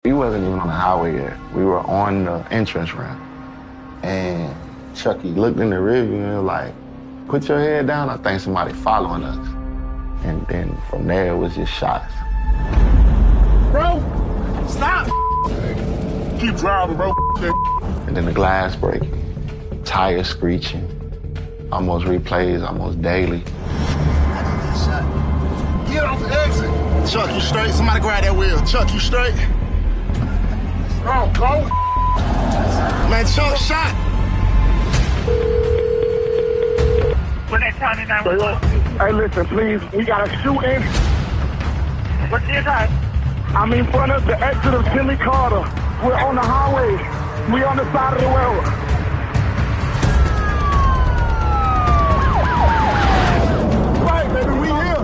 We wasn't even on the highway yet. We were on the entrance ramp. And Chucky looked in the rearview and was like, "Put your head down, I think somebody following us." And then from there, it was just shots. Bro, stop! Keep driving, bro. And then the glass breaking, tires screeching, almost replays almost daily. Get off the exit. Chuck, you straight? Somebody grab that wheel. Chuck, you straight? Oh, go. Man, Chuck shot. When they tell me 911. Hey, listen, please. We got a shooting. What's the address? I'm in front of the exit of Jimmy Carter. We're on the highway. We on the side of the road. Right, baby, we here.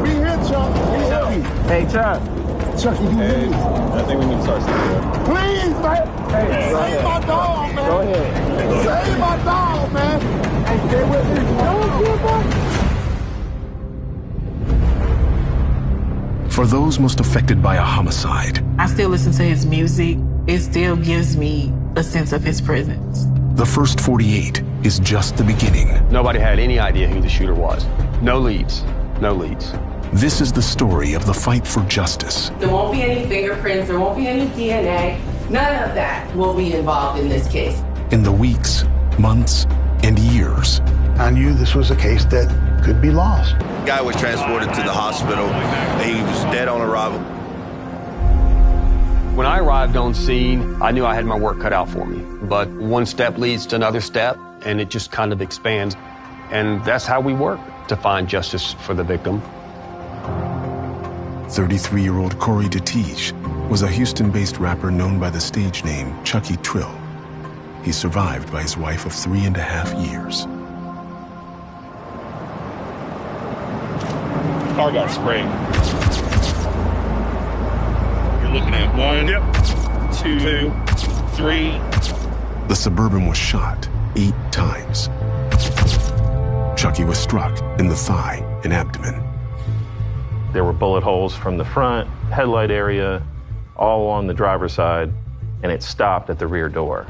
We here, Chuck. We here. Hey, Chuck. Chuck, you do this. I think we need to start something. Please, man. Hey, Save my dog, man. Go ahead. Save my dog, man. Hey, stay with me. For those most affected by a homicide, I still listen to his music. It still gives me a sense of his presence. the first 48 is just the beginning. Nobody had any idea who the shooter was. No leads. No leads. This is the story of the fight for justice. There won't be any fingerprints, there won't be any DNA. None of that will be involved in this case. In the weeks, months, and years. I knew this was a case that could be lost. The guy was transported to the hospital. He was dead on arrival. When I arrived on scene, I knew I had my work cut out for me. But one step leads to another step, and it just kind of expands. And that's how we work to find justice for the victim. 33-year-old Corey DeTiche was a Houston-based rapper known by the stage name Chucky Trill. He's survived by his wife of 3.5 years. Car got sprayed. You're looking at 1, 2, 3. The Suburban was shot 8 times. Chucky was struck in the thigh and abdomen. There were bullet holes from the front, headlight area, all along the driver's side, and it stopped at the rear door.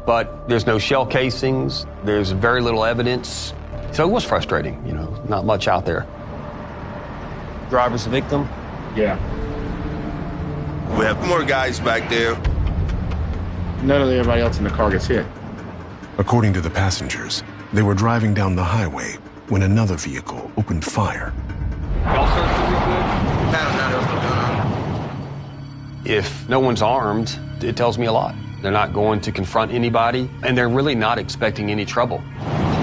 But there's no shell casings, there's very little evidence. So it was frustrating, you know, not much out there. Driver's the victim? Yeah. We have more guys back there. None of everybody else in the car gets hit. According to the passengers, they were driving down the highway when another vehicle opened fire. If no one's armed, it tells me a lot. They're not going to confront anybody, and they're really not expecting any trouble.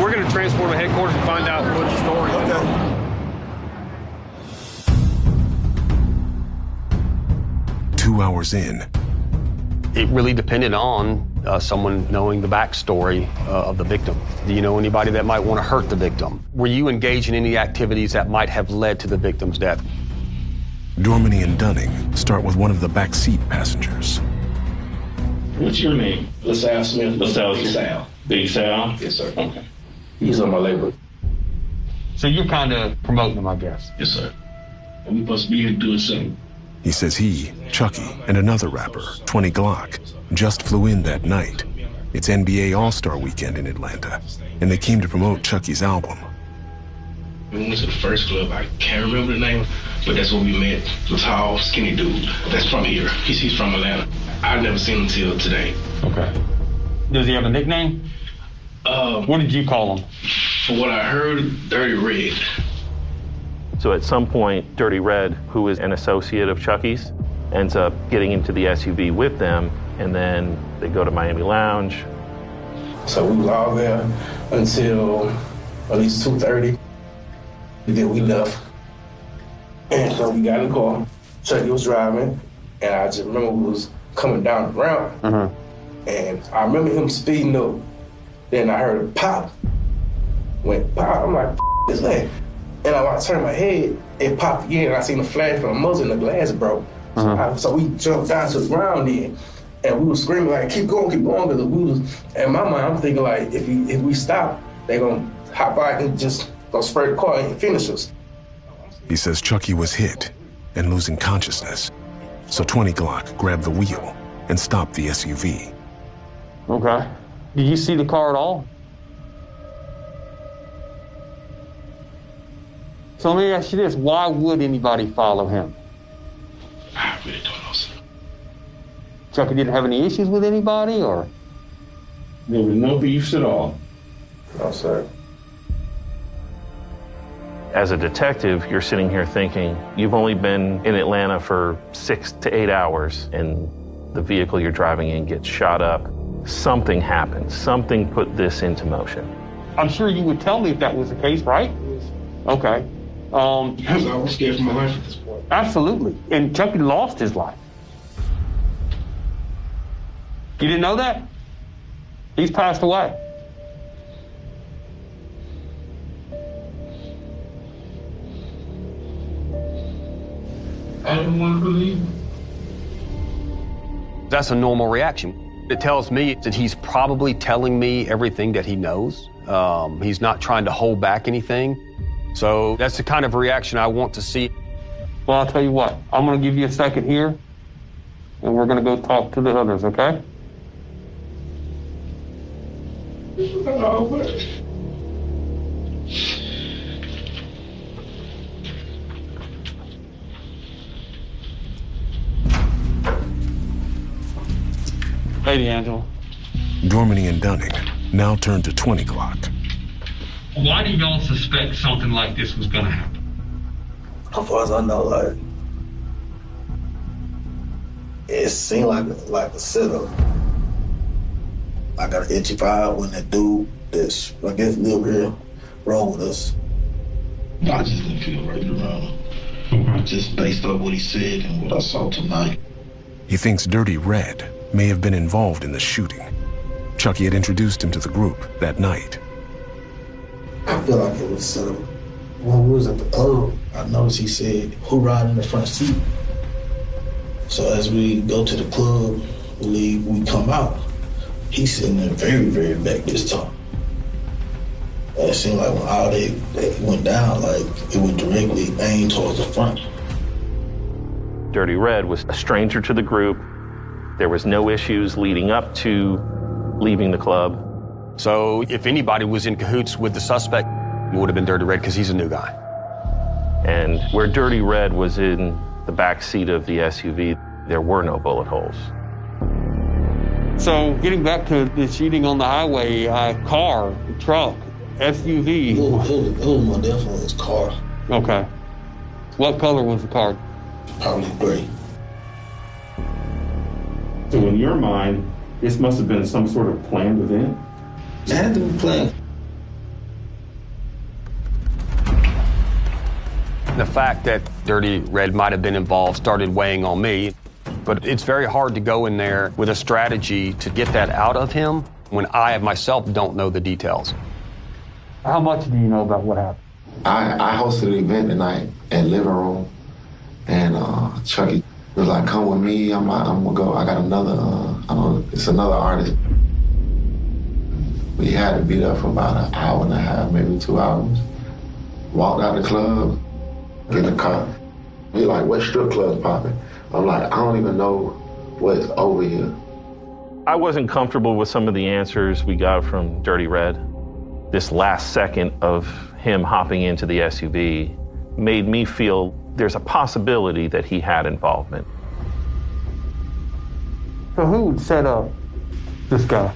We're going to transport to headquarters and find out what the story is. Okay. 2 hours in. It really depended on someone knowing the backstory of the victim. Do you know anybody that might want to hurt the victim? Were you engaged in any activities that might have led to the victim's death? Dorminey and Dunning start with one of the backseat passengers. What's your name? LaSalle Smith. LaSalle. Big Sal. Big Sal? Yes, sir. Okay. He's on my label. So you're kind of promoting him, I guess. Yes, sir. And we supposed to be here doing something. He says he, Chucky, and another rapper, 20 Glock, just flew in that night. It's NBA All-Star Weekend in Atlanta, and they came to promote Chucky's album. We went to the first club. I can't remember the name, but that's where we met. The tall, skinny dude. That's from here. He's from Atlanta. I've never seen him till today. Okay. Does he have a nickname? What did you call him? For what I heard, Dirty Red. So at some point, Dirty Red, who is an associate of Chucky's, ends up getting into the SUV with them, and then they go to Miami Lounge. So we was all there until at least 2:30. Then we left. And so we got in the car. Chucky was driving, and I just remember we was coming down the ramp. And I remember him speeding up. Then I heard a pop. Went pop. I'm like, what is that? And I turned my head, it popped again, and I seen a flash from the muzzle and the glass broke. So we jumped down to the ground then, and we were screaming like, keep going, because we was, in my mind, I'm thinking like, if we stop, they gonna hop out and just go spray the car and finish us. He says Chucky was hit and losing consciousness. so 20 Glock grabbed the wheel and stopped the SUV. Okay. Did you see the car at all? So let me ask you this, why would anybody follow him? I really don't know, sir. Chucky didn't have any issues with anybody, or? There was no beefs at all. No, sir. As a detective, you're sitting here thinking, you've only been in Atlanta for 6 to 8 hours, and the vehicle you're driving in gets shot up. Something happened. Something put this into motion. I'm sure you would tell me if that was the case, right? Okay. Because I was scared for my life at this point. Absolutely. And Chucky lost his life. You didn't know that? He's passed away. I didn't want to believe it. That's a normal reaction. It tells me that he's probably telling me everything that he knows. He's not trying to hold back anything. So that's the kind of reaction I want to see. Well, I'll tell you what, I'm going to give you a second here, and we're going to go talk to the others, okay? Oh, but... Hey, D'Angelo. Dorminey and Dunning now turned to 20 Glock. Why do y'all suspect something like this was going to happen? As far as I know, like, it seemed like a setup. I got an itchy vibe when that dude that's, I guess, live here, rolled with us. I just didn't feel right around him. Just based on what he said and what I saw tonight. He thinks Dirty Red may have been involved in the shooting. Chucky had introduced him to the group that night. I feel like it was set up. When we was at the club, I noticed he said, "Who ride in the front seat?" So as we go to the club, we leave, we come out, he's sitting there very, very back this time. And it seemed like when all they went down, like it went directly aimed towards the front. Dirty Red was a stranger to the group. There was no issues leading up to leaving the club. So if anybody was in cahoots with the suspect, it would have been Dirty Red because he's a new guy. And where Dirty Red was in the back seat of the SUV, there were no bullet holes. So getting back to the shooting on the highway, car, truck, SUV. It was more definitely his car. Okay. What color was the car? Probably gray. So in your mind, this must have been some sort of planned event? It had to be planned. The fact that Dirty Red might have been involved started weighing on me, but it's very hard to go in there with a strategy to get that out of him when I myself don't know the details. How much do you know about what happened? I hosted an event tonight at Living Room, and Chucky was like, "Come with me, I'm gonna go. I got another, it's another artist." We had to be there for about an hour and a half, maybe 2 hours. Walked out the club, get in the car. He like, "What strip club's popping?" I'm like, "I don't even know what's over here." I wasn't comfortable with some of the answers we got from Dirty Red. This last second of him hopping into the SUV made me feel there's a possibility that he had involvement. So who would set up this guy?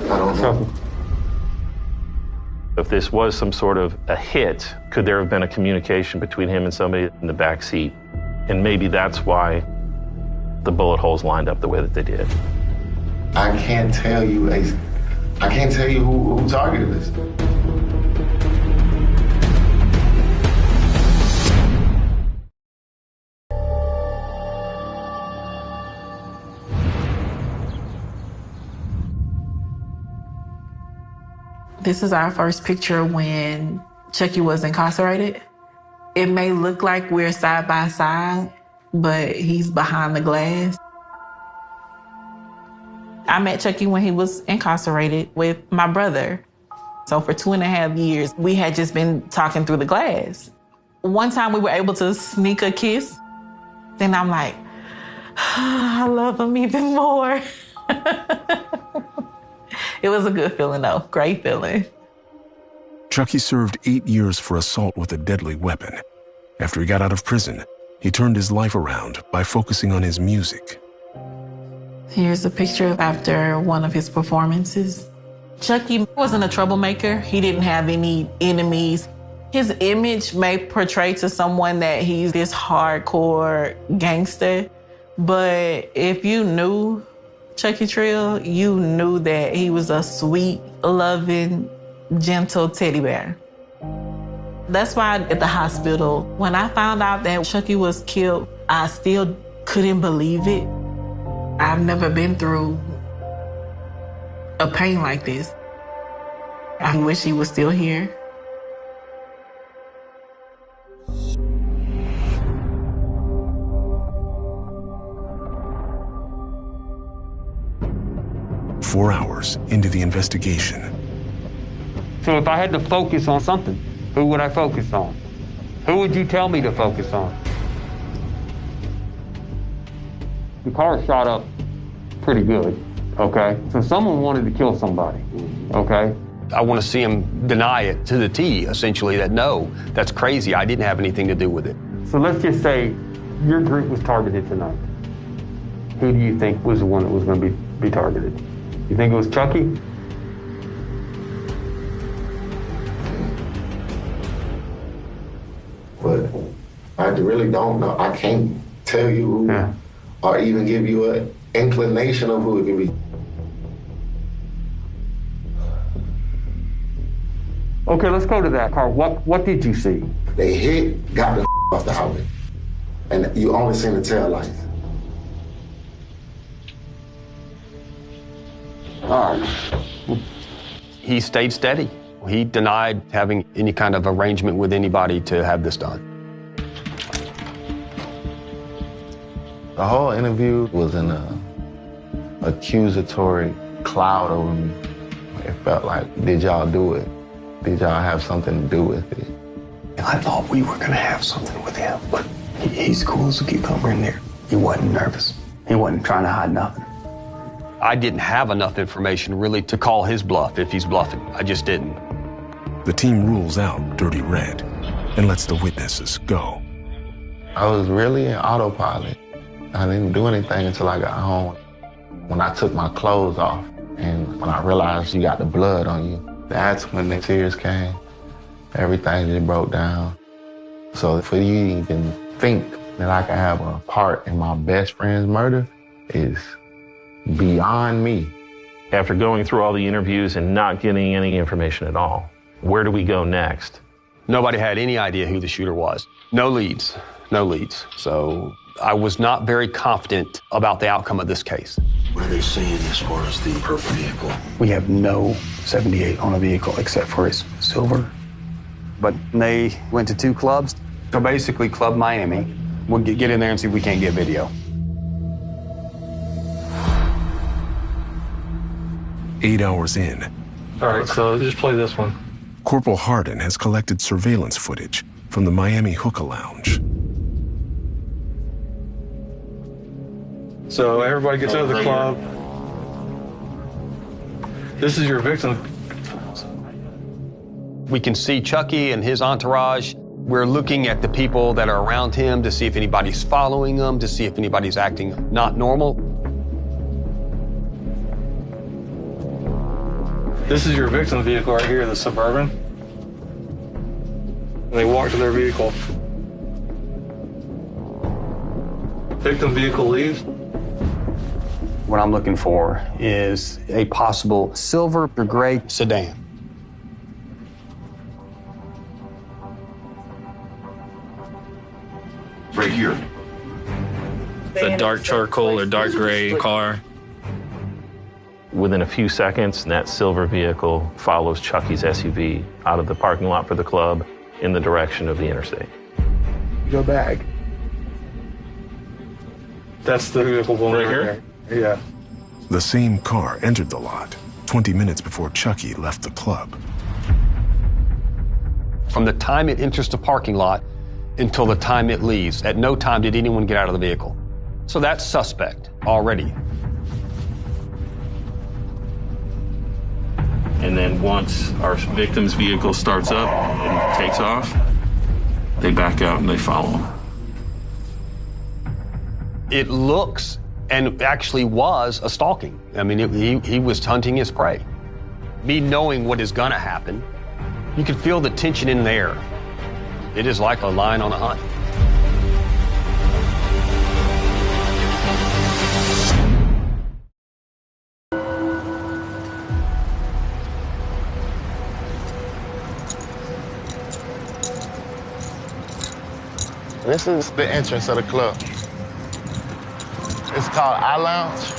I don't know. If this was some sort of a hit, could there have been a communication between him and somebody in the back seat? And maybe that's why the bullet holes lined up the way that they did. I can't tell you who targeted this. This is our first picture when Chucky was incarcerated. It may look like we're side by side, but he's behind the glass. I met Chucky when he was incarcerated with my brother. So for 2.5 years, we had just been talking through the glass. One time we were able to sneak a kiss. Then I'm like, I love him even more. It was a good feeling though, great feeling. Chucky served 8 years for assault with a deadly weapon. After he got out of prison, he turned his life around by focusing on his music. Here's a picture after one of his performances. Chucky wasn't a troublemaker. He didn't have any enemies. His image may portray to someone that he's this hardcore gangster, but if you knew Chucky Trill, you knew that he was a sweet, loving, gentle teddy bear. That's why at the hospital, when I found out that Chucky was killed, I still couldn't believe it. I've never been through a pain like this. I wish he was still here. Four hours into the investigation. So if I had to focus on something, who would I focus on? Who would you tell me to focus on? The car shot up pretty good, okay? So someone wanted to kill somebody, okay? I want to see him deny it to the T, essentially, that no, that's crazy, I didn't have anything to do with it. So let's just say your group was targeted tonight. Who do you think was the one that was going to be targeted? You think it was Chucky? But I really don't know. I can't tell you who, or even give you an inclination of who it could be. Okay, let's go to that car. What did you see? They hit, got the off the highway, and you only seen the tail lights. All right. He stayed steady. He denied having any kind of arrangement with anybody to have this done. The whole interview was in a accusatory cloud over me. It felt like, did y'all do it? Did y'all have something to do with it? I thought we were gonna have something with him, but he's cool as a cucumber in there. He wasn't nervous. He wasn't trying to hide nothing. I didn't have enough information really to call his bluff if he's bluffing. I just didn't. The team rules out Dirty Red and lets the witnesses go. I was really in autopilot. I didn't do anything until I got home. When I took my clothes off and when I realized you got the blood on you, that's when the tears came. Everything just broke down. So for you to even think that I could have a part in my best friend's murder is beyond me. After going through all the interviews and not getting any information at all, where do we go next? Nobody had any idea who the shooter was. No leads. So I was not very confident about the outcome of this case. What are they saying as far as the purple vehicle? We have no 78 on a vehicle except for his silver. But they went to 2 clubs. So basically, Club Miami. We'll get in there and see if we can't get video. 8 hours in. All right, so just play this one. Corporal Hardin has collected surveillance footage from the Miami Hookah Lounge. So everybody gets out of the club. This is your victim. We can see Chucky and his entourage. We're looking at the people that are around him to see if anybody's following him, to see if anybody's acting not normal. This is your victim vehicle right here, the Suburban. And they walk to their vehicle. Victim vehicle leaves. What I'm looking for is a possible silver or gray sedan. Right here. The dark charcoal or dark gray car. Within a few seconds, that silver vehicle follows Chucky's SUV out of the parking lot for the club in the direction of the interstate. Go back. That's the vehicle right here? Yeah. The same car entered the lot 20 minutes before Chucky left the club. From the time it enters the parking lot until the time it leaves. At no time did anyone get out of the vehicle. So that's suspect already. And then once our victim's vehicle starts up and takes off, they back out and they follow him. It looks, and actually was, a stalking. I mean, he was hunting his prey. Me knowing what is gonna happen, you can feel the tension in the air. It is like a lion on a hunt. This is the entrance of the club. It's called I Lounge.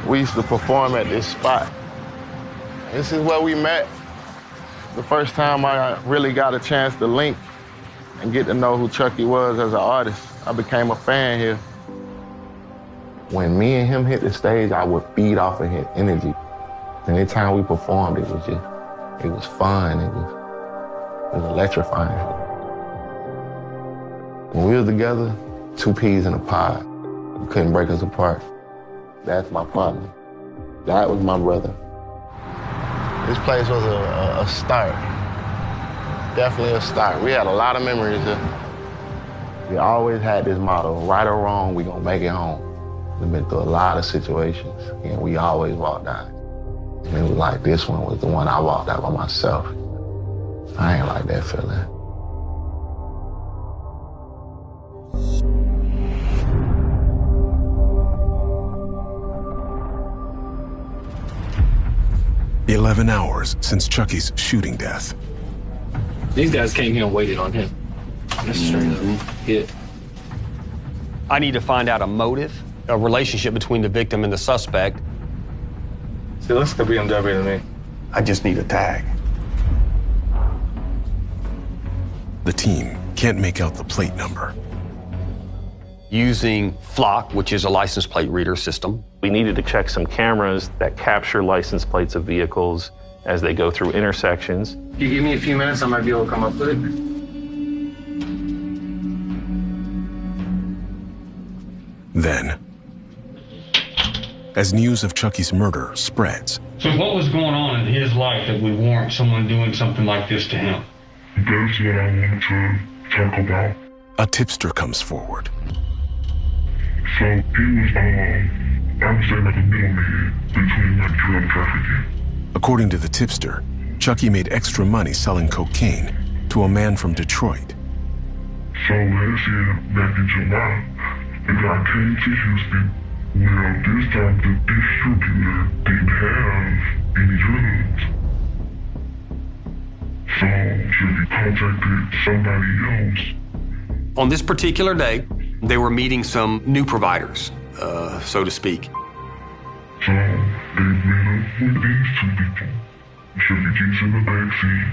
We used to perform at this spot. This is where we met. The first time I really got a chance to link and get to know who Chucky was as an artist. I became a fan here. When me and him hit the stage, I would feed off of his energy. Anytime we performed, it was fun, it was electrifying. When we were together, two peas in a pod. You couldn't break us apart. That's my partner. That was my brother. This place was a start. Definitely a start. We had a lot of memories here. We always had this motto, right or wrong, we gonna make it home. We've been through a lot of situations, and we always walked out. And it was like this one was the one I walked out by myself. I ain't like that feeling. The 11 hours since Chucky's shooting death. These guys came here and waited on him. That's straight up hit. I need to find out a motive, a relationship between the victim and the suspect. See, it looks like a BMW to me. I just need a tag. The team can't make out the plate number. Using Flock, which is a license plate reader system. We needed to check some cameras that capture license plates of vehicles as they go through intersections. If you give me a few minutes, I might be able to come up with it. Then, as news of Chucky's murder spreads. So what was going on in his life that would warrant someone doing something like this to him? That's what I wanted to talk about. A tipster comes forward. So he was, I would say like a middleman between like drug trafficking. According to the tipster, Chucky made extra money selling cocaine to a man from Detroit. So last year, back in July, the guy came to Houston. Well, this time the distributor didn't have any drugs. So Chucky contacted somebody else. On this particular day, they were meeting some new providers, so to speak. So they met up with these two people. Chucky gets in the backseat.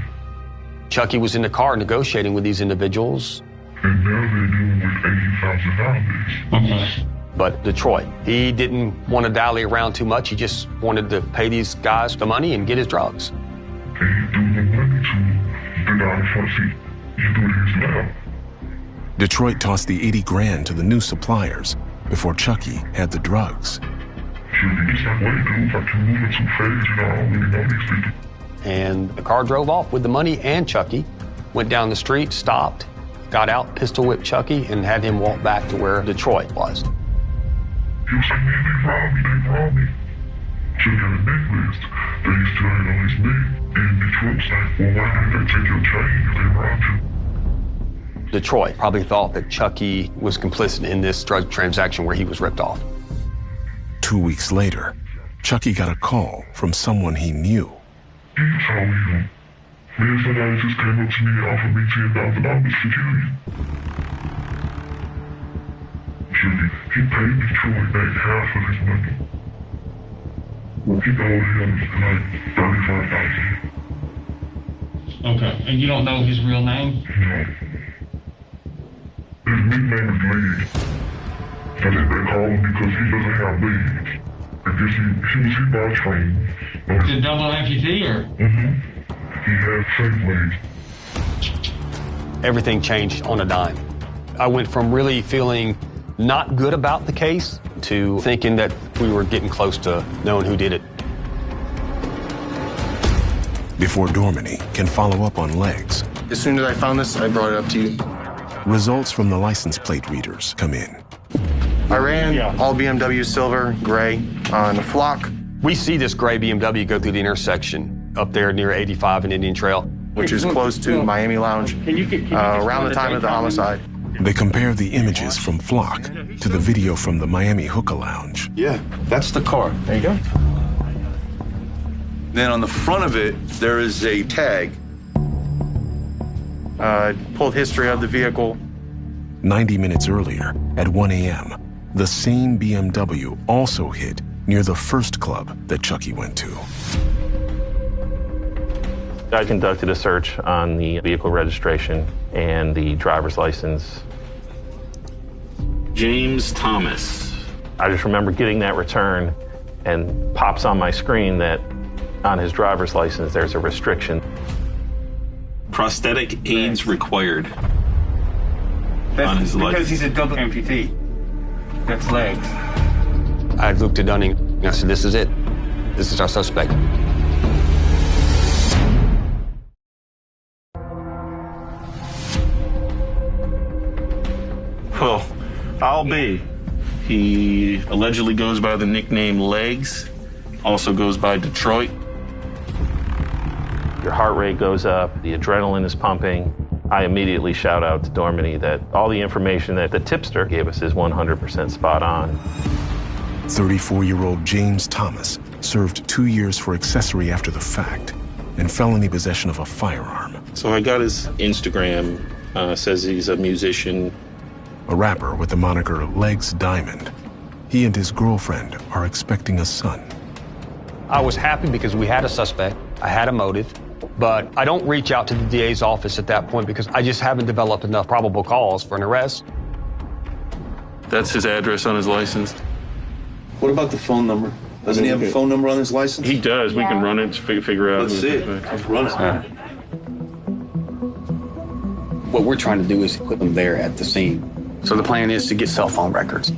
Chucky was in the car negotiating with these individuals. And now they're dealing with $80,000. But Detroit, he didn't want to dally around too much. He just wanted to pay these guys the money and get his drugs. And he threw the money to the guy front seat. He threw his lap. Detroit tossed the 80 grand to the new suppliers before Chucky had the drugs. And the car drove off with the money and Chucky, went down the street, stopped, got out, pistol whipped Chucky, and had him walk back to where Detroit was. He was like, man, they robbed me. Chucky had a necklace that he still had on his neck. And Detroit's like, well, why didn't they take your chain if they robbed you? Detroit probably thought that Chucky was complicit in this drug transaction where he was ripped off. 2 weeks later, Chucky got a call from someone he knew. He told me, man, somebody just came up to me and offered me $10,000 to kill you. Chucky, he paid Detroit back half of his money. He owed him like $35,000. Okay, and you don't know his real name? No. His nickname is Leg. I think they call him because he doesn't have legs. I guess he was hit by a train. Is it double amputee or? Mm-hmm. He has fake legs. everything changed on a dime. I went from really feeling not good about the case to thinking that we were getting close to knowing who did it. Before Dorminey can follow up on Legs, as soon as I found this, I brought it up to you. results from the license plate readers come in. I ran all BMW silver, gray on a flock. We see this gray BMW go through the intersection up there near 85 and Indian Trail, which is close to Miami Lounge, around the time of the homicide. They compare the images from Flock to the video from the Miami Hookah Lounge. Yeah, that's the car. There you go. Then on the front of it, there is a tag. Pulled history of the vehicle. 90 minutes earlier, at 1 a.m., the same BMW also hit near the first club that Chucky went to. I conducted a search on the vehicle registration and the driver's license. James Thomas. I just remember getting that return and pops on my screen that on his driver's license there's a restriction. Prosthetic aids required. That's on his because license. he's a double amputee. That's legs. I looked at Dunning and I said, this is it. This is our suspect. Well, I'll be. He allegedly goes by the nickname Legs, also goes by Detroit. Your heart rate goes up, the adrenaline is pumping. I immediately shout out to Dorminey that all the information that the tipster gave us is 100% spot on. 34-year-old James Thomas served 2 years for accessory after the fact and felony possession of a firearm. So I got his Instagram, says he's a musician. A rapper with the moniker Legs Diamond. He and his girlfriend are expecting a son. I was happy because we had a suspect, I had a motive, but I don't reach out to the DA's office at that point because I just haven't developed enough probable cause for an arrest. That's his address on his license. What about the phone number? Doesn't he have a phone number on his license? He does. We can run it to figure out. Let's see it. Let's run it. What we're trying to do is put them there at the scene. So the plan is to get cell phone records.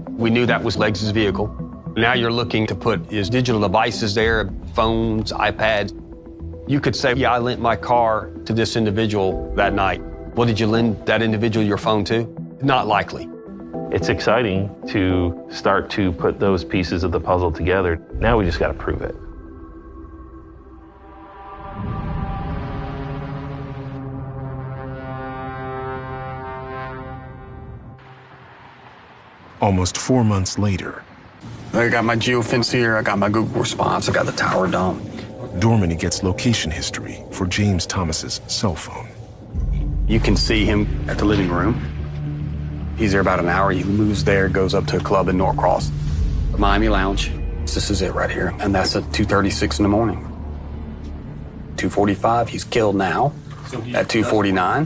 We knew that was Legs' vehicle. Now you're looking to put his digital devices there, phones, iPads. You could say, yeah, I lent my car to this individual that night. Well, did you lend that individual your phone to? Not likely. It's exciting to start to put those pieces of the puzzle together. Now we just got to prove it. Almost 4 months later, I got my geofence here, I got my Google response, I got the tower dump. Dorminey gets location history for James Thomas's cell phone. You can see him at the living room. He's there about an hour. He moves there, goes up to a club in Norcross, Miami Lounge. This is it right here. And that's at 2:36 in the morning. 2:45, he's killed now. At 2:49,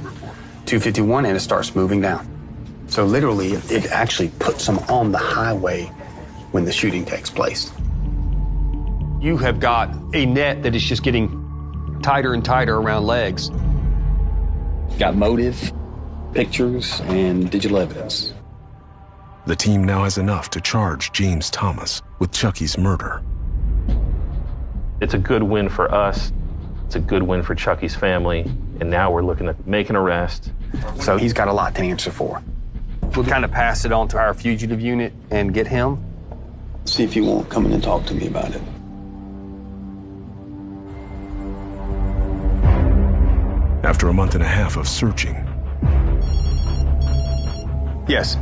2:51, and it starts moving down. So literally, it actually puts him on the highway when the shooting takes place. You have got a net that is just getting tighter and tighter around Legs. Got motive, pictures, and digital evidence. The team now has enough to charge James Thomas with Chucky's murder. It's a good win for us. It's a good win for Chucky's family. And now we're looking to make an arrest. So he's got a lot to answer for. We'll kind of pass it on to our fugitive unit and get him. See if he won't come in and talk to me about it. After a month and a half of searching, Yes.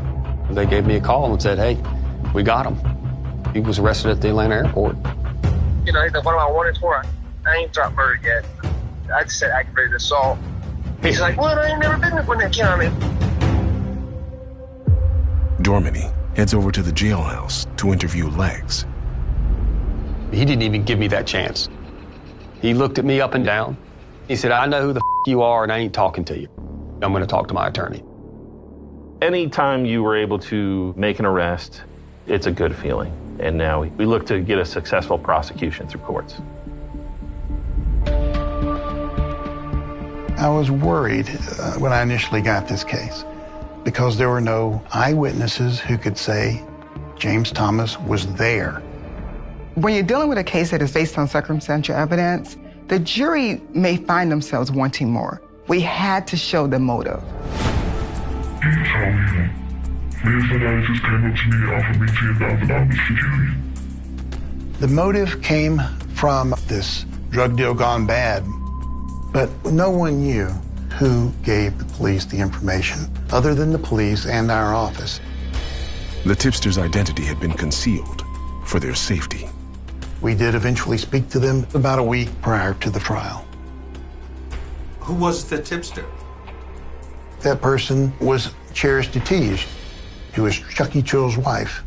They gave me a call and said, hey, we got him. He was arrested at the Atlanta airport. You know, what am I wanted for? I ain't dropped murder yet. I just said aggravated assault. He's like, well, I ain't never been in Gwinnett County. Dorminey heads over to the jailhouse to interview Legs. He didn't even give me that chance. He looked at me up and down. He said, I know who the you are and I ain't talking to you. I'm going to talk to my attorney. Anytime you were able to make an arrest, it's a good feeling. And now we look to get a successful prosecution through courts. I was worried when I initially got this case because there were no eyewitnesses who could say James Thomas was there. When you're dealing with a case that is based on circumstantial evidence, the jury may find themselves wanting more. We had to show the motive. He told me, somebody just came up to me and offered me $10,000 for killing. The motive came from this drug deal gone bad, but no one knew who gave the police the information, other than the police and our office. The tipster's identity had been concealed for their safety. We did eventually speak to them about a week prior to the trial. Who was the tipster? That person was Cherish Detige, who was Chucky Chill's wife.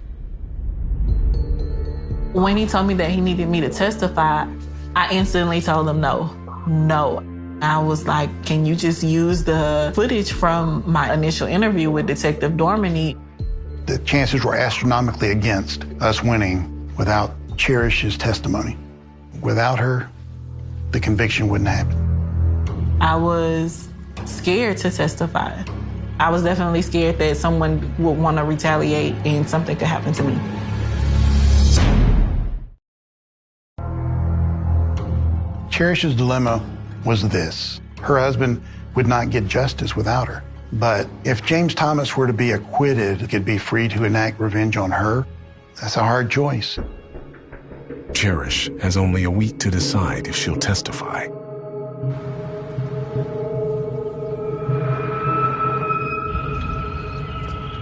When he told me that he needed me to testify, I instantly told him no. I was like, can you just use the footage from my initial interview with Detective Dorminey? The chances were astronomically against us winning without Cherish's testimony. Without her, the conviction wouldn't happen. I was scared to testify. I was definitely scared that someone would want to retaliate and something could happen to me. Cherish's dilemma was this. Her husband would not get justice without her. But if James Thomas were to be acquitted, he could be free to enact revenge on her. That's a hard choice. Cherish has only a week to decide if she'll testify.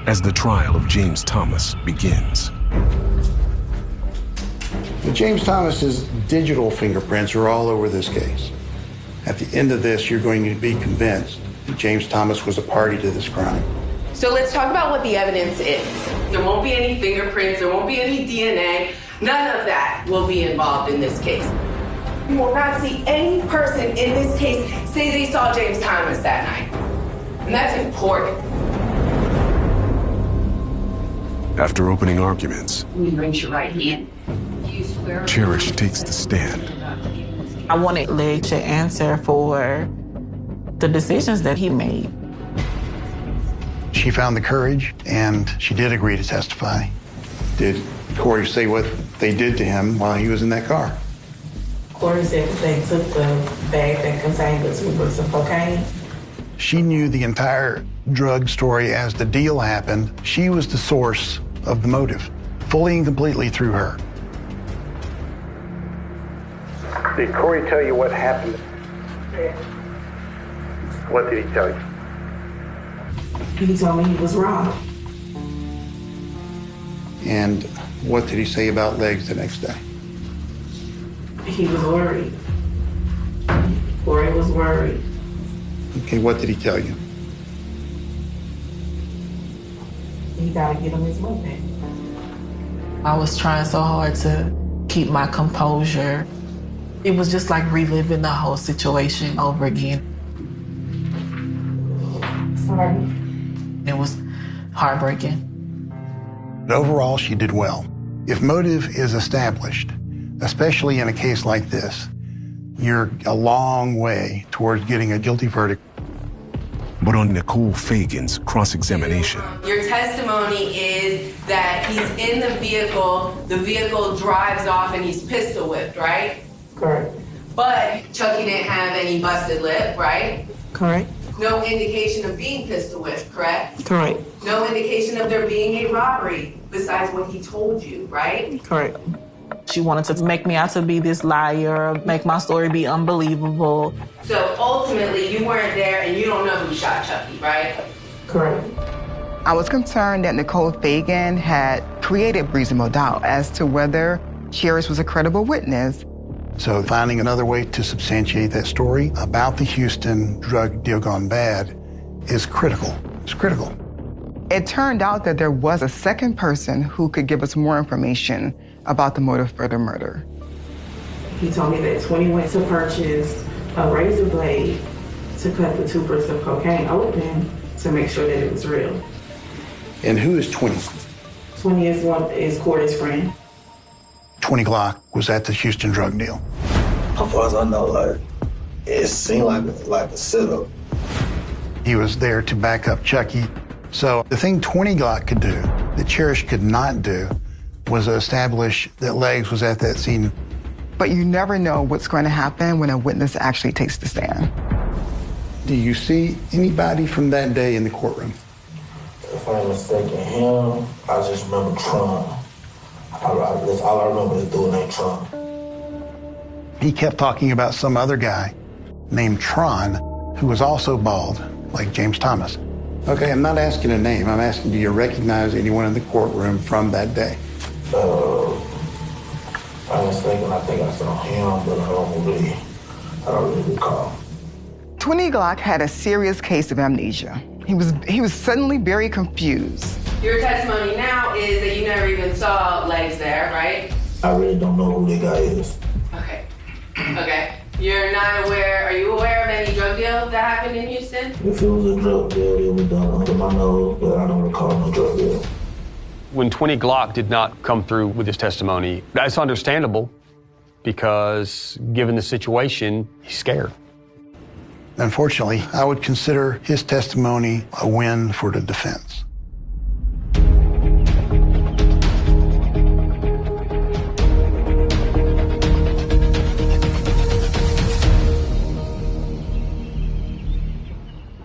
As the trial of James Thomas begins. James Thomas's digital fingerprints are all over this case. At the end of this, you're going to be convinced that James Thomas was a party to this crime. So let's talk about what the evidence is. There won't be any fingerprints, there won't be any DNA. None of that will be involved in this case. You will not see any person in this case say they saw James Thomas that night. And that's important. After opening arguments, Will you raise your right hand? Cherish takes the stand. I wanted Leg to answer for the decisions that he made. She found the courage, and she did agree to testify. Did Corey say what they did to him while he was in that car? Corey said that they took the bag that contained the 2 bricks of cocaine. She knew the entire drug story as the deal happened. She was the source of the motive, fully and completely through her. Did Corey tell you what happened? What did he tell you? He told me he was wrong. And what did he say about Legs the next day? He was worried. Corey was worried. Okay, what did he tell you? You gotta get him his money back. I was trying so hard to keep my composure. It was just like reliving the whole situation over again. Sorry. It was heartbreaking. But overall, she did well. If motive is established, especially in a case like this, you're a long way towards getting a guilty verdict. But on Nicole Fagan's cross-examination, Your testimony is that he's in the vehicle drives off, and he's pistol whipped, right? Correct. But Chucky didn't have any busted lip, right? Correct. No indication of being pistol whipped, correct? Correct. No indication of there being a robbery besides what he told you, right? Correct. She wanted to make me out to be this liar, make my story be unbelievable. So ultimately, you weren't there and you don't know who shot Chucky, right? Correct. I was concerned that Nicole Fagan had created reasonable doubt as to whether Cherish was a credible witness. So finding another way to substantiate that story about the Houston drug deal gone bad is critical. It's critical. It turned out that there was a second person who could give us more information about the motive for the murder. He told me that 20 went to purchase a razor blade to cut the 2 bricks of cocaine open to make sure that it was real. And who is 20? 20 is Corey's friend. 20 Glock was at the Houston drug deal. As far as I know, It seemed like a setup. He was there to back up Chucky. So the thing 20 Glock could do that Cherish could not do was establish that Legs was at that scene. But you never know what's going to happen when a witness actually takes the stand. Do you see anybody from that day in the courtroom? If I'm mistaken him, I just remember Tron. That's all I remember is dude named Tron. He kept talking about some other guy named Tron who was also bald, like James Thomas. Okay, I'm not asking a name. I'm asking, do you recognize anyone in the courtroom from that day? I'm mistaken, I think I saw him, but I don't really recall. 20 Glock had a serious case of amnesia. He was suddenly very confused. Your testimony now is that you never even saw Legs there, right? I really don't know who that guy is. Okay. You're not aware, are you aware of any drug deal that happened in Houston? If it was a drug deal, it was done under my nose, but I don't recall no drug deal. When 20 Glock did not come through with his testimony, that's understandable because given the situation, he's scared. Unfortunately, I would consider his testimony a win for the defense.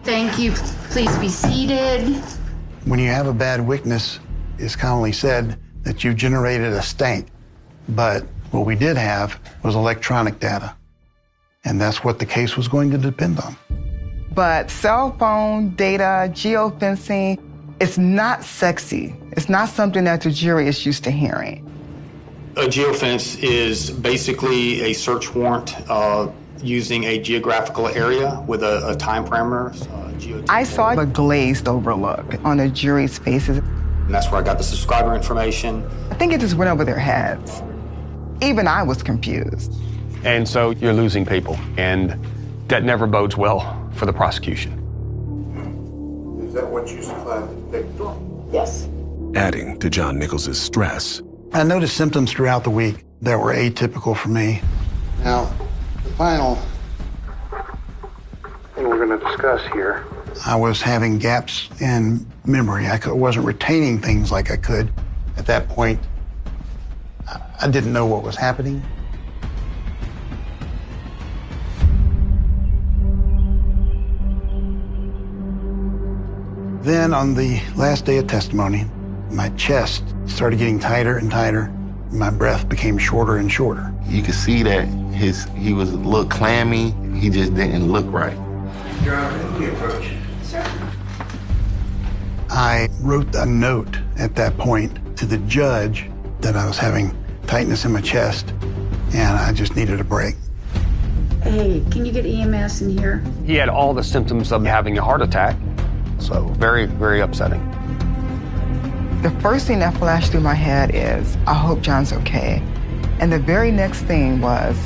Thank you. Please be seated. When you have a bad witness, it's commonly said that you've generated a stank. But what we did have was electronic data. And that's what the case was going to depend on. But cell phone data, geofencing, it's not sexy. It's not something that the jury is used to hearing. A geofence is basically a search warrant using a geographical area with a time parameter. I saw a glazed over look on the jury's faces. And that's where I got the subscriber information. I think it just went over their heads. Even I was confused. And so you're losing people, and that never bodes well for the prosecution. Is that what you supplied the victim? Yes. Adding to John Nichols' stress. I noticed symptoms throughout the week that were atypical for me. Now, the final thing we're going to discuss here, I was having gaps in memory. I wasn't retaining things like I could. At that point, I didn't know what was happening. Then on the last day of testimony, my chest started getting tighter and tighter. My breath became shorter and shorter. You could see that he was a little clammy. He just didn't look right. Your Honor, let me approach. Sir. I wrote a note at that point to the judge that I was having tightness in my chest and I just needed a break. Hey, can you get EMS in here? He had all the symptoms of having a heart attack. So very, very upsetting. The first thing that flashed through my head is, I hope John's okay. And the very next thing was,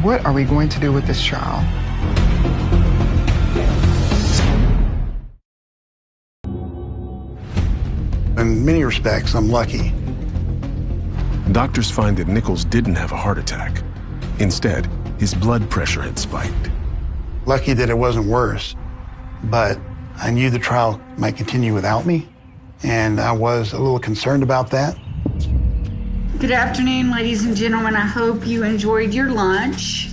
what are we going to do with this trial? In many respects, I'm lucky. Doctors find that Nichols didn't have a heart attack. Instead, his blood pressure had spiked. Lucky that it wasn't worse, but I knew the trial might continue without me, and I was a little concerned about that. Good afternoon, ladies and gentlemen. I hope you enjoyed your lunch.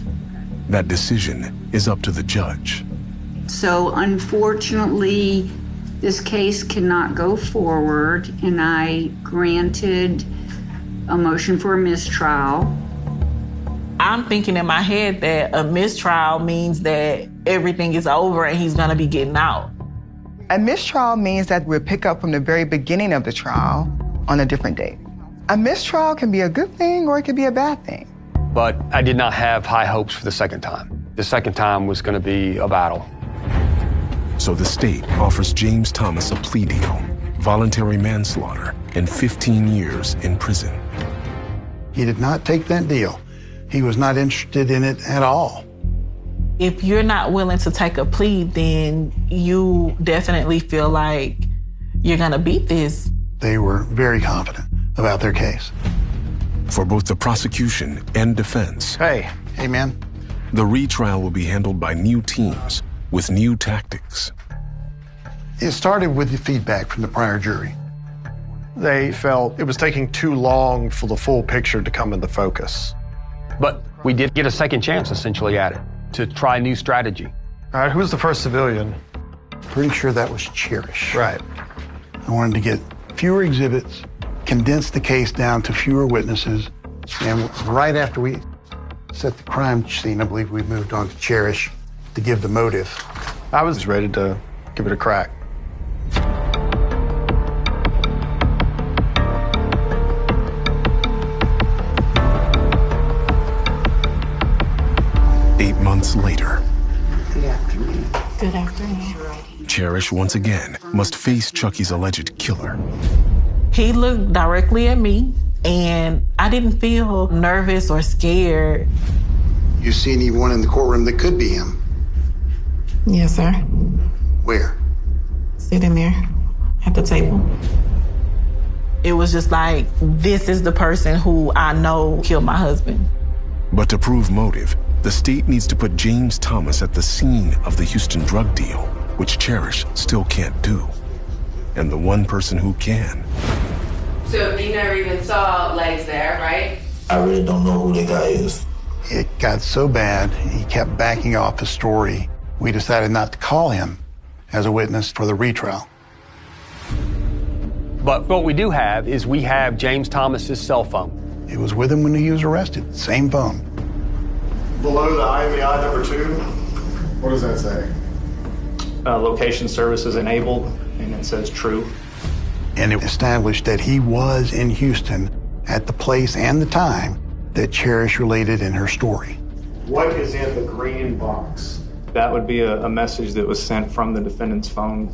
That decision is up to the judge. So unfortunately, this case cannot go forward, and I granted a motion for a mistrial. I'm thinking in my head that a mistrial means that everything is over and he's gonna be getting out. A mistrial means that we'll pick up from the very beginning of the trial on a different date. A mistrial can be a good thing or it can be a bad thing. But I did not have high hopes for the second time. The second time was going to be a battle. So the state offers James Thomas a plea deal, voluntary manslaughter, and 15 years in prison. He did not take that deal. He was not interested in it at all. If you're not willing to take a plea, then you definitely feel like you're gonna beat this. They were very confident about their case. For both the prosecution and defense. Hey man, The retrial will be handled by new teams with new tactics. It started with the feedback from the prior jury. They felt it was taking too long for the full picture to come into focus. But we did get a second chance, essentially, at it, to try a new strategy. All right, who was the first civilian? Pretty sure that was Cherish. Right. I wanted to get fewer exhibits, condense the case down to fewer witnesses, and right after we set the crime scene, I believe we moved on to Cherish to give the motive. I was ready to give it a crack. Months later. Good afternoon. Good afternoon. Cherish once again must face Chucky's alleged killer. He looked directly at me, and I didn't feel nervous or scared. You see anyone in the courtroom that could be him? Yes, sir. Where? Sitting there at the table. It was just like, this is the person who I know killed my husband. But to prove motive, the state needs to put James Thomas at the scene of the Houston drug deal, which Cherish still can't do. And the one person who can. So you never even saw Legs there, right? I really don't know who the guy is. It got so bad, he kept backing off his story. We decided not to call him as a witness for the retrial. But what we do have is we have James Thomas's cell phone. It was with him when he was arrested, same phone. Below the IMEI number 2, what does that say? Location services enabled, and it says true. And it established that he was in Houston at the place and the time that Cherish related in her story. What is in the green box? That would be a message that was sent from the defendant's phone.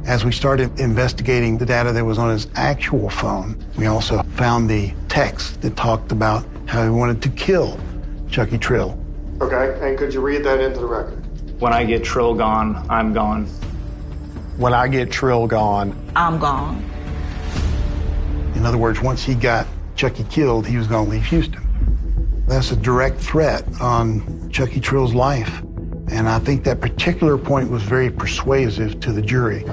As we started investigating the data that was on his actual phone, we also found the text that talked about how he wanted to kill Chucky Trill. Okay, and could you read that into the record? When I get Trill gone, I'm gone. When I get Trill gone, I'm gone. In other words, once he got Chucky killed, he was going to leave Houston. That's a direct threat on Chucky Trill's life. And I think that particular point was very persuasive to the jury.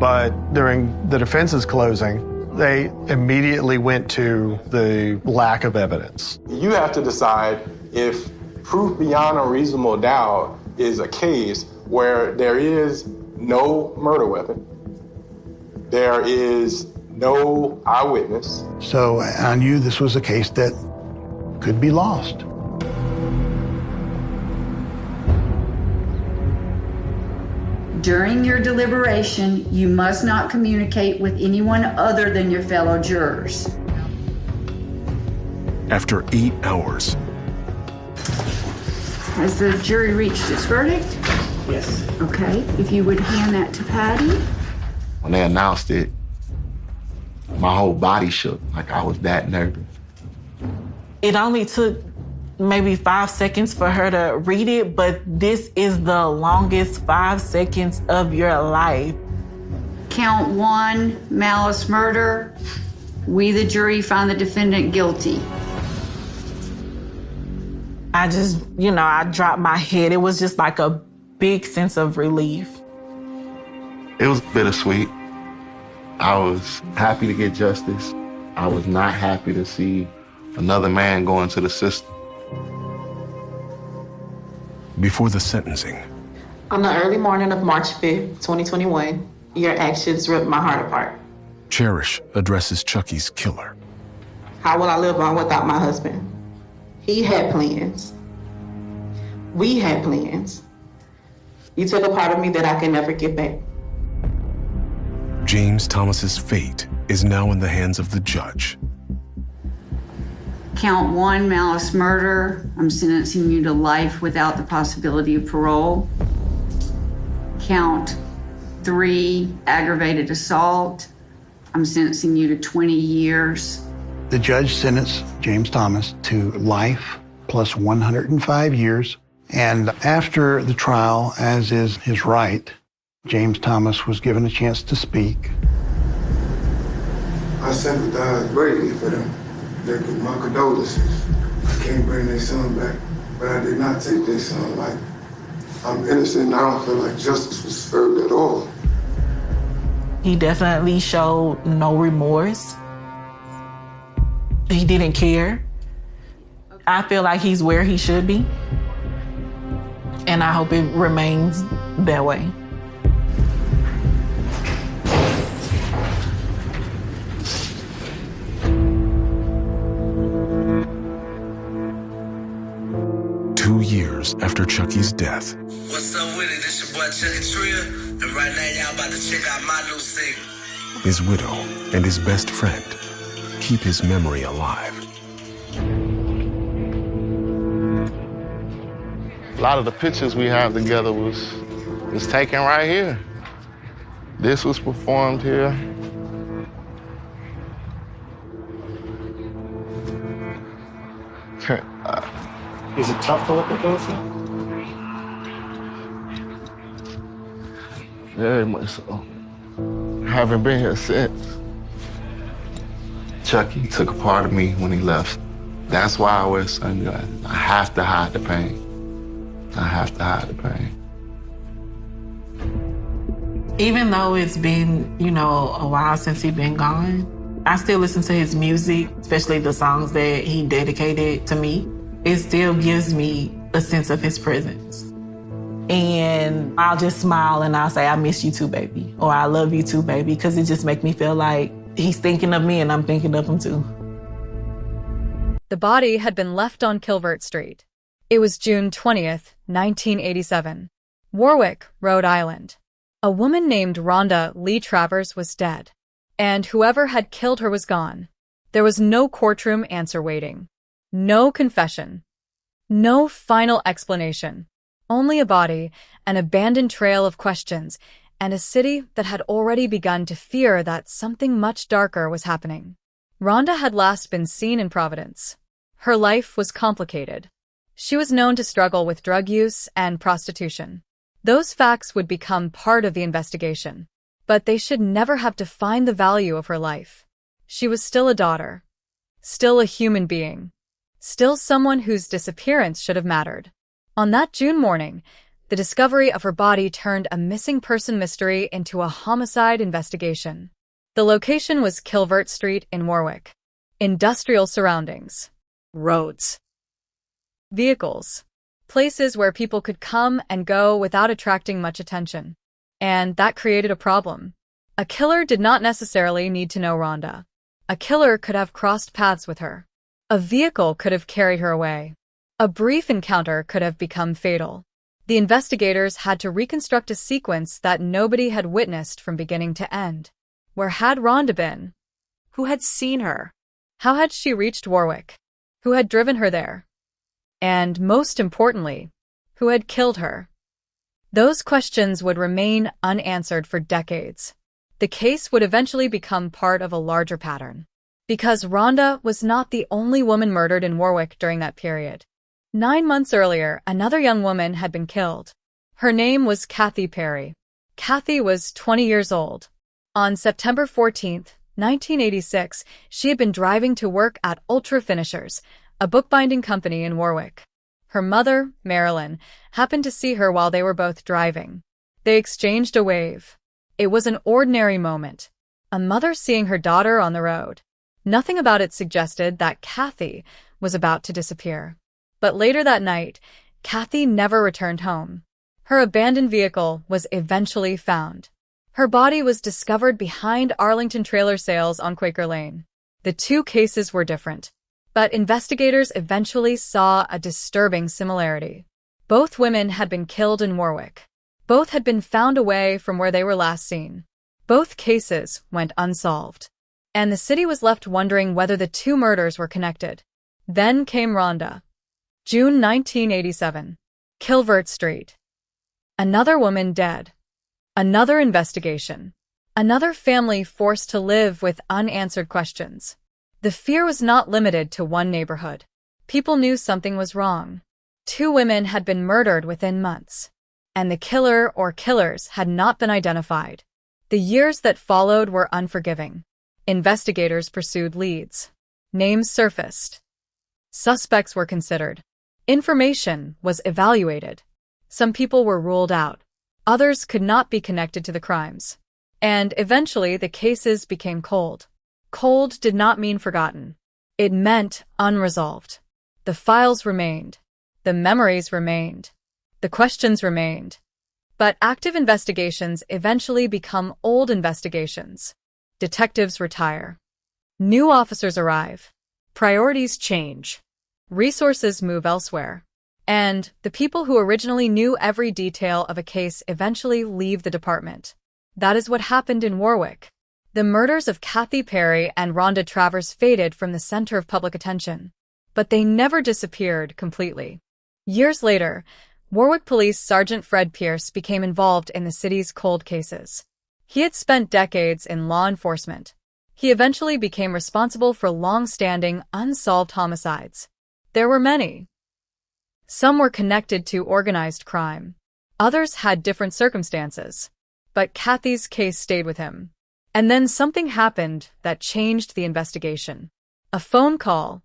But during the defense's closing, they immediately went to the lack of evidence. You have to decide if proof beyond a reasonable doubt is a case where there is no murder weapon, there is no eyewitness. So I knew this was a case that could be lost. During your deliberation, you must not communicate with anyone other than your fellow jurors. After 8 hours. Has the jury reached its verdict? Yes. Okay, if you would hand that to Patty. When they announced it, my whole body shook, like I was that nervous. It only took maybe 5 seconds for her to read it, but this is the longest 5 seconds of your life. Count 1, malice murder. We, the jury, find the defendant guilty. I just, I dropped my head. It was just like a big sense of relief. It was bittersweet. I was happy to get justice. I was not happy to see another man go into the system. Before the sentencing. On the early morning of March 5th, 2021, your actions ripped my heart apart. Cherish addresses Chucky's killer. How will I live on without my husband? He had plans. We had plans. You took a part of me that I can never get back. James Thomas's fate is now in the hands of the judge. Count 1, malice murder. I'm sentencing you to life without the possibility of parole. Count 3, aggravated assault. I'm sentencing you to 20 years. The judge sentenced James Thomas to life plus 105 years. And after the trial, as is his right, James Thomas was given a chance to speak. I sympathize greatly for them. My condolences. I can't bring their son back, but I did not take their son. Like, I'm innocent and I don't feel like justice was served at all. He definitely showed no remorse. He didn't care. I feel like he's where he should be. And I hope it remains that way. Years after Chucky's death. What's up with it? This your boy Chucky Tria, and right now y'all about to check out my new single. His widow and his best friend keep his memory alive. A lot of the pictures we have together was taken right here. This was performed here. Is it tough to look at those? Very much so. Haven't been here since. Chucky took a part of me when he left. That's why I wear sunglasses. I have to hide the pain. I have to hide the pain. Even though it's been, a while since he's been gone, I still listen to his music, especially the songs that he dedicated to me. It still gives me a sense of his presence. And I'll just smile and I'll say, I miss you too, baby. Or I love you too, baby. Because it just makes me feel like he's thinking of me and I'm thinking of him too. The body had been left on Kilvert Street. It was June 20th, 1987. Warwick, Rhode Island. A woman named Rhonda Lee Travers was dead. And whoever had killed her was gone. There was no courtroom answer waiting. No confession. No final explanation. Only a body, an abandoned trail of questions, and a city that had already begun to fear that something much darker was happening. Rhonda had last been seen in Providence. Her life was complicated. She was known to struggle with drug use and prostitution. Those facts would become part of the investigation, but they should never have defined the value of her life. She was still a daughter, still a human being. Still someone whose disappearance should have mattered. On that June morning, the discovery of her body turned a missing person mystery into a homicide investigation. The location was Kilvert Street in Warwick. Industrial surroundings. Roads. Vehicles. Places where people could come and go without attracting much attention. And that created a problem. A killer did not necessarily need to know Rhonda. A killer could have crossed paths with her. A vehicle could have carried her away. A brief encounter could have become fatal. The investigators had to reconstruct a sequence that nobody had witnessed from beginning to end. Where had Rhonda been? Who had seen her? How had she reached Warwick? Who had driven her there? And most importantly, who had killed her? Those questions would remain unanswered for decades. The case would eventually become part of a larger pattern. Because Rhonda was not the only woman murdered in Warwick during that period. 9 months earlier, another young woman had been killed. Her name was Kathy Perry. Kathy was 20 years old. On September 14th, 1986, she had been driving to work at Ultra Finishers, a bookbinding company in Warwick. Her mother, Marilyn, happened to see her while they were both driving. They exchanged a wave. It was an ordinary moment. A mother seeing her daughter on the road. Nothing about it suggested that Kathy was about to disappear. But later that night, Kathy never returned home. Her abandoned vehicle was eventually found. Her body was discovered behind Arlington Trailer Sales on Quaker Lane. The two cases were different, but investigators eventually saw a disturbing similarity. Both women had been killed in Warwick. Both had been found away from where they were last seen. Both cases went unsolved. And the city was left wondering whether the two murders were connected. Then came Rhonda. June 1987. Kilvert Street. Another woman dead. Another investigation. Another family forced to live with unanswered questions. The fear was not limited to one neighborhood. People knew something was wrong. 2 women had been murdered within months. And the killer or killers had not been identified. The years that followed were unforgiving. Investigators pursued leads. Names surfaced. Suspects were considered. Information was evaluated. Some people were ruled out. Others could not be connected to the crimes. And eventually the cases became cold. Cold did not mean forgotten. It meant unresolved. The files remained. The memories remained. The questions remained. But active investigations eventually become old investigations. Detectives retire. New officers arrive. Priorities change. Resources move elsewhere. And the people who originally knew every detail of a case eventually leave the department. That is what happened in Warwick. The murders of Kathy Perry and Rhonda Travers faded from the center of public attention. But they never disappeared completely. Years later, Warwick Police Sergeant Fred Pierce became involved in the city's cold cases. He had spent decades in law enforcement. He eventually became responsible for long-standing, unsolved homicides. There were many. Some were connected to organized crime. Others had different circumstances. But Kathy's case stayed with him. And then something happened that changed the investigation. A phone call.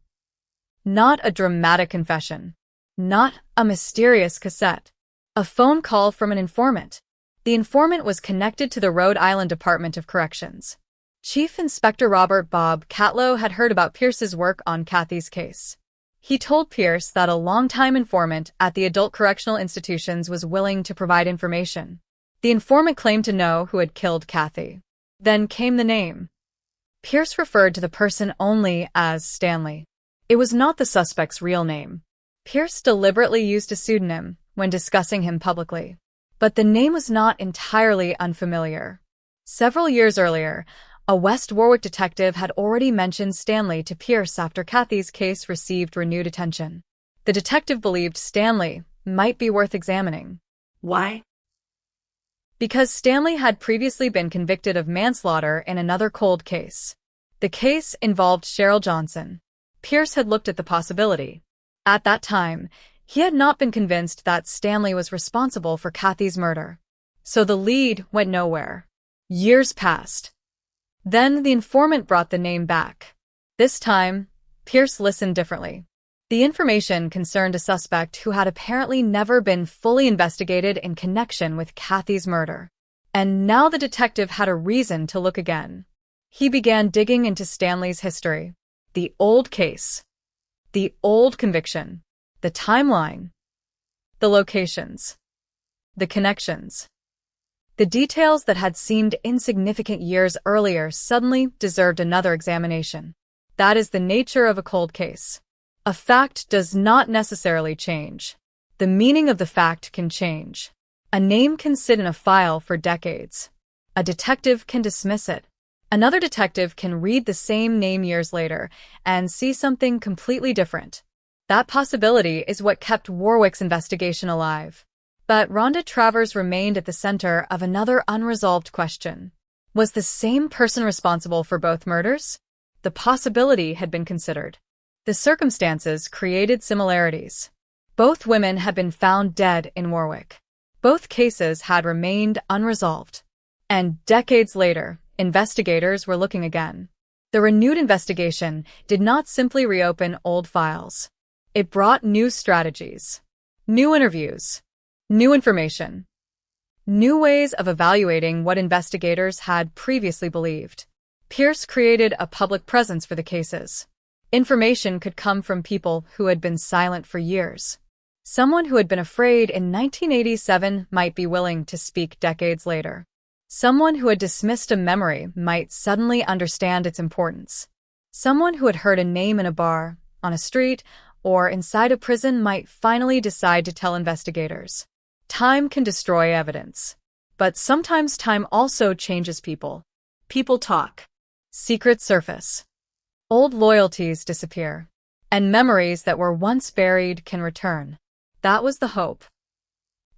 Not a dramatic confession. Not a mysterious cassette. A phone call from an informant. The informant was connected to the Rhode Island Department of Corrections. Chief Inspector Robert Bob Catlow had heard about Pierce's work on Kathy's case. He told Pierce that a longtime informant at the adult correctional institutions was willing to provide information. The informant claimed to know who had killed Kathy. Then came the name. Pierce referred to the person only as Stanley. It was not the suspect's real name. Pierce deliberately used a pseudonym when discussing him publicly. But the name was not entirely unfamiliar. Several years earlier, a West Warwick detective had already mentioned Stanley to Pierce after Kathy's case received renewed attention. The detective believed Stanley might be worth examining. Why? Because Stanley had previously been convicted of manslaughter in another cold case. The case involved Cheryl Johnson. Pierce had looked at the possibility. At that time, he had not been convinced that Stanley was responsible for Kathy's murder. So the lead went nowhere. Years passed. Then the informant brought the name back. This time, Pierce listened differently. The information concerned a suspect who had apparently never been fully investigated in connection with Kathy's murder. And now the detective had a reason to look again. He began digging into Stanley's history. The old case. The old conviction. The timeline. The locations. The connections. The details that had seemed insignificant years earlier suddenly deserved another examination. That is the nature of a cold case. A fact does not necessarily change. The meaning of the fact can change. A name can sit in a file for decades. A detective can dismiss it. Another detective can read the same name years later and see something completely different. That possibility is what kept Warwick's investigation alive. But Rhonda Travers remained at the center of another unresolved question. Was the same person responsible for both murders? The possibility had been considered. The circumstances created similarities. Both women had been found dead in Warwick. Both cases had remained unresolved. And decades later, investigators were looking again. The renewed investigation did not simply reopen old files. It brought new strategies, new interviews, new information, new ways of evaluating what investigators had previously believed. Pierce created a public presence for the cases. Information could come from people who had been silent for years. Someone who had been afraid in 1987 might be willing to speak decades later. Someone who had dismissed a memory might suddenly understand its importance. Someone who had heard a name in a bar, on a street, or inside a prison might finally decide to tell investigators. Time can destroy evidence. But sometimes time also changes people. People talk. Secrets surface. Old loyalties disappear. And memories that were once buried can return. That was the hope.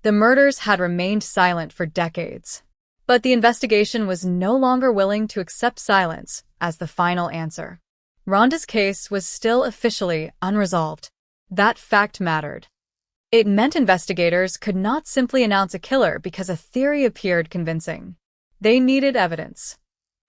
The murders had remained silent for decades. But the investigation was no longer willing to accept silence as the final answer. Rhonda's case was still officially unresolved. That fact mattered. It meant investigators could not simply announce a killer because a theory appeared convincing. They needed evidence.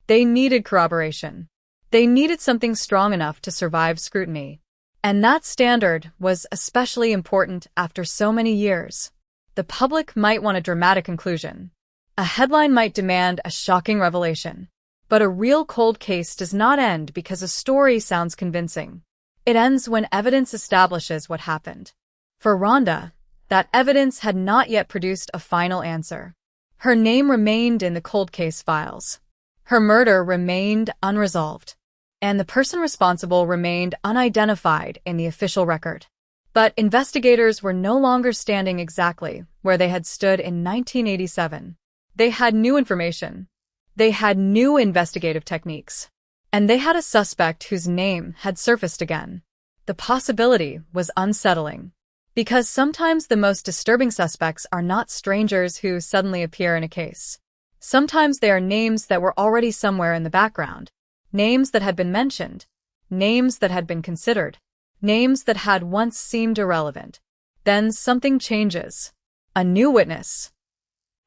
They needed corroboration. They needed something strong enough to survive scrutiny. And that standard was especially important after so many years. The public might want a dramatic conclusion. A headline might demand a shocking revelation. But a real cold case does not end because a story sounds convincing. It ends when evidence establishes what happened. For Rhonda, that evidence had not yet produced a final answer. Her name remained in the cold case files. Her murder remained unresolved. And the person responsible remained unidentified in the official record. But investigators were no longer standing exactly where they had stood in 1987. They had new information. They had new investigative techniques. And they had a suspect whose name had surfaced again. The possibility was unsettling. Because sometimes the most disturbing suspects are not strangers who suddenly appear in a case. Sometimes they are names that were already somewhere in the background. Names that had been mentioned. Names that had been considered. Names that had once seemed irrelevant. Then something changes. A new witness.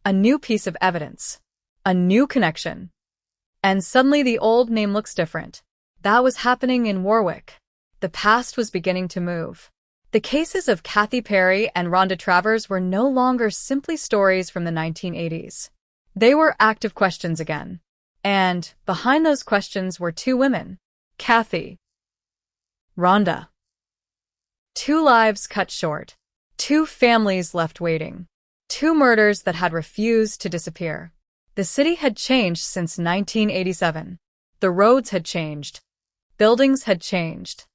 A new piece of evidence. A new connection. And suddenly the old name looks different. That was happening in Warwick. The past was beginning to move. The cases of Kathy Perry and Rhonda Travers were no longer simply stories from the 1980s. They were active questions again. And behind those questions were two women. Kathy. Rhonda. Two lives cut short. Two families left waiting. Two murders that had refused to disappear. The city had changed since 1987. The roads had changed. Buildings had changed.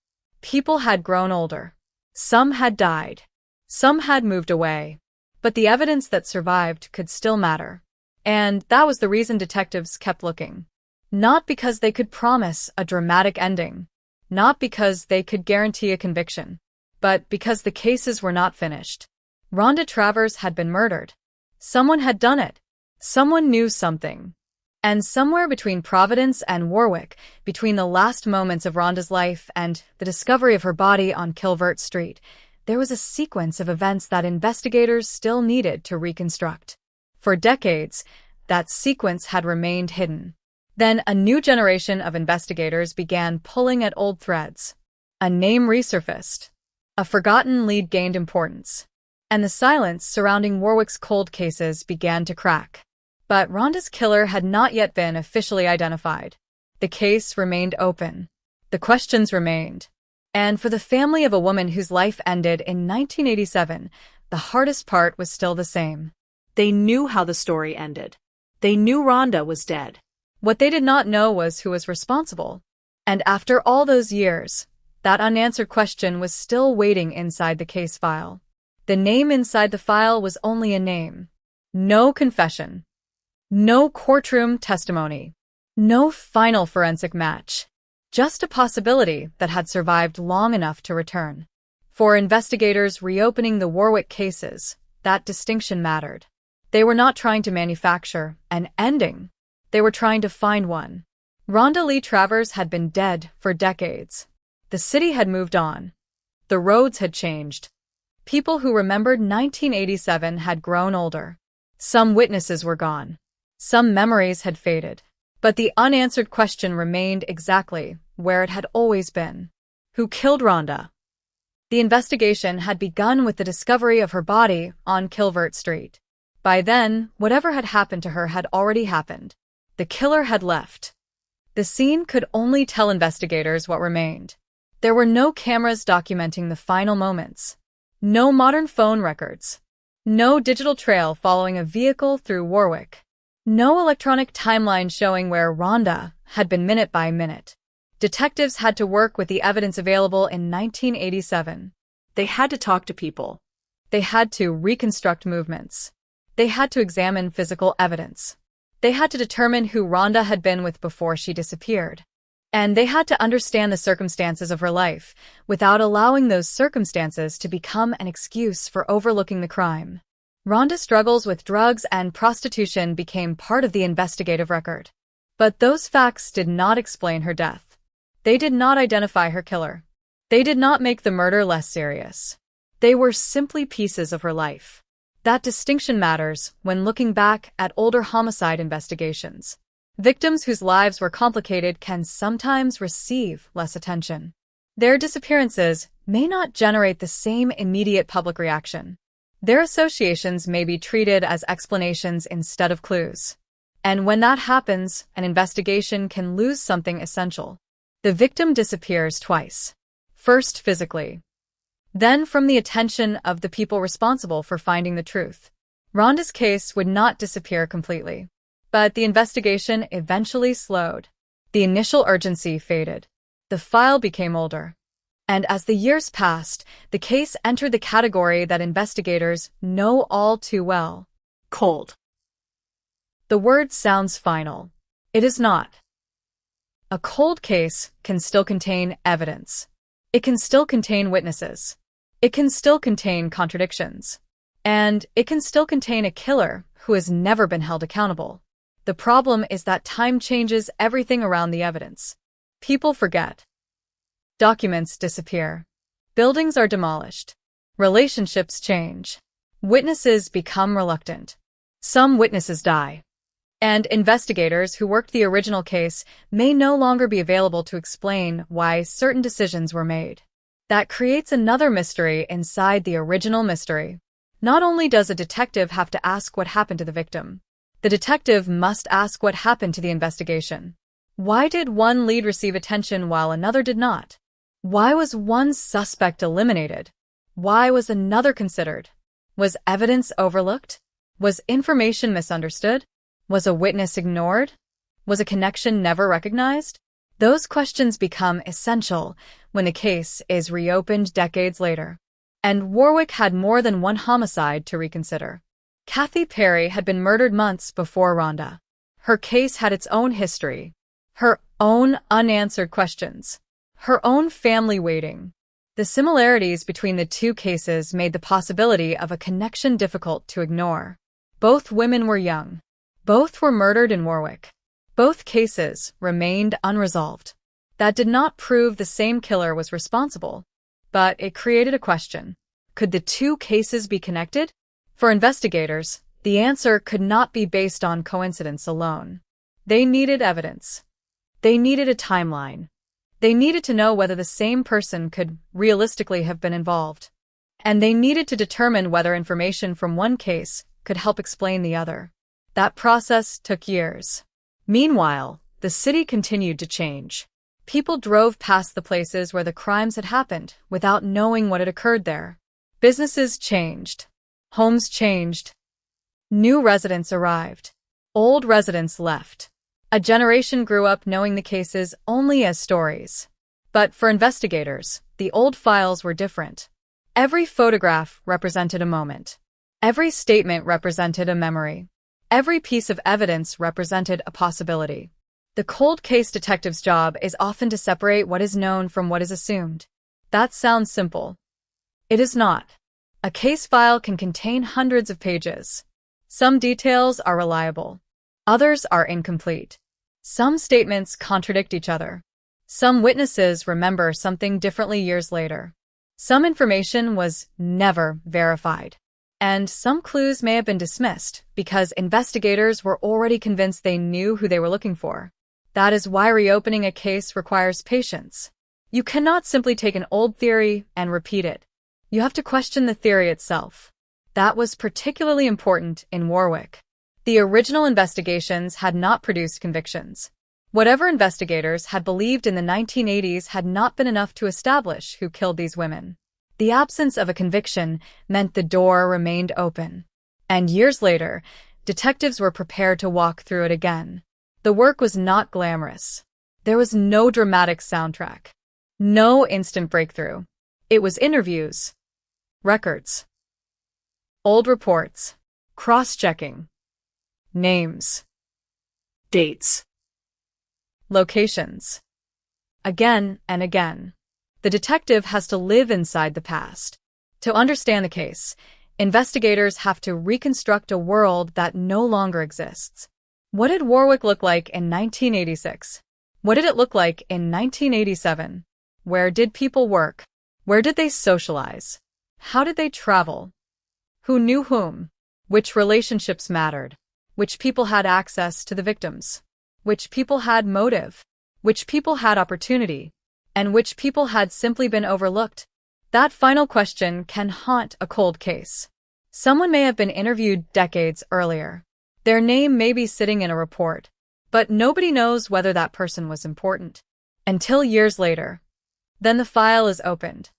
People had grown older. Some had died. Some had moved away. But the evidence that survived could still matter. And that was the reason detectives kept looking. Not because they could promise a dramatic ending. Not because they could guarantee a conviction. But because the cases were not finished. Rhonda Travers had been murdered. Someone had done it. Someone knew something. And somewhere between Providence and Warwick, between the last moments of Rhonda's life and the discovery of her body on Kilvert Street, there was a sequence of events that investigators still needed to reconstruct. For decades, that sequence had remained hidden. Then a new generation of investigators began pulling at old threads. A name resurfaced. A forgotten lead gained importance. And the silence surrounding Warwick's cold cases began to crack. But Rhonda's killer had not yet been officially identified. The case remained open. The questions remained. And for the family of a woman whose life ended in 1987, the hardest part was still the same. They knew how the story ended. They knew Rhonda was dead. What they did not know was who was responsible. And after all those years, that unanswered question was still waiting inside the case file. The name inside the file was only a name. No confession. No courtroom testimony. No final forensic match. Just a possibility that had survived long enough to return. For investigators reopening the Warwick cases, that distinction mattered. They were not trying to manufacture an ending. They were trying to find one. Rhonda Lee Travers had been dead for decades. The city had moved on. The roads had changed. People who remembered 1987 had grown older. Some witnesses were gone. Some memories had faded. But the unanswered question remained exactly where it had always been. Who killed Rhonda? The investigation had begun with the discovery of her body on Kilvert Street. By then, whatever had happened to her had already happened. The killer had left. The scene could only tell investigators what remained. There were no cameras documenting the final moments. No modern phone records. No digital trail following a vehicle through Warwick. No electronic timeline showing where Rhonda had been minute by minute. Detectives had to work with the evidence available in 1987. They had to talk to people. They had to reconstruct movements. They had to examine physical evidence. They had to determine who Rhonda had been with before she disappeared. And they had to understand the circumstances of her life without allowing those circumstances to become an excuse for overlooking the crime. Rhonda's struggles with drugs and prostitution became part of the investigative record. But those facts did not explain her death. They did not identify her killer. They did not make the murder less serious. They were simply pieces of her life. That distinction matters when looking back at older homicide investigations. Victims whose lives were complicated can sometimes receive less attention. Their disappearances may not generate the same immediate public reaction. Their associations may be treated as explanations instead of clues. And when that happens, an investigation can lose something essential. The victim disappears twice. First physically, then from the attention of the people responsible for finding the truth. Rhonda's case would not disappear completely, but the investigation eventually slowed. The initial urgency faded. The file became older. And as the years passed, the case entered the category that investigators know all too well: cold. The word sounds final. It is not. A cold case can still contain evidence. It can still contain witnesses. It can still contain contradictions. And it can still contain a killer who has never been held accountable. The problem is that time changes everything around the evidence. People forget. Documents disappear. Buildings are demolished. Relationships change. Witnesses become reluctant. Some witnesses die. And investigators who worked the original case may no longer be available to explain why certain decisions were made. That creates another mystery inside the original mystery. Not only does a detective have to ask what happened to the victim, the detective must ask what happened to the investigation. Why did one lead receive attention while another did not? Why was one suspect eliminated? Why was another considered? Was evidence overlooked? Was information misunderstood? Was a witness ignored? Was a connection never recognized? Those questions become essential when the case is reopened decades later. And Warwick had more than one homicide to reconsider. Kathy Perry had been murdered months before Rhonda. Her case had its own history, her own unanswered questions, her own family waiting. The similarities between the two cases made the possibility of a connection difficult to ignore. Both women were young. Both were murdered in Warwick. Both cases remained unresolved. That did not prove the same killer was responsible, but it created a question. Could the two cases be connected? For investigators, the answer could not be based on coincidence alone. They needed evidence. They needed a timeline. They needed to know whether the same person could realistically have been involved. And they needed to determine whether information from one case could help explain the other. That process took years. Meanwhile, the city continued to change. People drove past the places where the crimes had happened without knowing what had occurred there. Businesses changed. Homes changed. New residents arrived. Old residents left. A generation grew up knowing the cases only as stories. But for investigators, the old files were different. Every photograph represented a moment. Every statement represented a memory. Every piece of evidence represented a possibility. The cold case detective's job is often to separate what is known from what is assumed. That sounds simple. It is not. A case file can contain hundreds of pages. Some details are reliable. Others are incomplete. Some statements contradict each other. Some witnesses remember something differently years later. Some information was never verified. And some clues may have been dismissed because investigators were already convinced they knew who they were looking for. That is why reopening a case requires patience. You cannot simply take an old theory and repeat it. You have to question the theory itself. That was particularly important in Warwick. The original investigations had not produced convictions. Whatever investigators had believed in the 1980s had not been enough to establish who killed these women. The absence of a conviction meant the door remained open. And years later, detectives were prepared to walk through it again. The work was not glamorous. There was no dramatic soundtrack. No instant breakthrough. It was interviews, records, old reports, cross-checking, names, dates, locations. Again and again. The detective has to live inside the past. To understand the case, investigators have to reconstruct a world that no longer exists. What did Warwick look like in 1986? What did it look like in 1987? Where did people work? Where did they socialize? How did they travel? Who knew whom? Which relationships mattered? Which people had access to the victims? Which people had motive? Which people had opportunity? and which people had simply been overlooked? That final question can haunt a cold case. Someone may have been interviewed decades earlier. Their name may be sitting in a report, but nobody knows whether that person was important. Until years later. Then the file is opened.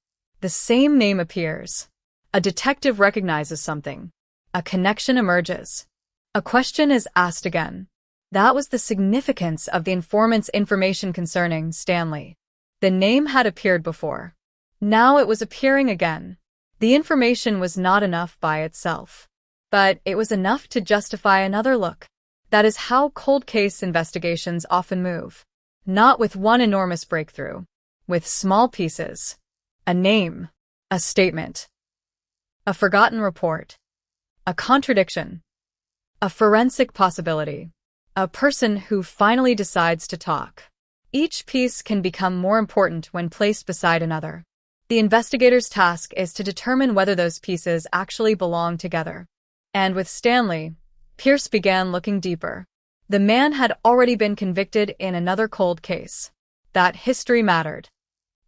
The same name appears. A detective recognizes something. A connection emerges. A question is asked again. That was the significance of the informant's information concerning Stanley. The name had appeared before. Now it was appearing again. The information was not enough by itself, but it was enough to justify another look. That is how cold case investigations often move. Not with one enormous breakthrough, with small pieces. A name, a statement, a forgotten report, a contradiction, a forensic possibility, a person who finally decides to talk. Each piece can become more important when placed beside another. The investigator's task is to determine whether those pieces actually belong together. And with Stanley, Pierce began looking deeper. The man had already been convicted in another cold case. That history mattered.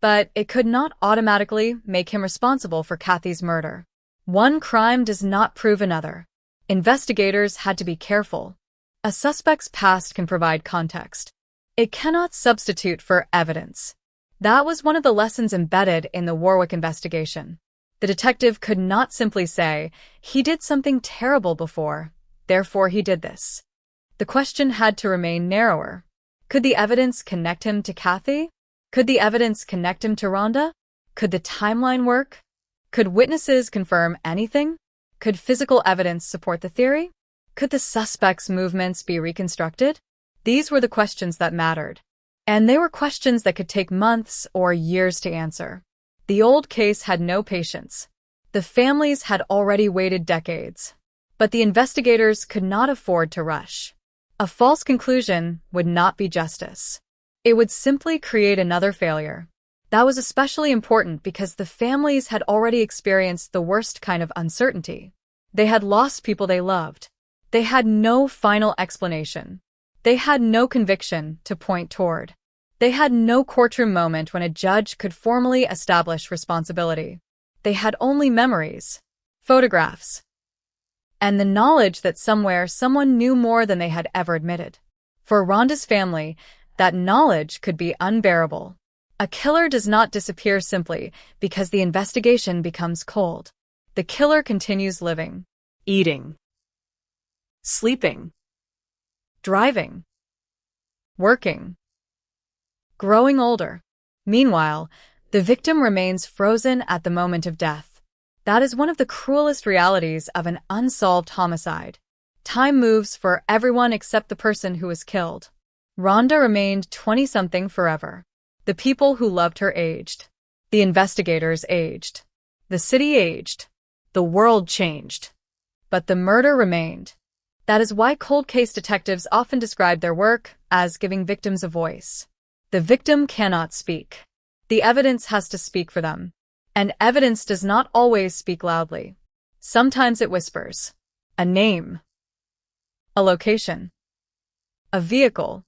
But it could not automatically make him responsible for Kathy's murder. One crime does not prove another. Investigators had to be careful. A suspect's past can provide context. It cannot substitute for evidence. That was one of the lessons embedded in the Warwick investigation. The detective could not simply say, he did something terrible before, therefore he did this. The question had to remain narrower. Could the evidence connect him to Kathy? Could the evidence connect him to Rhonda? Could the timeline work? Could witnesses confirm anything? Could physical evidence support the theory? Could the suspect's movements be reconstructed? These were the questions that mattered. And they were questions that could take months or years to answer. The old case had no patience. The families had already waited decades. But the investigators could not afford to rush. A false conclusion would not be justice. It would simply create another failure. That was especially important because the families had already experienced the worst kind of uncertainty. They had lost people they loved. They had no final explanation. They had no conviction to point toward. They had no courtroom moment when a judge could formally establish responsibility. They had only memories, photographs, and the knowledge that somewhere someone knew more than they had ever admitted. For Rhonda's family, that knowledge could be unbearable. A killer does not disappear simply because the investigation becomes cold. The killer continues living, eating, sleeping, driving, working, growing older. Meanwhile, the victim remains frozen at the moment of death. That is one of the cruelest realities of an unsolved homicide. Time moves for everyone except the person who was killed. Rhonda remained 20-something forever. The people who loved her aged. The investigators aged. The city aged. The world changed. But the murder remained. That is why cold case detectives often describe their work as giving victims a voice. The victim cannot speak. The evidence has to speak for them. And evidence does not always speak loudly. Sometimes it whispers. A name. A location. A vehicle.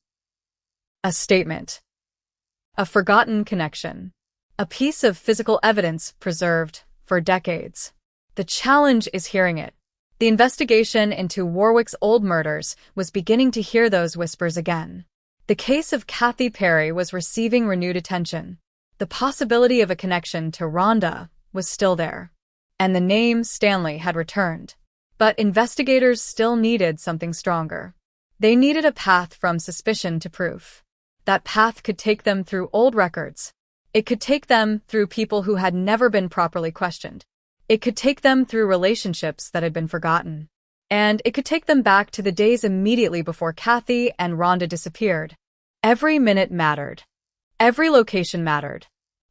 A statement. A forgotten connection. A piece of physical evidence preserved for decades. The challenge is hearing it. The investigation into Warwick's old murders was beginning to hear those whispers again. The case of Kathy Perry was receiving renewed attention. The possibility of a connection to Rhonda was still there. And the name Stanley had returned. But investigators still needed something stronger. They needed a path from suspicion to proof. That path could take them through old records. It could take them through people who had never been properly questioned. It could take them through relationships that had been forgotten. And it could take them back to the days immediately before Kathy and Rhonda disappeared. Every minute mattered. Every location mattered.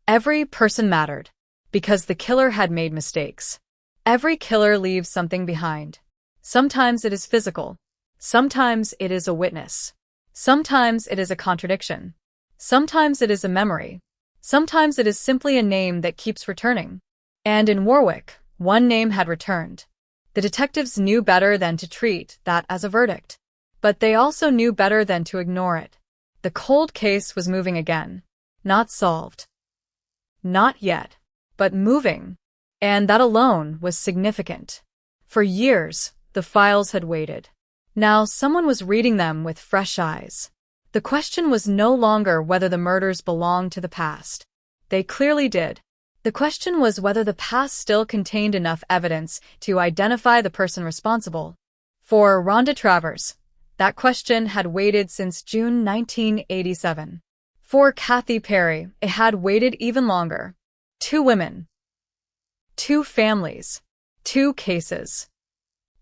Every person mattered. Because the killer had made mistakes. Every killer leaves something behind. Sometimes it is physical. Sometimes it is a witness. Sometimes it is a contradiction. Sometimes it is a memory. Sometimes it is simply a name that keeps returning. And in Warwick, one name had returned. The detectives knew better than to treat that as a verdict. But they also knew better than to ignore it. The cold case was moving again. Not solved. Not yet, but moving. And that alone was significant. For years, the files had waited. Now someone was reading them with fresh eyes. The question was no longer whether the murders belonged to the past. They clearly did. The question was whether the past still contained enough evidence to identify the person responsible. For Rhonda Travers, that question had waited since June 1987. For Kathy Perry, it had waited even longer. 2 women. 2 families. 2 cases.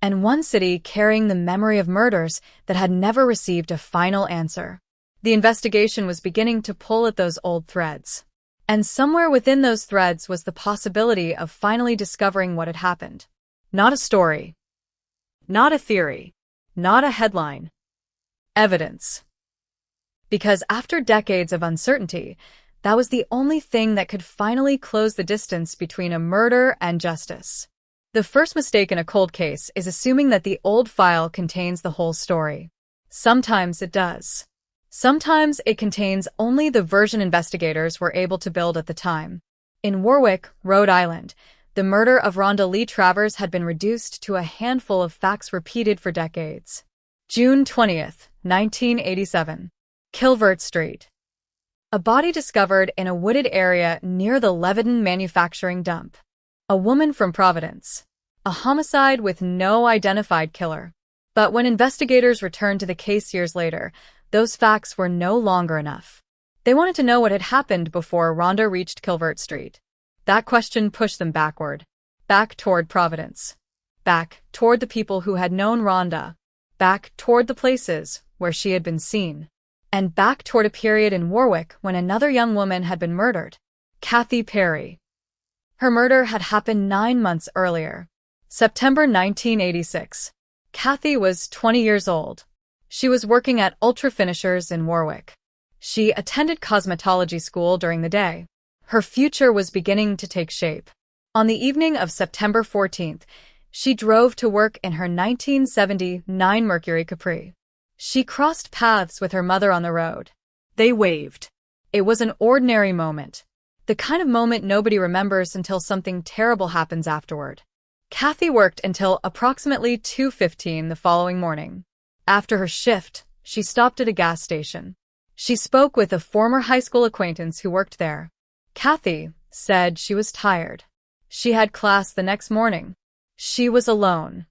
And 1 city carrying the memory of murders that had never received a final answer. The investigation was beginning to pull at those old threads. And somewhere within those threads was the possibility of finally discovering what had happened. Not a story. Not a theory. Not a headline. Evidence. Because after decades of uncertainty, that was the only thing that could finally close the distance between a murder and justice. The first mistake in a cold case is assuming that the old file contains the whole story. Sometimes it does. Sometimes it contains only the version investigators were able to build at the time. In Warwick, Rhode Island, the murder of Rhonda Lee Travers had been reduced to a handful of facts repeated for decades. June 20th, 1987. Kilvert Street. A body discovered in a wooded area near the Leviton manufacturing dump. A woman from Providence. A homicide with no identified killer. But when investigators returned to the case years later, those facts were no longer enough. They wanted to know what had happened before Rhonda reached Kilvert Street. That question pushed them backward. Back toward Providence. Back toward the people who had known Rhonda. Back toward the places where she had been seen. And back toward a period in Warwick when another young woman had been murdered. Kathy Perry. Her murder had happened 9 months earlier. September 1986. Kathy was 20 years old. She was working at Ultra Finishers in Warwick. She attended cosmetology school during the day. Her future was beginning to take shape. On the evening of September 14th, she drove to work in her 1979 Mercury Capri. She crossed paths with her mother on the road. They waved. It was an ordinary moment. The kind of moment nobody remembers until something terrible happens afterward. Kathy worked until approximately 2:15 the following morning. After her shift, she stopped at a gas station. She spoke with a former high school acquaintance who worked there. Kathy said she was tired. She had class the next morning. She was alone.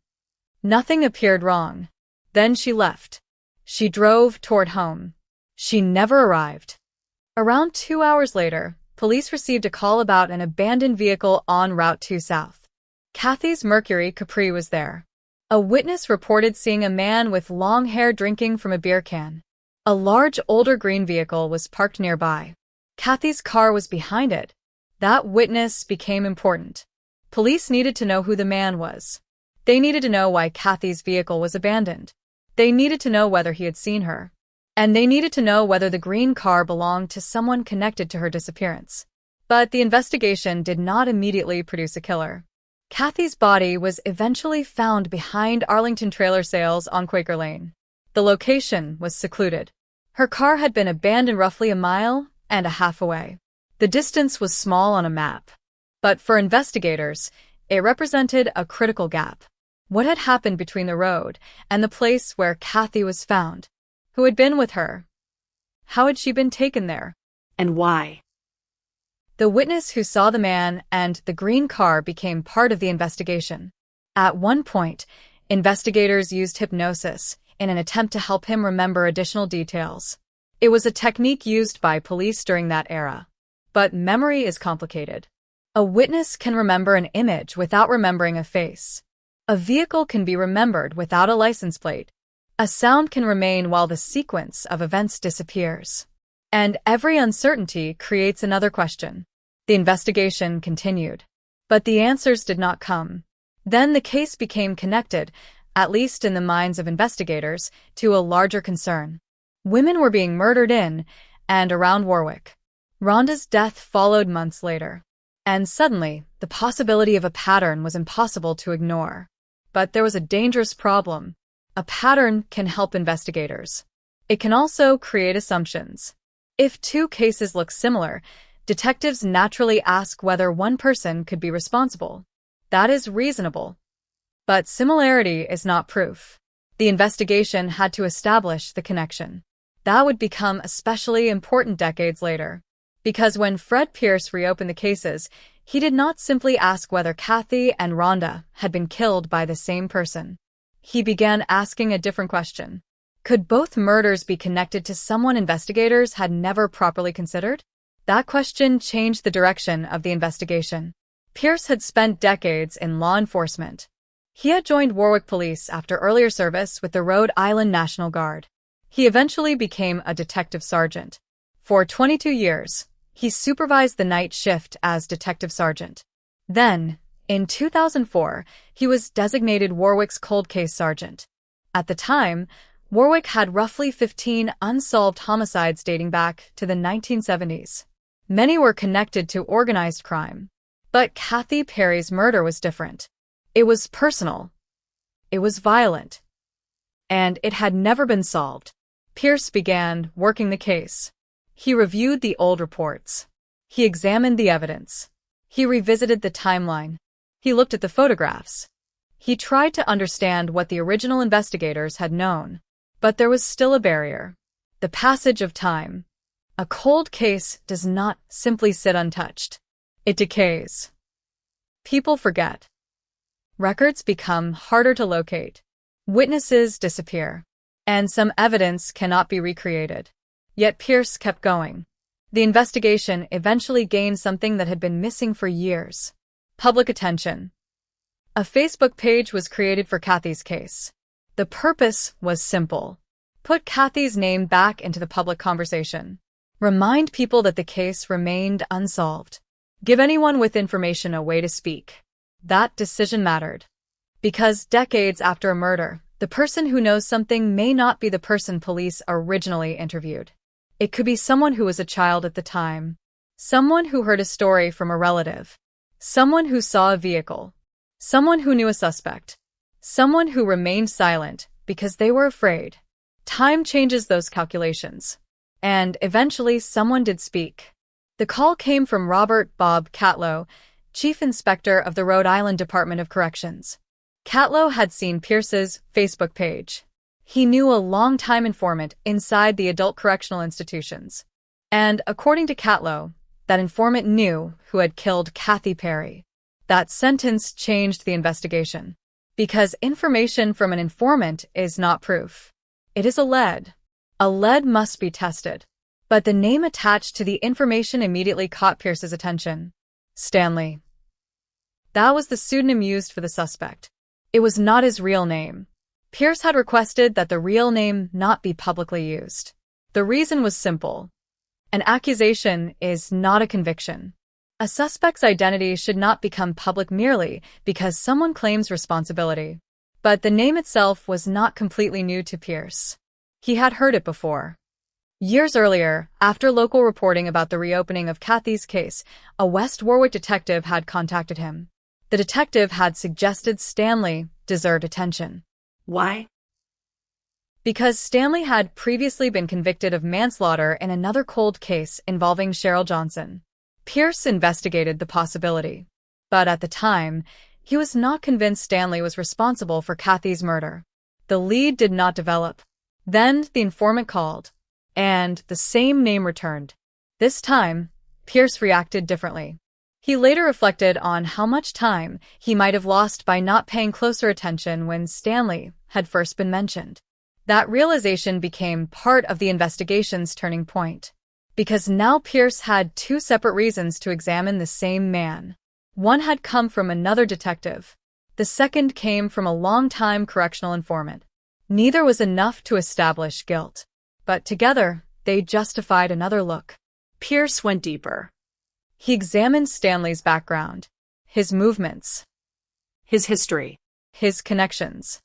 Nothing appeared wrong. Then she left. She drove toward home. She never arrived. Around 2 hours later, police received a call about an abandoned vehicle on Route 2 South. Kathy's Mercury Capri was there. A witness reported seeing a man with long hair drinking from a beer can. A large older green vehicle was parked nearby. Kathy's car was behind it. That witness became important. Police needed to know who the man was. They needed to know why Kathy's vehicle was abandoned. They needed to know whether he had seen her. And they needed to know whether the green car belonged to someone connected to her disappearance. But the investigation did not immediately produce a killer. Kathy's body was eventually found behind Arlington Trailer Sales on Quaker Lane. The location was secluded. Her car had been abandoned roughly 1.5 miles away. The distance was small on a map. But for investigators, it represented a critical gap. What had happened between the road and the place where Kathy was found? Who had been with her? How had she been taken there? And why? The witness who saw the man and the green car became part of the investigation. At one point, investigators used hypnosis in an attempt to help him remember additional details. It was a technique used by police during that era. But memory is complicated. A witness can remember an image without remembering a face. A vehicle can be remembered without a license plate. A sound can remain while the sequence of events disappears. And every uncertainty creates another question. The investigation continued. But the answers did not come. Then the case became connected, at least in the minds of investigators, to a larger concern. Women were being murdered in and around Warwick. Rhonda's death followed months later. And suddenly, the possibility of a pattern was impossible to ignore. But there was a dangerous problem. A pattern can help investigators. It can also create assumptions. If two cases look similar, detectives naturally ask whether one person could be responsible. That is reasonable. But similarity is not proof. The investigation had to establish the connection. That would become especially important decades later. Because when Fred Pierce reopened the cases, he did not simply ask whether Kathy and Rhonda had been killed by the same person. He began asking a different question. Could both murders be connected to someone investigators had never properly considered? That question changed the direction of the investigation. Pierce had spent decades in law enforcement. He had joined Warwick Police after earlier service with the Rhode Island National Guard. He eventually became a detective sergeant. For 22 years, he supervised the night shift as detective sergeant. Then, in 2004, he was designated Warwick's cold case sergeant. At the time, Warwick had roughly 15 unsolved homicides dating back to the 1970s. Many were connected to organized crime. But Kathy Perry's murder was different. It was personal. It was violent. And it had never been solved. Pierce began working the case. He reviewed the old reports. He examined the evidence. He revisited the timeline. He looked at the photographs. He tried to understand what the original investigators had known. But there was still a barrier. The passage of time. A cold case does not simply sit untouched. It decays. People forget. Records become harder to locate. Witnesses disappear. And some evidence cannot be recreated. Yet Pierce kept going. The investigation eventually gained something that had been missing for years. Public attention. A Facebook page was created for Kathy's case. The purpose was simple. Put Kathy's name back into the public conversation. Remind people that the case remained unsolved. Give anyone with information a way to speak. That decision mattered. Because decades after a murder, the person who knows something may not be the person police originally interviewed. It could be someone who was a child at the time. Someone who heard a story from a relative. Someone who saw a vehicle. Someone who knew a suspect. Someone who remained silent because they were afraid. Time changes those calculations. And eventually someone did speak. The call came from Robert Bob Catlow, Chief Inspector of the Rhode Island Department of Corrections. Catlow had seen Pierce's Facebook page. He knew a long-time informant inside the adult correctional institutions. And according to Catlow, that informant knew who had killed Kathy Perry. That sentence changed the investigation. Because information from an informant is not proof. It is a lead. A lead must be tested. But the name attached to the information immediately caught Pierce's attention. Stanley. That was the pseudonym used for the suspect. It was not his real name. Pierce had requested that the real name not be publicly used. The reason was simple. An accusation is not a conviction. A suspect's identity should not become public merely because someone claims responsibility. But the name itself was not completely new to Pierce. He had heard it before. Years earlier, after local reporting about the reopening of Kathy's case, a West Warwick detective had contacted him. The detective had suggested Stanley deserved attention. Why? Because Stanley had previously been convicted of manslaughter in another cold case involving Cheryl Johnson. Pierce investigated the possibility. But at the time, he was not convinced Stanley was responsible for Kathy's murder. The lead did not develop. Then the informant called, and the same name returned. This time, Pierce reacted differently. He later reflected on how much time he might have lost by not paying closer attention when Stanley had first been mentioned. That realization became part of the investigation's turning point. Because now Pierce had two separate reasons to examine the same man. One had come from another detective. The second came from a long-time correctional informant. Neither was enough to establish guilt. But together, they justified another look. Pierce went deeper. He examined Stanley's background, his movements, his history, his connections.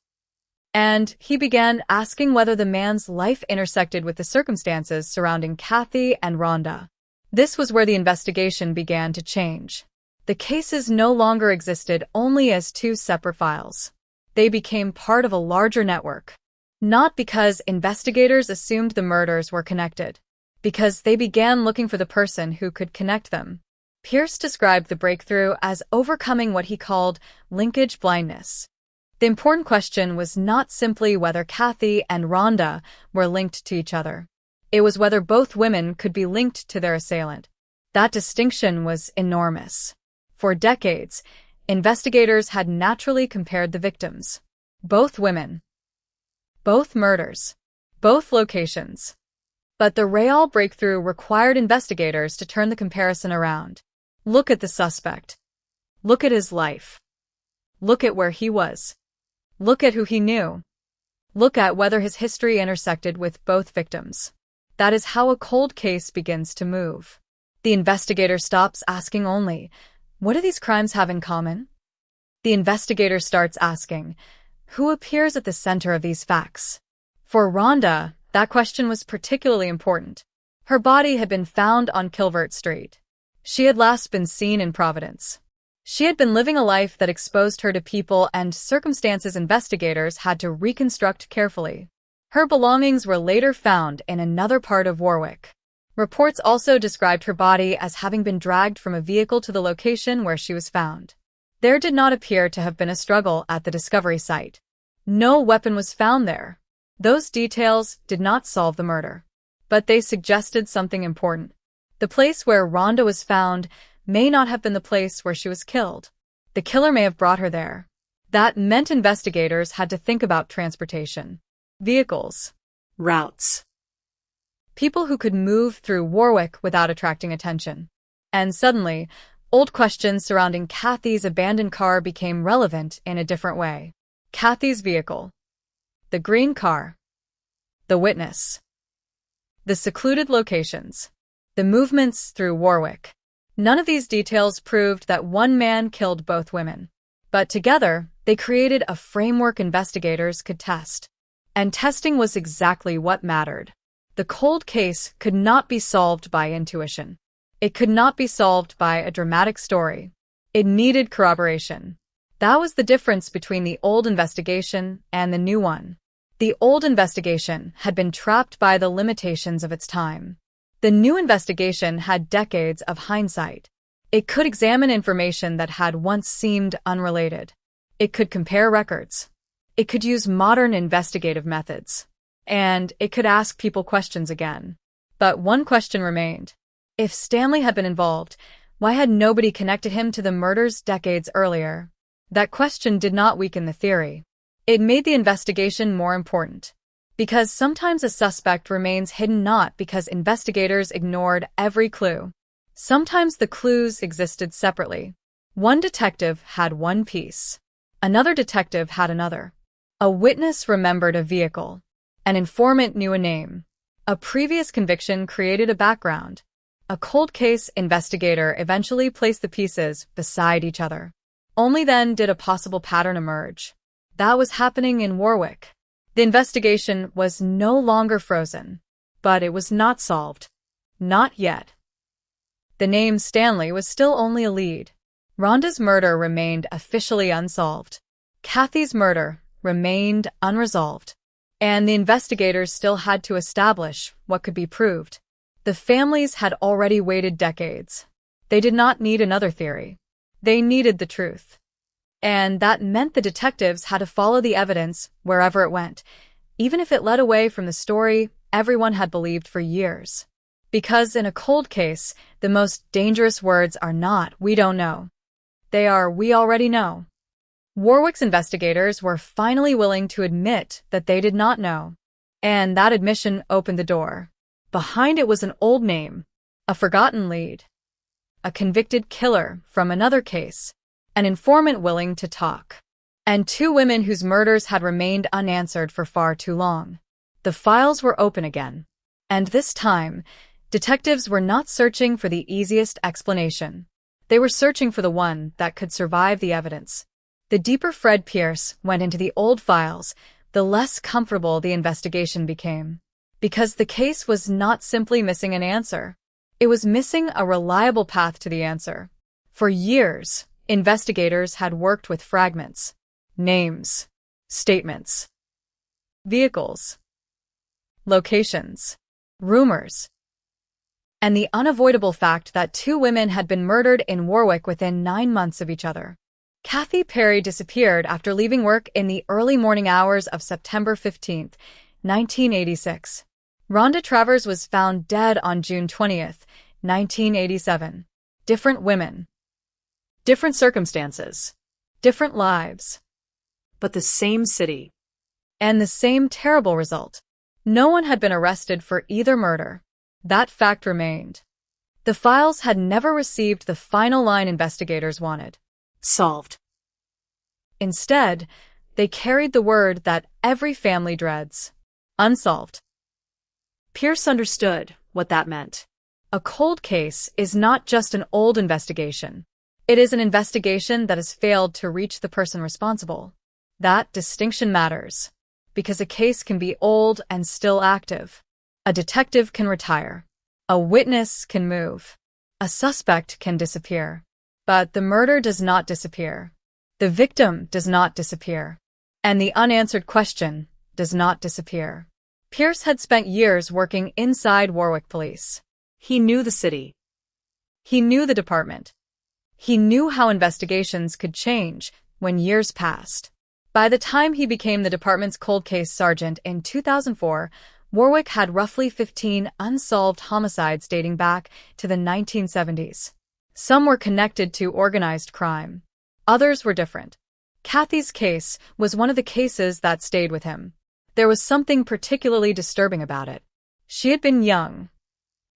And he began asking whether the man's life intersected with the circumstances surrounding Kathy and Rhonda. This was where the investigation began to change. The cases no longer existed only as two separate files. They became part of a larger network. Not because investigators assumed the murders were connected, because they began looking for the person who could connect them. Pierce described the breakthrough as overcoming what he called linkage blindness. The important question was not simply whether Kathy and Rhonda were linked to each other. It was whether both women could be linked to their assailant. That distinction was enormous. For decades, investigators had naturally compared the victims. Both women. Both murders. Both locations. But the Rayall breakthrough required investigators to turn the comparison around. Look at the suspect. Look at his life. Look at where he was. Look at who he knew. Look at whether his history intersected with both victims. That is how a cold case begins to move. The investigator stops asking only, what do these crimes have in common? The investigator starts asking, who appears at the center of these facts? For Rhonda, that question was particularly important. Her body had been found on Kilvert Street. She had last been seen in Providence. She had been living a life that exposed her to people and circumstances investigators had to reconstruct carefully. Her belongings were later found in another part of Warwick. Reports also described her body as having been dragged from a vehicle to the location where she was found. There did not appear to have been a struggle at the discovery site. No weapon was found there. Those details did not solve the murder. But they suggested something important. The place where Rhonda was found may not have been the place where she was killed. The killer may have brought her there. That meant investigators had to think about transportation. Vehicles. Routes. People who could move through Warwick without attracting attention. And suddenly, old questions surrounding Kathy's abandoned car became relevant in a different way. Kathy's vehicle. The green car. The witness. The secluded locations. The movements through Warwick. None of these details proved that one man killed both women. But together, they created a framework investigators could test. And testing was exactly what mattered. The cold case could not be solved by intuition. It could not be solved by a dramatic story. It needed corroboration. That was the difference between the old investigation and the new one. The old investigation had been trapped by the limitations of its time. The new investigation had decades of hindsight. It could examine information that had once seemed unrelated. It could compare records. It could use modern investigative methods. And it could ask people questions again. But one question remained. If Stanley had been involved, why had nobody connected him to the murders decades earlier? That question did not weaken the theory. It made the investigation more important. Because sometimes a suspect remains hidden not because investigators ignored every clue. Sometimes the clues existed separately. One detective had one piece. Another detective had another. A witness remembered a vehicle. An informant knew a name. A previous conviction created a background. A cold case investigator eventually placed the pieces beside each other. Only then did a possible pattern emerge. That was happening in Warwick. The investigation was no longer frozen, but it was not solved. Not yet. The name Stanley was still only a lead. Rhonda's murder remained officially unsolved. Kathy's murder remained unresolved. And the investigators still had to establish what could be proved. The families had already waited decades. They did not need another theory. They needed the truth. And that meant the detectives had to follow the evidence wherever it went, even if it led away from the story everyone had believed for years. Because in a cold case, the most dangerous words are not, "we don't know." They are, "we already know." Warwick's investigators were finally willing to admit that they did not know. And that admission opened the door. Behind it was an old name, a forgotten lead, a convicted killer from another case, an informant willing to talk, and two women whose murders had remained unanswered for far too long. The files were open again. And this time, detectives were not searching for the easiest explanation. They were searching for the one that could survive the evidence. The deeper Fred Pierce went into the old files, the less comfortable the investigation became. Because the case was not simply missing an answer. It was missing a reliable path to the answer. For years, investigators had worked with fragments, names, statements, vehicles, locations, rumors. and the unavoidable fact that two women had been murdered in Warwick within 9 months of each other. Kathy Perry disappeared after leaving work in the early morning hours of September 15, 1986. Rhonda Travers was found dead on June 20, 1987. Different women. Different circumstances. Different lives. But the same city. And the same terrible result. No one had been arrested for either murder. That fact remained. The files had never received the final line investigators wanted. Solved. Instead, they carried the word that every family dreads. Unsolved. Pierce understood what that meant. A cold case is not just an old investigation. It is an investigation that has failed to reach the person responsible. That distinction matters, because a case can be old and still active. A detective can retire. A witness can move. A suspect can disappear. But the murder does not disappear. The victim does not disappear. And the unanswered question does not disappear. Pierce had spent years working inside Warwick Police. He knew the city. He knew the department. He knew how investigations could change when years passed. By the time he became the department's cold case sergeant in 2004, Warwick had roughly 15 unsolved homicides dating back to the 1970s. Some were connected to organized crime. Others were different. Kathy's case was one of the cases that stayed with him. There was something particularly disturbing about it. She had been young.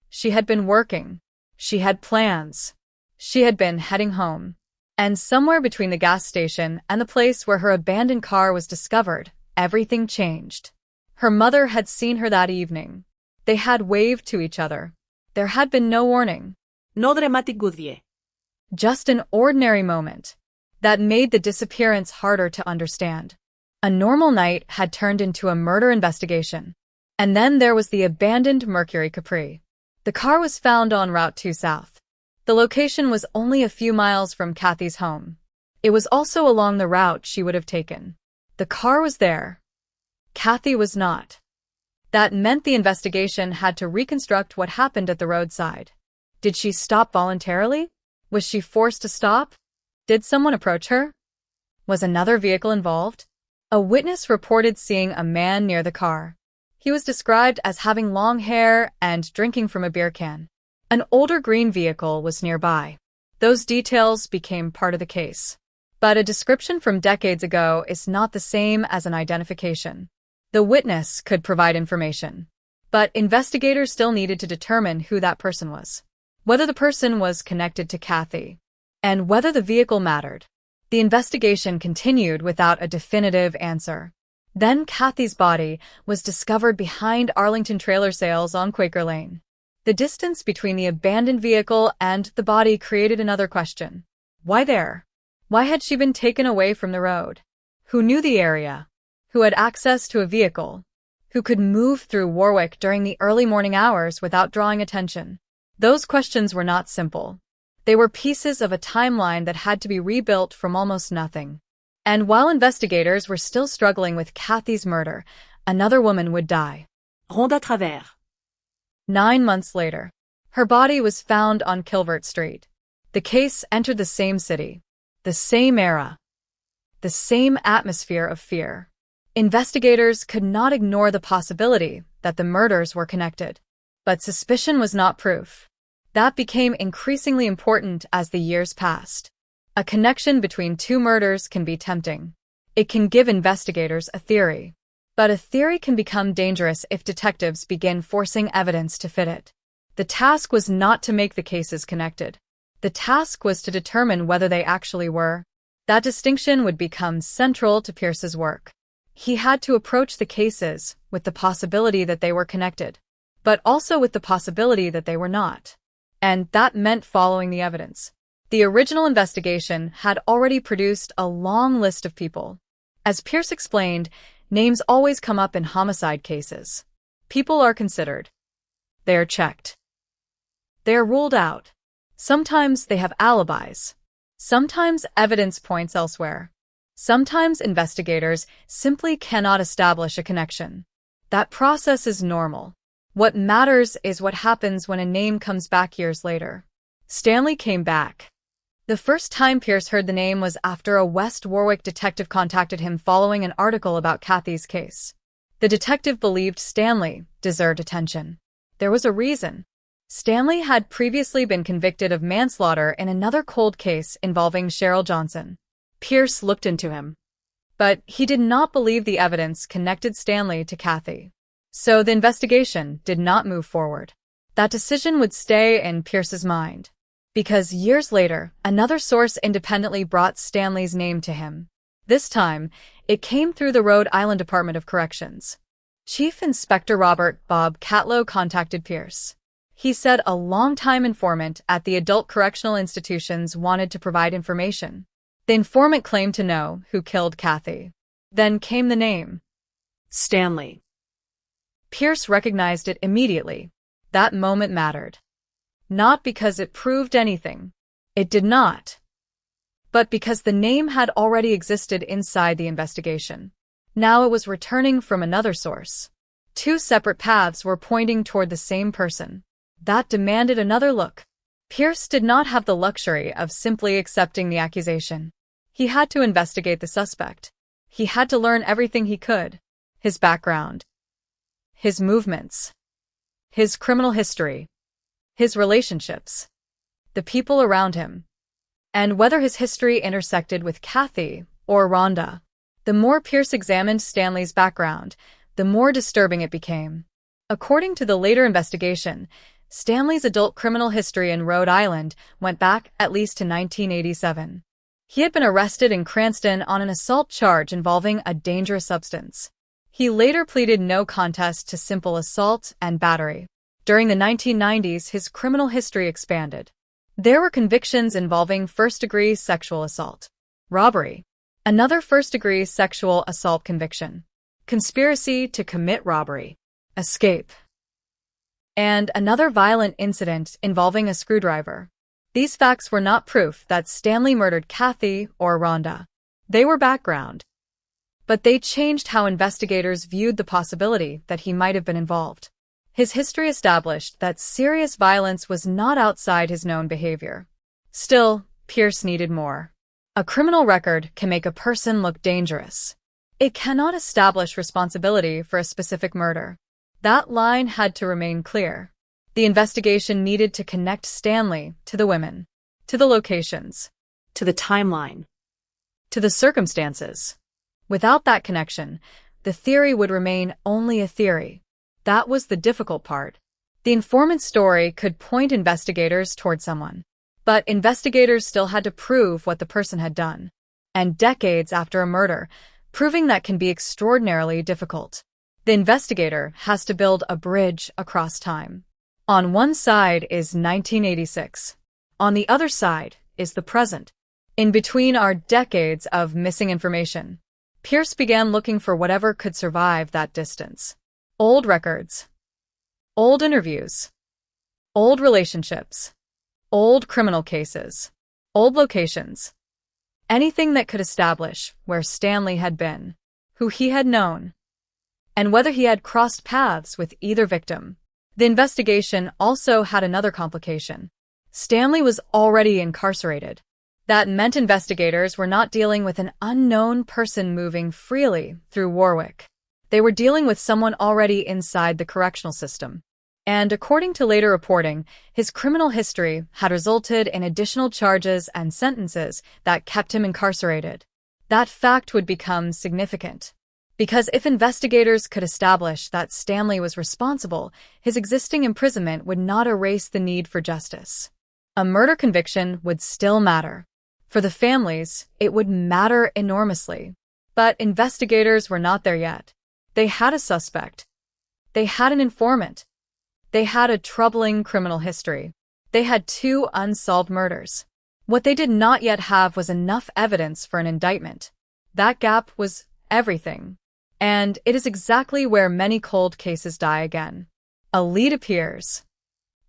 She had been working. She had plans. She had been heading home. And somewhere between the gas station and the place where her abandoned car was discovered, everything changed. Her mother had seen her that evening. They had waved to each other. There had been no warning. No dramatic goodbye. Just an ordinary moment that made the disappearance harder to understand. A normal night had turned into a murder investigation. And then there was the abandoned Mercury Capri. The car was found on Route 2 South. The location was only a few miles from Kathy's home. It was also along the route she would have taken. The car was there. Kathy was not. That meant the investigation had to reconstruct what happened at the roadside. Did she stop voluntarily? Was she forced to stop? Did someone approach her? Was another vehicle involved? A witness reported seeing a man near the car. He was described as having long hair and drinking from a beer can. An older green vehicle was nearby. Those details became part of the case. But a description from decades ago is not the same as an identification. The witness could provide information, but investigators still needed to determine who that person was, whether the person was connected to Kathy, and whether the vehicle mattered. The investigation continued without a definitive answer. Then Kathy's body was discovered behind Arlington Trailer Sales on Quaker Lane. The distance between the abandoned vehicle and the body created another question. Why there? Why had she been taken away from the road? Who knew the area? Who had access to a vehicle? Who could move through Warwick during the early morning hours without drawing attention? Those questions were not simple. They were pieces of a timeline that had to be rebuilt from almost nothing. And while investigators were still struggling with Kathy's murder, another woman would die. Rhonda Travers. 9 months later, her body was found on Kilvert Street. The case entered the same city, the same era, the same atmosphere of fear. Investigators could not ignore the possibility that the murders were connected. But suspicion was not proof. That became increasingly important as the years passed. A connection between two murders can be tempting. It can give investigators a theory. But a theory can become dangerous if detectives begin forcing evidence to fit it. The task was not to make the cases connected. The task was to determine whether they actually were. That distinction would become central to Pierce's work. He had to approach the cases with the possibility that they were connected, but also with the possibility that they were not. And that meant following the evidence. The original investigation had already produced a long list of people. As Pierce explained, names always come up in homicide cases. People are considered. They are checked. They are ruled out. Sometimes they have alibis. Sometimes evidence points elsewhere. Sometimes investigators simply cannot establish a connection. That process is normal. What matters is what happens when a name comes back years later. Stanley came back. The first time Pierce heard the name was after a West Warwick detective contacted him following an article about Kathy's case. The detective believed Stanley deserved attention. There was a reason. Stanley had previously been convicted of manslaughter in another cold case involving Cheryl Johnson. Pierce looked into him. But he did not believe the evidence connected Stanley to Kathy. So the investigation did not move forward. That decision would stay in Pierce's mind. Because years later, another source independently brought Stanley's name to him. This time, it came through the Rhode Island Department of Corrections. Chief Inspector Robert Bob Catlow contacted Pierce. He said a longtime informant at the adult correctional institutions wanted to provide information. The informant claimed to know who killed Kathy. Then came the name. Stanley. Pierce recognized it immediately. That moment mattered. Not because it proved anything. It did not. But because the name had already existed inside the investigation. Now it was returning from another source. Two separate paths were pointing toward the same person. That demanded another look. Pierce did not have the luxury of simply accepting the accusation. He had to investigate the suspect. He had to learn everything he could. His background. His movements. His criminal history. His relationships. The people around him. And whether his history intersected with Kathy or Rhonda. The more Pierce examined Stanley's background, the more disturbing it became. According to the later investigation, Stanley's adult criminal history in Rhode Island went back at least to 1987. He had been arrested in Cranston on an assault charge involving a dangerous substance. He later pleaded no contest to simple assault and battery. During the 1990s, his criminal history expanded. There were convictions involving first-degree sexual assault, robbery, another first-degree sexual assault conviction, conspiracy to commit robbery, escape, and another violent incident involving a screwdriver. These facts were not proof that Stanley murdered Kathy or Rhonda. They were background. But they changed how investigators viewed the possibility that he might have been involved. His history established that serious violence was not outside his known behavior. Still, Pierce needed more. A criminal record can make a person look dangerous. It cannot establish responsibility for a specific murder. That line had to remain clear. The investigation needed to connect Stanley to the women, to the locations, to the timeline, to the circumstances. Without that connection, the theory would remain only a theory. That was the difficult part. The informant's story could point investigators toward someone, but investigators still had to prove what the person had done. And decades after a murder, proving that can be extraordinarily difficult. The investigator has to build a bridge across time. On one side is 1986. On the other side is the present. In between are decades of missing information. Pierce began looking for whatever could survive that distance. Old records. Old interviews. Old relationships. Old criminal cases. Old locations. Anything that could establish where Stanley had been, who he had known, and whether he had crossed paths with either victim. The investigation also had another complication. Stanley was already incarcerated. That meant investigators were not dealing with an unknown person moving freely through Warwick. They were dealing with someone already inside the correctional system. And according to later reporting, his criminal history had resulted in additional charges and sentences that kept him incarcerated. That fact would become significant. Because if investigators could establish that Stanley was responsible, his existing imprisonment would not erase the need for justice. A murder conviction would still matter. For the families, it would matter enormously. But investigators were not there yet. They had a suspect. They had an informant. They had a troubling criminal history. They had 2 unsolved murders. What they did not yet have was enough evidence for an indictment. That gap was everything. And it is exactly where many cold cases die again. A lead appears.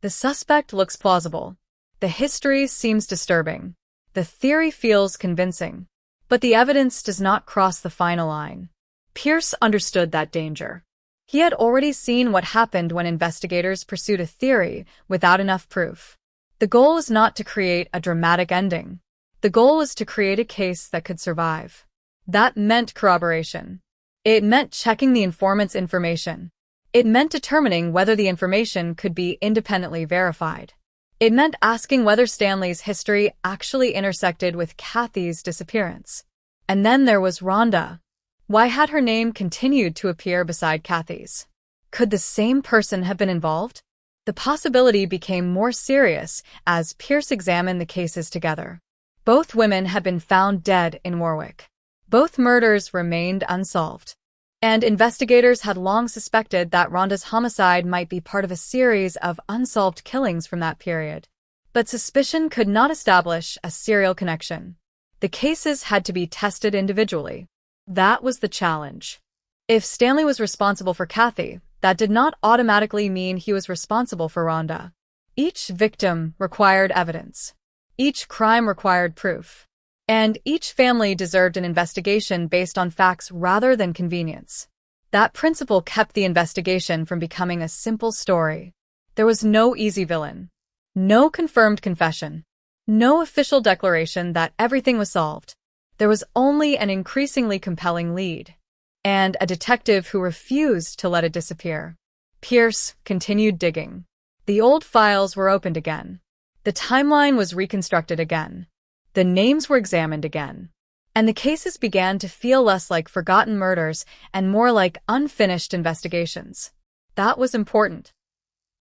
The suspect looks plausible. The history seems disturbing. The theory feels convincing. But the evidence does not cross the final line. Pierce understood that danger. He had already seen what happened when investigators pursued a theory without enough proof. The goal was not to create a dramatic ending. The goal was to create a case that could survive. That meant corroboration. It meant checking the informant's information. It meant determining whether the information could be independently verified. It meant asking whether Stanley's history actually intersected with Kathy's disappearance. And then there was Rhonda. Why had her name continued to appear beside Kathy's? Could the same person have been involved? The possibility became more serious as Pierce examined the cases together. Both women had been found dead in Warwick. Both murders remained unsolved. And investigators had long suspected that Rhonda's homicide might be part of a series of unsolved killings from that period. But suspicion could not establish a serial connection. The cases had to be tested individually. That was the challenge. If Stanley was responsible for Kathy, that did not automatically mean he was responsible for Rhonda. Each victim required evidence. Each crime required proof. And each family deserved an investigation based on facts rather than convenience. That principle kept the investigation from becoming a simple story. There was no easy villain. No confirmed confession. No official declaration that everything was solved. There was only an increasingly compelling lead. And a detective who refused to let it disappear. Pierce continued digging. The old files were opened again. The timeline was reconstructed again. The names were examined again. And the cases began to feel less like forgotten murders and more like unfinished investigations. That was important.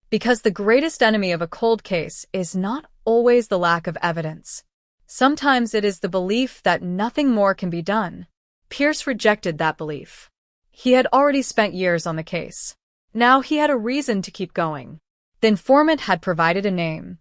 Because the greatest enemy of a cold case is not always the lack of evidence. Sometimes it is the belief that nothing more can be done. Pierce rejected that belief. He had already spent years on the case. Now he had a reason to keep going. The informant had provided a name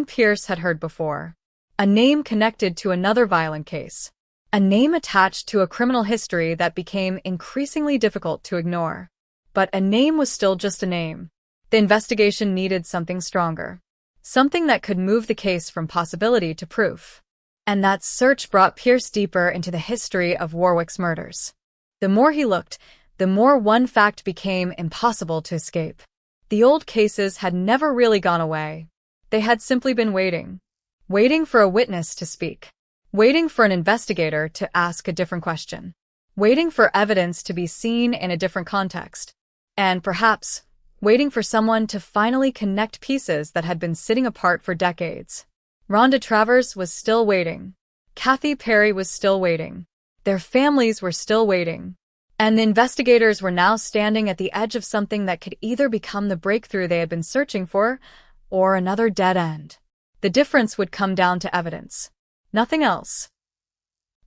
Pierce had heard before. A name connected to another violent case. A name attached to a criminal history that became increasingly difficult to ignore. But a name was still just a name. The investigation needed something stronger. Something that could move the case from possibility to proof. And that search brought Pierce deeper into the history of Warwick's murders. The more he looked, the more one fact became impossible to escape. The old cases had never really gone away. They had simply been waiting. Waiting for a witness to speak. Waiting for an investigator to ask a different question. Waiting for evidence to be seen in a different context. And perhaps, waiting for someone to finally connect pieces that had been sitting apart for decades. Rhonda Travers was still waiting. Kathy Perry was still waiting. Their families were still waiting. And the investigators were now standing at the edge of something that could either become the breakthrough they had been searching for, or another dead end. The difference would come down to evidence. Nothing else.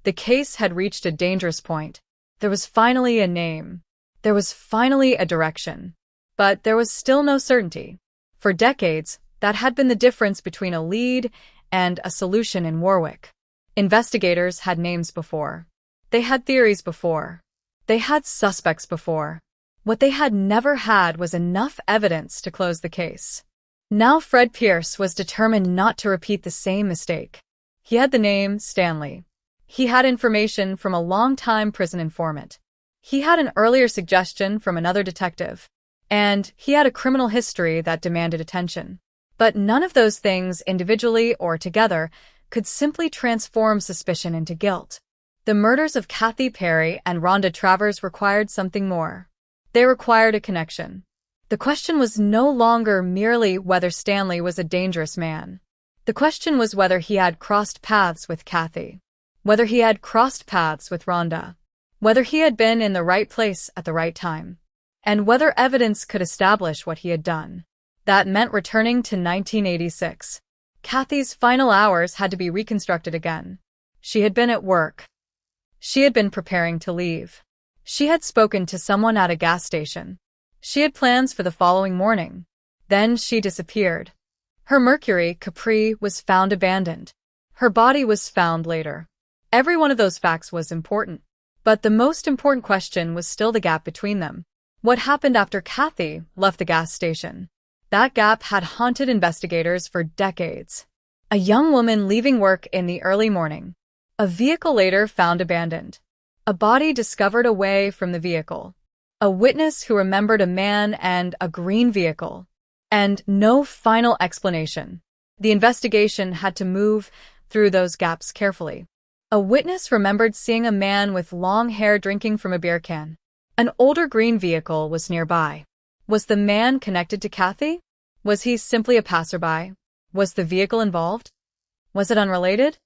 The case had reached a dangerous point. There was finally a name. There was finally a direction. But there was still no certainty. For decades, that had been the difference between a lead and a solution in Warwick. Investigators had names before. They had theories before. They had suspects before. What they had never had was enough evidence to close the case. Now Fred Pierce was determined not to repeat the same mistake. He had the name Stanley. He had information from a long-time prison informant. He had an earlier suggestion from another detective. And he had a criminal history that demanded attention. But none of those things, individually or together, could simply transform suspicion into guilt. The murders of Kathy Perry and Rhonda Travers required something more. They required a connection. The question was no longer merely whether Stanley was a dangerous man. The question was whether he had crossed paths with Kathy. Whether he had crossed paths with Rhonda. Whether he had been in the right place at the right time. And whether evidence could establish what he had done. That meant returning to 1986. Kathy's final hours had to be reconstructed again. She had been at work. She had been preparing to leave. She had spoken to someone at a gas station. She had plans for the following morning. Then she disappeared. Her Mercury Capri was found abandoned. Her body was found later. Every one of those facts was important. But the most important question was still the gap between them. What happened after Kathy left the gas station? That gap had haunted investigators for decades. A young woman leaving work in the early morning. A vehicle later found abandoned. A body discovered away from the vehicle. a witness who remembered a man and a green vehicle, and no final explanation. The investigation had to move through those gaps carefully. A witness remembered seeing a man with long hair drinking from a beer can. An older green vehicle was nearby. Was the man connected to Kathy? Was he simply a passerby? Was the vehicle involved? Was it unrelated?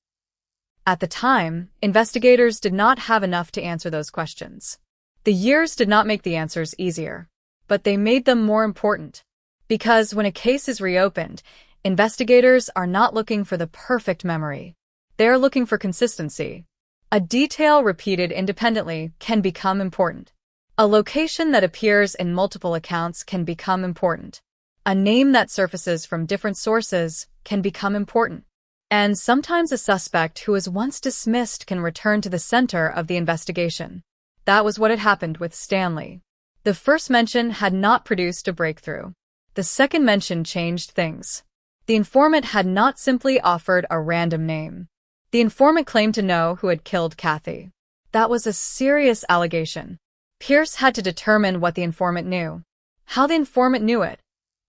At the time, investigators did not have enough to answer those questions. The years did not make the answers easier, but they made them more important. Because when a case is reopened, investigators are not looking for the perfect memory. They are looking for consistency. A detail repeated independently can become important. A location that appears in multiple accounts can become important. A name that surfaces from different sources can become important. And sometimes a suspect who was once dismissed can return to the center of the investigation. That was what had happened with Stanley. The first mention had not produced a breakthrough. The second mention changed things. The informant had not simply offered a random name. The informant claimed to know who had killed Kathy. That was a serious allegation. Pierce had to determine what the informant knew, how the informant knew it,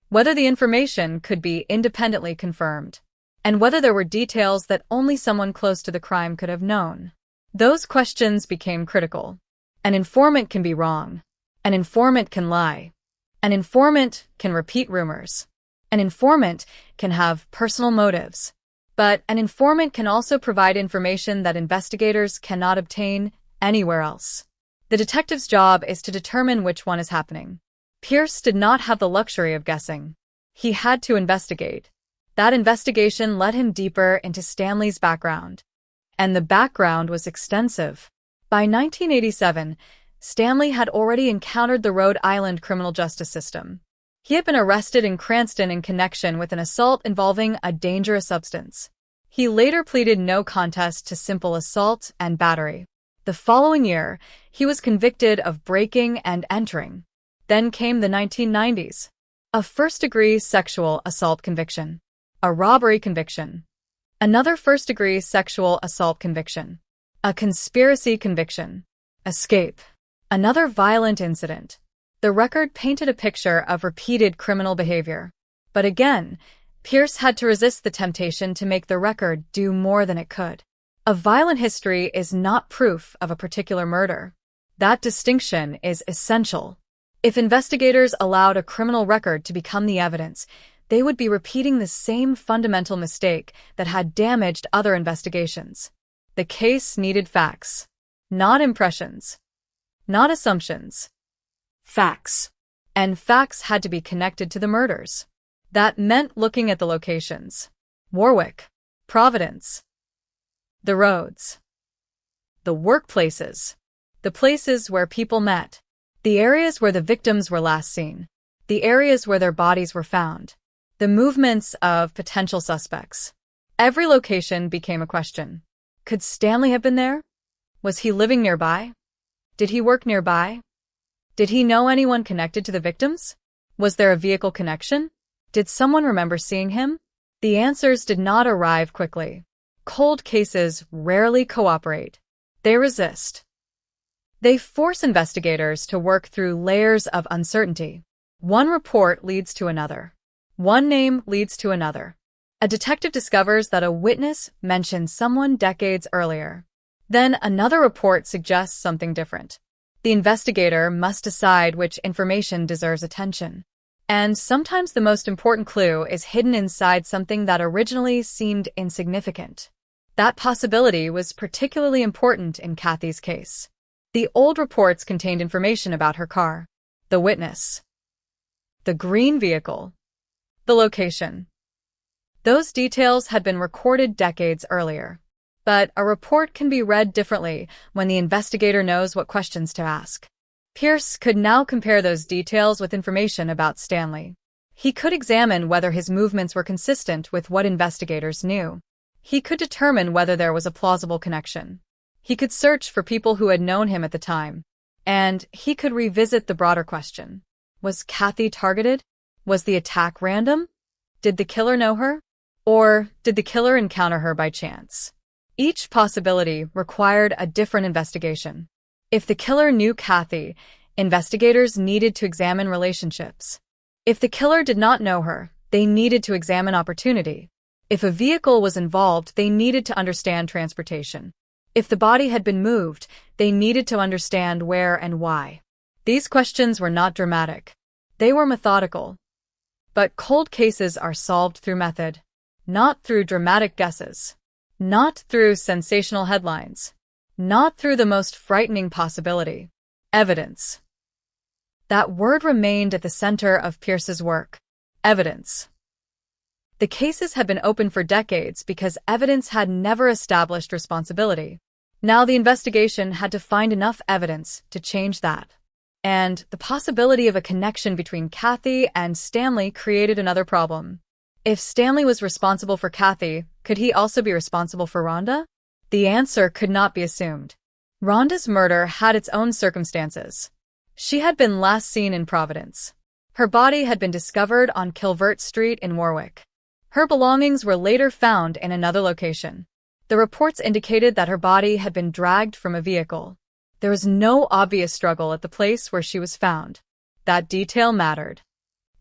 whether the information could be independently confirmed, and whether there were details that only someone close to the crime could have known. Those questions became critical. An informant can be wrong. An informant can lie. An informant can repeat rumors. An informant can have personal motives. But an informant can also provide information that investigators cannot obtain anywhere else. The detective's job is to determine which one is happening. Pierce did not have the luxury of guessing. He had to investigate. That investigation led him deeper into Stanley's background. And the background was extensive. By 1987, Stanley had already encountered the Rhode Island criminal justice system. He had been arrested in Cranston in connection with an assault involving a dangerous substance. He later pleaded no contest to simple assault and battery. The following year, he was convicted of breaking and entering. Then came the 1990s. A first-degree sexual assault conviction. A robbery conviction. Another first-degree sexual assault conviction. A conspiracy conviction. Escape. Another violent incident. The record painted a picture of repeated criminal behavior. But again, Pierce had to resist the temptation to make the record do more than it could. A violent history is not proof of a particular murder. That distinction is essential. If investigators allowed a criminal record to become the evidence, they would be repeating the same fundamental mistake that had damaged other investigations. The case needed facts, not impressions, not assumptions. Facts. And facts had to be connected to the murders. That meant looking at the locations. Warwick, Providence, the roads, the workplaces, the places where people met, the areas where the victims were last seen, the areas where their bodies were found, the movements of potential suspects. Every location became a question. Could Stanley have been there? Was he living nearby? Did he work nearby? Did he know anyone connected to the victims? Was there a vehicle connection? Did someone remember seeing him? The answers did not arrive quickly. Cold cases rarely cooperate. They resist. They force investigators to work through layers of uncertainty. One report leads to another. One name leads to another. A detective discovers that a witness mentioned someone decades earlier. Then another report suggests something different. The investigator must decide which information deserves attention. And sometimes the most important clue is hidden inside something that originally seemed insignificant. That possibility was particularly important in Kathy's case. The old reports contained information about her car, the witness, the green vehicle, the location. Those details had been recorded decades earlier. But a report can be read differently when the investigator knows what questions to ask. Pierce could now compare those details with information about Stanley. He could examine whether his movements were consistent with what investigators knew. He could determine whether there was a plausible connection. He could search for people who had known him at the time. And he could revisit the broader question. Was Kathy targeted? Was the attack random? Did the killer know her? Or did the killer encounter her by chance? Each possibility required a different investigation. If the killer knew Kathy, Investigators needed to examine relationships. If the killer did not know her, they needed to examine opportunity. If a vehicle was involved, they needed to understand transportation. If the body had been moved, they needed to understand where and why. These questions were not dramatic. They were methodical. But cold cases are solved through method, not through dramatic guesses, not through sensational headlines, not through the most frightening possibility. Evidence. That word remained at the center of Pierce's work. Evidence. The cases had been open for decades because evidence had never established responsibility. Now the investigation had to find enough evidence to change that. And the possibility of a connection between Kathy and Stanley created another problem. If Stanley was responsible for Kathy, could he also be responsible for Rhonda? The answer could not be assumed. Rhonda's murder had its own circumstances. She had been last seen in Providence. Her body had been discovered on Kilvert Street in Warwick. Her belongings were later found in another location. The reports indicated that her body had been dragged from a vehicle. There was no obvious struggle at the place where she was found. That detail mattered.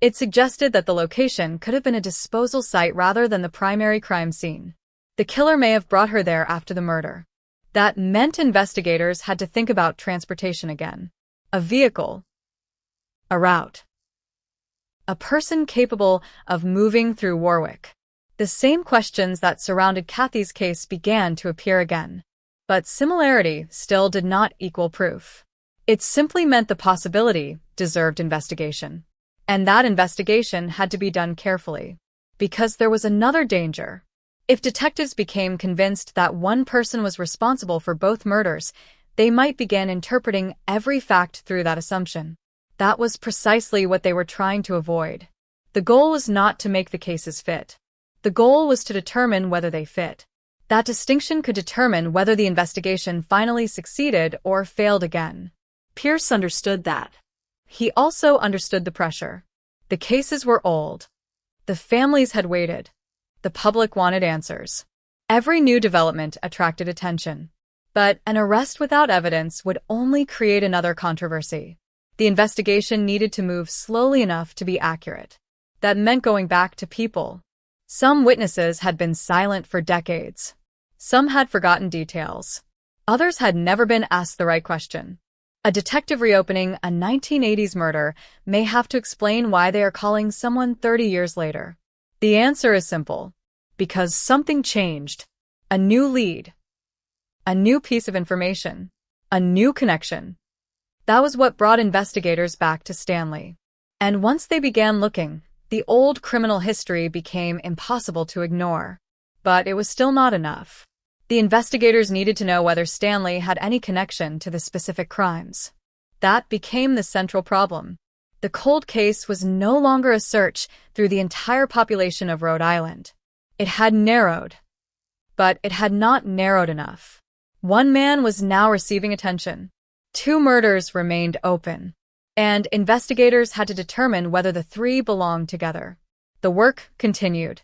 It suggested that the location could have been a disposal site rather than the primary crime scene. The killer may have brought her there after the murder. That meant investigators had to think about transportation again. A vehicle. A route. A person capable of moving through Warwick. The same questions that surrounded Kathy's case began to appear again. But similarity still did not equal proof. It simply meant the possibility deserved investigation. And that investigation had to be done carefully. Because there was another danger. If detectives became convinced that one person was responsible for both murders, they might begin interpreting every fact through that assumption. That was precisely what they were trying to avoid. The goal was not to make the cases fit. The goal was to determine whether they fit. That distinction could determine whether the investigation finally succeeded or failed again. Pierce understood that. He also understood the pressure. The cases were old. The families had waited. The public wanted answers. Every new development attracted attention. But an arrest without evidence would only create another controversy. The investigation needed to move slowly enough to be accurate. That meant going back to people. Some witnesses had been silent for decades. Some had forgotten details. Others had never been asked the right question. A detective reopening a 1980s murder may have to explain why they are calling someone 30 years later. The answer is simple. Because something changed. A new lead. A new piece of information. A new connection. That was what brought investigators back to Stanley. And once they began looking, the old criminal history became impossible to ignore. But it was still not enough. The investigators needed to know whether Stanley had any connection to the specific crimes. That became the central problem. The cold case was no longer a search through the entire population of Rhode Island. It had narrowed. But it had not narrowed enough. One man was now receiving attention. 2 murders remained open. And investigators had to determine whether the 3 belonged together. The work continued.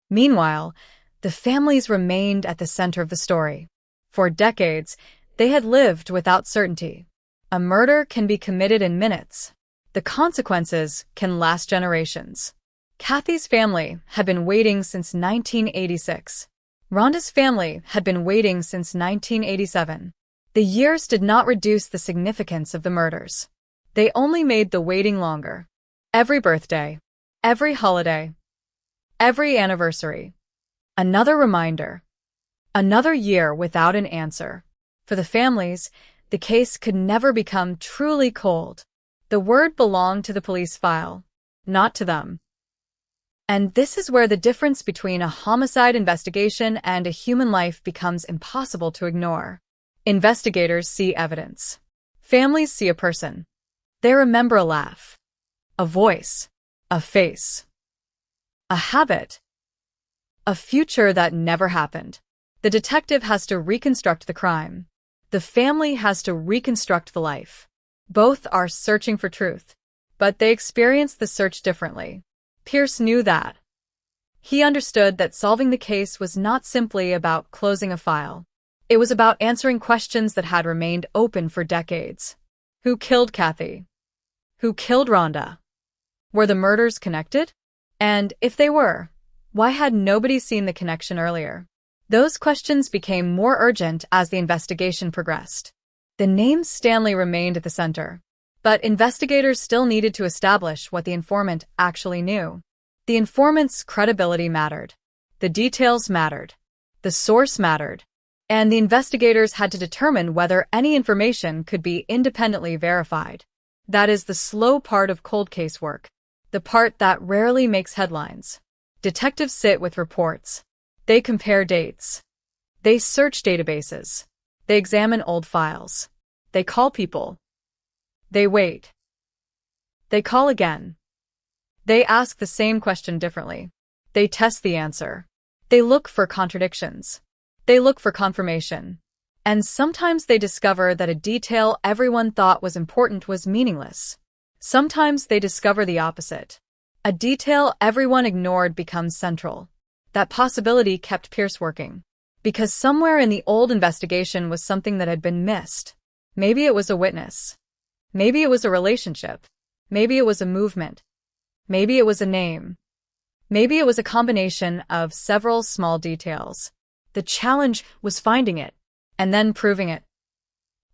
Meanwhile, the families remained at the center of the story. For decades, they had lived without certainty. A murder can be committed in minutes. The consequences can last generations. Kathy's family had been waiting since 1986. Rhonda's family had been waiting since 1987. The years did not reduce the significance of the murders. They only made the waiting longer. Every birthday, every holiday, every anniversary. Another reminder. Another year without an answer. For the families, the case could never become truly cold. The word belonged to the police file, not to them. And this is where the difference between a homicide investigation and a human life becomes impossible to ignore. Investigators see evidence. Families see a person. They remember a laugh, a voice, a face, a habit, a future that never happened. The detective has to reconstruct the crime. The family has to reconstruct the life. Both are searching for truth, but they experience the search differently. Pierce knew that. He understood that solving the case was not simply about closing a file. It was about answering questions that had remained open for decades. Who killed Kathy? Who killed Rhonda? Were the murders connected? And if they were, why had nobody seen the connection earlier? Those questions became more urgent as the investigation progressed. The name Stanley remained at the center, but investigators still needed to establish what the informant actually knew. The informant's credibility mattered. The details mattered. The source mattered. And the investigators had to determine whether any information could be independently verified. That is the slow part of cold case work, the part that rarely makes headlines. Detectives sit with reports. They compare dates. They search databases. They examine old files. They call people. They wait. They call again. They ask the same question differently. They test the answer. They look for contradictions. They look for confirmation. And sometimes they discover that a detail everyone thought was important was meaningless. Sometimes they discover the opposite. A detail everyone ignored becomes central. That possibility kept Pierce working. Because somewhere in the old investigation was something that had been missed. Maybe it was a witness. Maybe it was a relationship. Maybe it was a movement. Maybe it was a name. Maybe it was a combination of several small details. The challenge was finding it, and then proving it.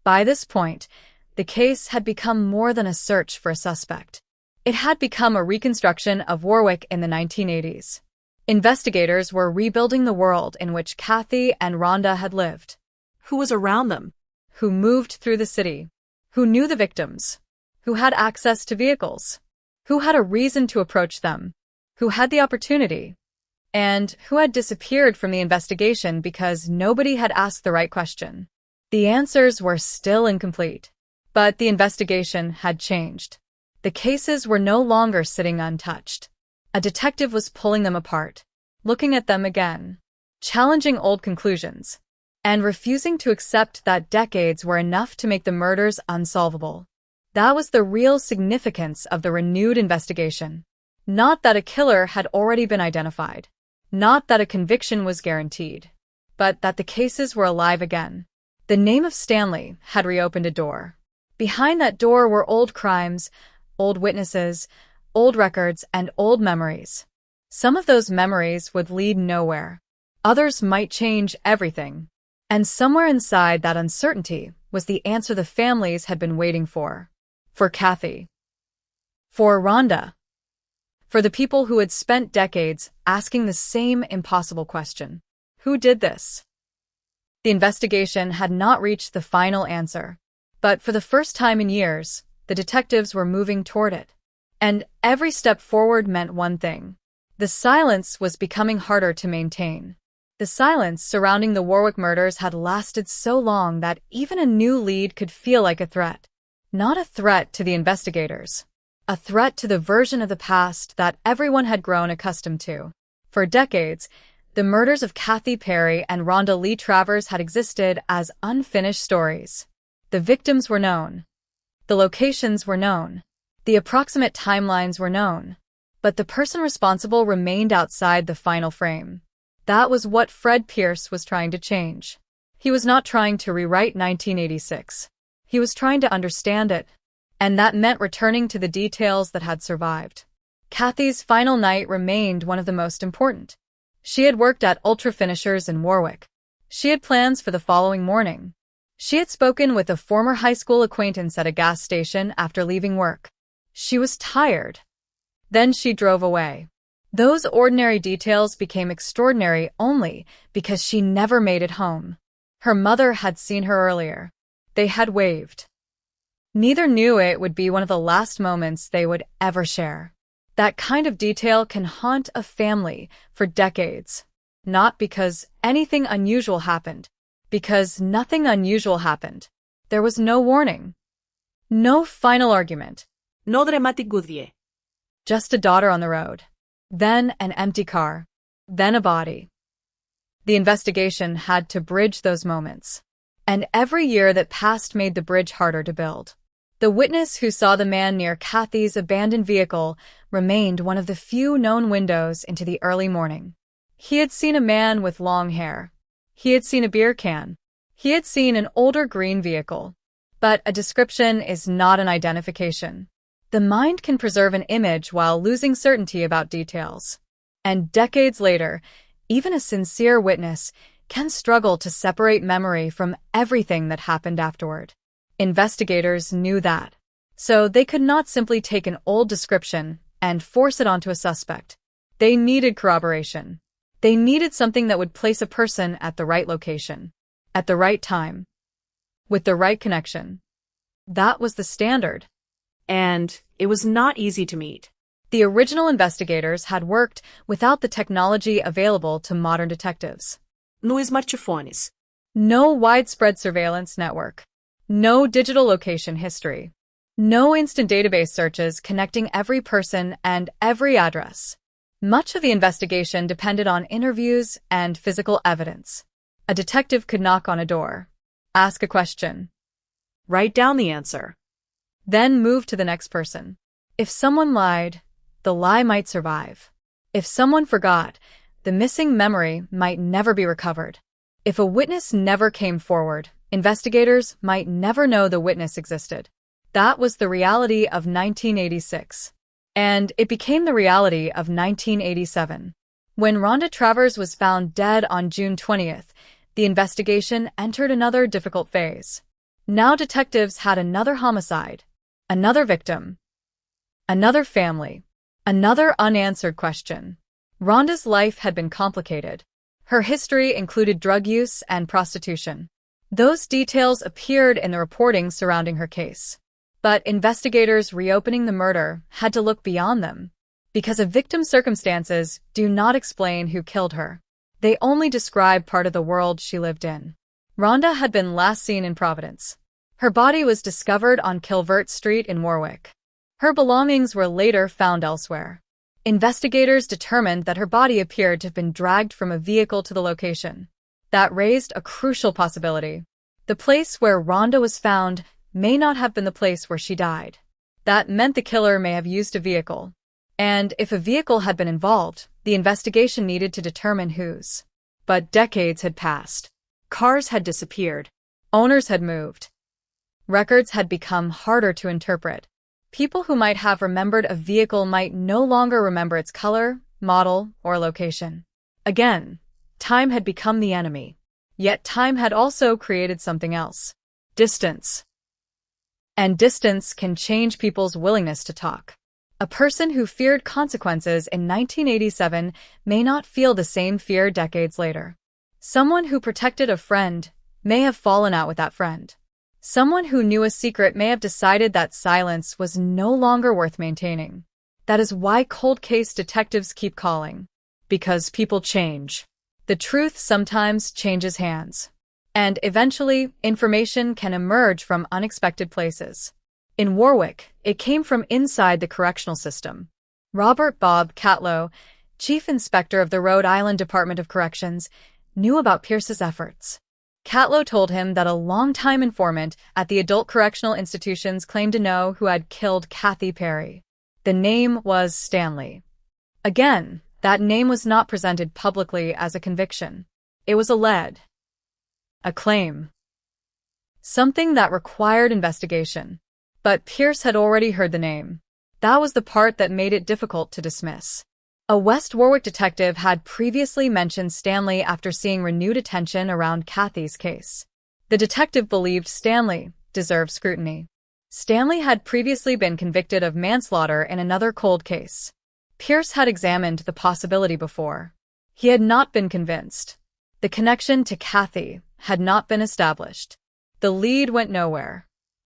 By this point, the case had become more than a search for a suspect. It had become a reconstruction of Warwick in the 1980s. Investigators were rebuilding the world in which Kathy and Rhonda had lived. Who was around them? Who moved through the city? Who knew the victims? Who had access to vehicles? Who had a reason to approach them? Who had the opportunity? And who had disappeared from the investigation because nobody had asked the right question? The answers were still incomplete. But the investigation had changed. The cases were no longer sitting untouched. A detective was pulling them apart, looking at them again, challenging old conclusions, and refusing to accept that decades were enough to make the murders unsolvable. That was the real significance of the renewed investigation. Not that a killer had already been identified, not that a conviction was guaranteed, but that the cases were alive again. The name of Stanley had reopened a door. Behind that door were old crimes, old witnesses, old records, and old memories. Some of those memories would lead nowhere. Others might change everything. And somewhere inside that uncertainty was the answer the families had been waiting for. For Kathy. For Rhonda. For the people who had spent decades asking the same impossible question. Who did this? The investigation had not reached the final answer. But for the first time in years, the detectives were moving toward it. And every step forward meant one thing. The silence was becoming harder to maintain. The silence surrounding the Warwick murders had lasted so long that even a new lead could feel like a threat. Not a threat to the investigators. A threat to the version of the past that everyone had grown accustomed to. For decades, the murders of Kathy Perry and Rhonda Lee Travers had existed as unfinished stories. The victims were known. The locations were known. The approximate timelines were known. But the person responsible remained outside the final frame. That was what Fred Pierce was trying to change. He was not trying to rewrite 1986. He was trying to understand it. And that meant returning to the details that had survived. Kathy's final night remained one of the most important. She had worked at Ultra Finishers in Warwick. She had plans for the following morning. She had spoken with a former high school acquaintance at a gas station after leaving work. She was tired. Then she drove away. Those ordinary details became extraordinary only because she never made it home. Her mother had seen her earlier. They had waved. Neither knew it would be one of the last moments they would ever share. That kind of detail can haunt a family for decades. Not because anything unusual happened. Because nothing unusual happened. There was no warning. No final argument. No dramatic Goodyear. Just a daughter on the road. Then an empty car. Then a body. The investigation had to bridge those moments. And every year that passed made the bridge harder to build. The witness who saw the man near Kathy's abandoned vehicle remained one of the few known windows into the early morning. He had seen a man with long hair. He had seen a beer can. He had seen an older green vehicle. But a description is not an identification. The mind can preserve an image while losing certainty about details. And decades later, even a sincere witness can struggle to separate memory from everything that happened afterward. Investigators knew that. So they could not simply take an old description and force it onto a suspect. They needed corroboration. They needed something that would place a person at the right location, at the right time, with the right connection. That was the standard. And it was not easy to meet. The original investigators had worked without the technology available to modern detectives. No smartphones. No widespread surveillance network. No digital location history. No instant database searches connecting every person and every address. Much of the investigation depended on interviews and physical evidence. A detective could knock on a door, ask a question, write down the answer, then move to the next person. If someone lied, the lie might survive. If someone forgot, the missing memory might never be recovered. If a witness never came forward, investigators might never know the witness existed. That was the reality of 1986. And it became the reality of 1987. When Rhonda Travers was found dead on June 20th, the investigation entered another difficult phase. Now detectives had another homicide, another victim, another family, another unanswered question. Rhonda's life had been complicated. Her history included drug use and prostitution. Those details appeared in the reporting surrounding her case. But investigators reopening the murder had to look beyond them, because a victim's circumstances do not explain who killed her. They only describe part of the world she lived in. Rhonda had been last seen in Providence. Her body was discovered on Kilvert Street in Warwick. Her belongings were later found elsewhere. Investigators determined that her body appeared to have been dragged from a vehicle to the location. That raised a crucial possibility. The place where Rhonda was found may not have been the place where she died. That meant the killer may have used a vehicle. And if a vehicle had been involved, the investigation needed to determine whose. But decades had passed. Cars had disappeared. Owners had moved. Records had become harder to interpret. People who might have remembered a vehicle might no longer remember its color, model, or location. Again, time had become the enemy. Yet time had also created something else. Distance. And distance can change people's willingness to talk. A person who feared consequences in 1987 may not feel the same fear decades later. Someone who protected a friend may have fallen out with that friend. Someone who knew a secret may have decided that silence was no longer worth maintaining. That is why cold case detectives keep calling. Because people change. The truth sometimes changes hands. And eventually, information can emerge from unexpected places. In Warwick, it came from inside the correctional system. Robert Bob Catlow, chief inspector of the Rhode Island Department of Corrections, knew about Pierce's efforts. Catlow told him that a longtime informant at the adult correctional institutions claimed to know who had killed Kathy Perry. The name was Stanley. Again, that name was not presented publicly as a conviction. It was a claim. Something that required investigation. But Pierce had already heard the name. That was the part that made it difficult to dismiss. A West Warwick detective had previously mentioned Stanley after seeing renewed attention around Kathy's case. The detective believed Stanley deserved scrutiny. Stanley had previously been convicted of manslaughter in another cold case. Pierce had examined the possibility before. He had not been convinced. The connection to Kathy had not been established. The lead went nowhere.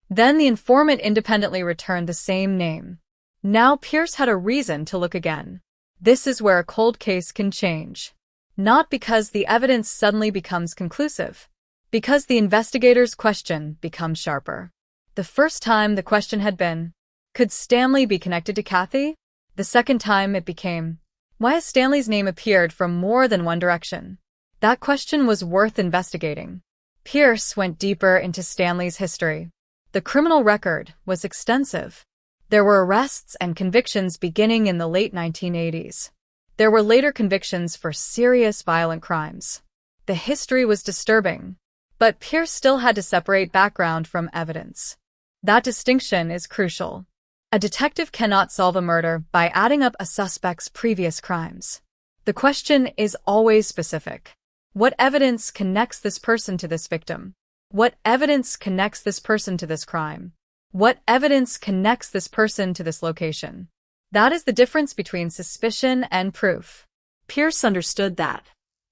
Then the informant independently returned the same name. Now Pierce had a reason to look again. This is where a cold case can change. Not because the evidence suddenly becomes conclusive. Because the investigator's question becomes sharper. The first time the question had been, could Stanley be connected to Kathy? The second time it became, why has Stanley's name appeared from more than one direction? That question was worth investigating. Pierce went deeper into Stanley's history. The criminal record was extensive. There were arrests and convictions beginning in the late 1980s. There were later convictions for serious violent crimes. The history was disturbing. But Pierce still had to separate background from evidence. That distinction is crucial. A detective cannot solve a murder by adding up a suspect's previous crimes. The question is always specific. What evidence connects this person to this victim? What evidence connects this person to this crime? What evidence connects this person to this location? That is the difference between suspicion and proof. Pierce understood that.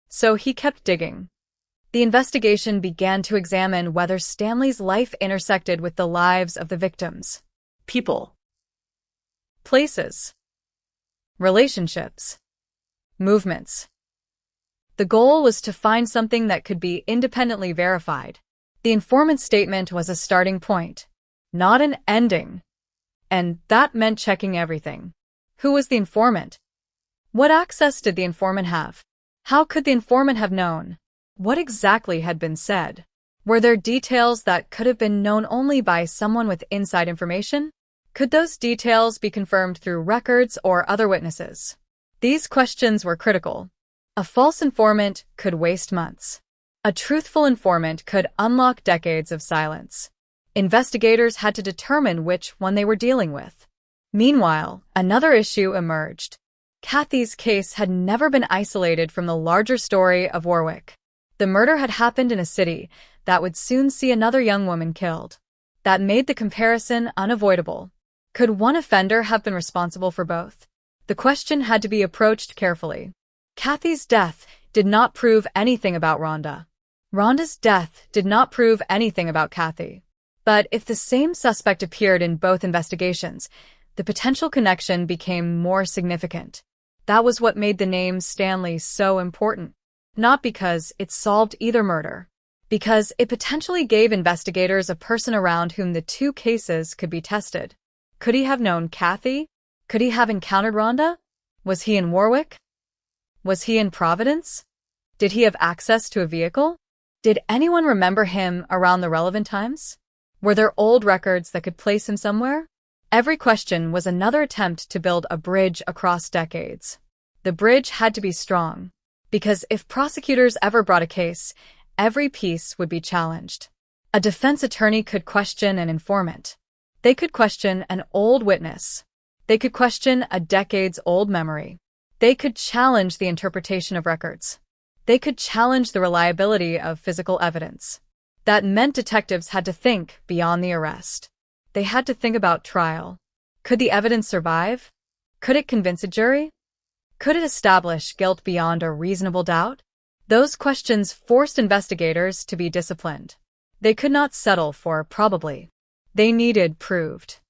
So he kept digging. The investigation began to examine whether Stanley's life intersected with the lives of the victims. People. Places. Relationships. Movements. The goal was to find something that could be independently verified. The informant's statement was a starting point, not an ending. And that meant checking everything. Who was the informant? What access did the informant have? How could the informant have known? What exactly had been said? Were there details that could have been known only by someone with inside information? Could those details be confirmed through records or other witnesses? These questions were critical. A false informant could waste months. A truthful informant could unlock decades of silence. Investigators had to determine which one they were dealing with. Meanwhile, another issue emerged. Kathy's case had never been isolated from the larger story of Warwick. The murder had happened in a city that would soon see another young woman killed. That made the comparison unavoidable. Could one offender have been responsible for both? The question had to be approached carefully. Kathy's death did not prove anything about Rhonda. Rhonda's death did not prove anything about Kathy. But if the same suspect appeared in both investigations, the potential connection became more significant. That was what made the name Stanley so important. Not because it solved either murder, because it potentially gave investigators a person around whom the two cases could be tested. Could he have known Kathy? Could he have encountered Rhonda? Was he in Warwick? Was he in Providence? Did he have access to a vehicle? Did anyone remember him around the relevant times? Were there old records that could place him somewhere? Every question was another attempt to build a bridge across decades. The bridge had to be strong, because if prosecutors ever brought a case, every piece would be challenged. A defense attorney could question an informant. They could question an old witness. They could question a decades-old memory. They could challenge the interpretation of records. They could challenge the reliability of physical evidence. That meant detectives had to think beyond the arrest. They had to think about trial. Could the evidence survive? Could it convince a jury? Could it establish guilt beyond a reasonable doubt? Those questions forced investigators to be disciplined. They could not settle for probably. They needed proved.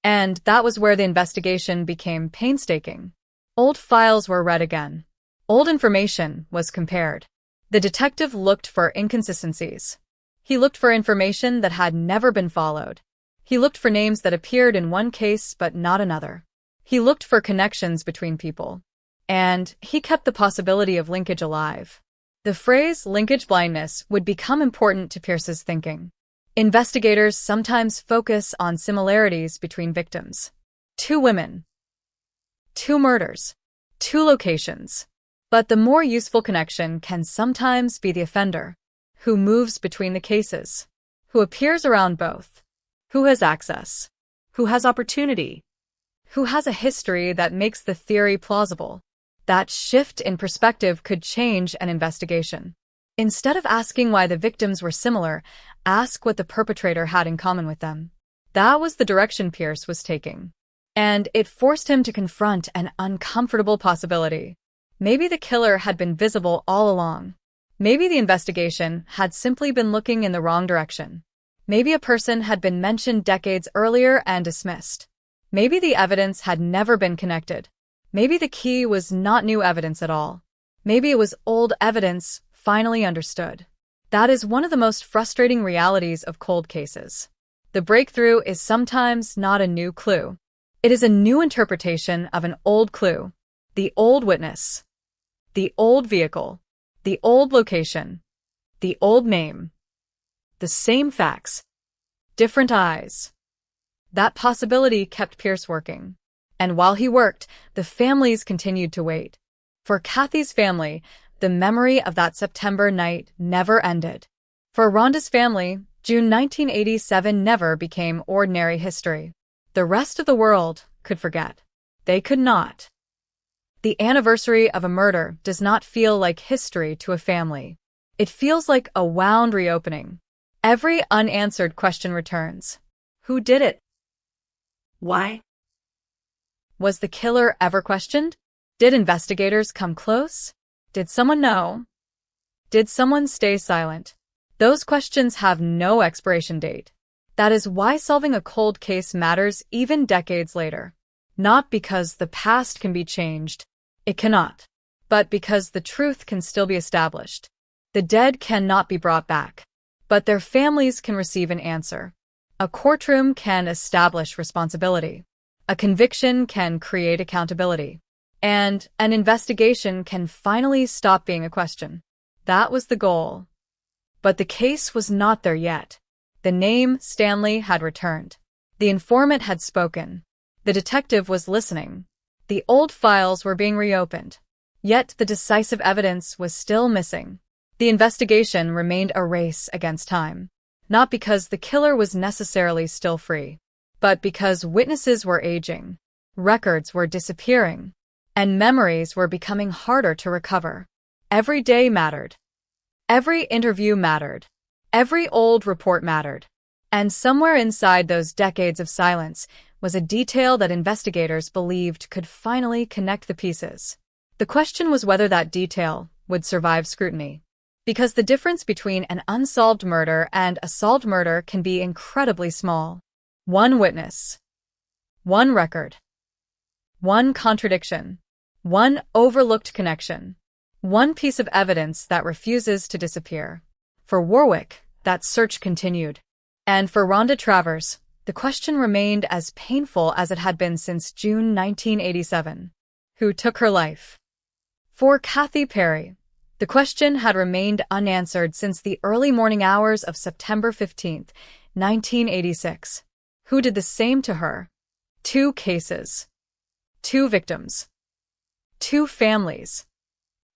And that was where the investigation became painstaking. Old files were read again. Old information was compared. The detective looked for inconsistencies. He looked for information that had never been followed. He looked for names that appeared in one case but not another. He looked for connections between people. And he kept the possibility of linkage alive. The phrase linkage blindness would become important to Pierce's thinking. Investigators sometimes focus on similarities between victims. 2 women. 2 murders. 2 locations. But the more useful connection can sometimes be the offender, who moves between the cases, who appears around both, who has access, who has opportunity, who has a history that makes the theory plausible. That shift in perspective could change an investigation. Instead of asking why the victims were similar, ask what the perpetrator had in common with them. That was the direction Pierce was taking. And it forced him to confront an uncomfortable possibility. Maybe the killer had been visible all along. Maybe the investigation had simply been looking in the wrong direction. Maybe a person had been mentioned decades earlier and dismissed. Maybe the evidence had never been connected. Maybe the key was not new evidence at all. Maybe it was old evidence finally understood. That is one of the most frustrating realities of cold cases. The breakthrough is sometimes not a new clue. It is a new interpretation of an old clue. The old witness. The old vehicle. The old location. The old name. The same facts. Different eyes. That possibility kept Pierce working. And while he worked, the families continued to wait. For Kathy's family, the memory of that September night never ended. For Rhonda's family, June 1987 never became ordinary history. The rest of the world could forget. They could not. The anniversary of a murder does not feel like history to a family. It feels like a wound reopening. Every unanswered question returns. Who did it? Why? Was the killer ever questioned? Did investigators come close? Did someone know? Did someone stay silent? Those questions have no expiration date. That is why solving a cold case matters even decades later. Not because the past can be changed. It cannot. But because the truth can still be established. The dead cannot be brought back. But their families can receive an answer. A courtroom can establish responsibility. A conviction can create accountability. And an investigation can finally stop being a question. That was the goal. But the case was not there yet. The name Stanley had returned. The informant had spoken. The detective was listening. The old files were being reopened. Yet the decisive evidence was still missing. The investigation remained a race against time. Not because the killer was necessarily still free, but because witnesses were aging, records were disappearing, and memories were becoming harder to recover. Every day mattered. Every interview mattered. Every old report mattered. And somewhere inside those decades of silence was a detail that investigators believed could finally connect the pieces. The question was whether that detail would survive scrutiny. Because the difference between an unsolved murder and a solved murder can be incredibly small. One witness. One record. One contradiction. One overlooked connection. One piece of evidence that refuses to disappear. For Warwick, that search continued. And for Rhonda Travers, the question remained as painful as it had been since June 1987. Who took her life? For Kathy Perry, the question had remained unanswered since the early morning hours of September 15, 1986. Who did the same to her? 2 cases. 2 victims. 2 families.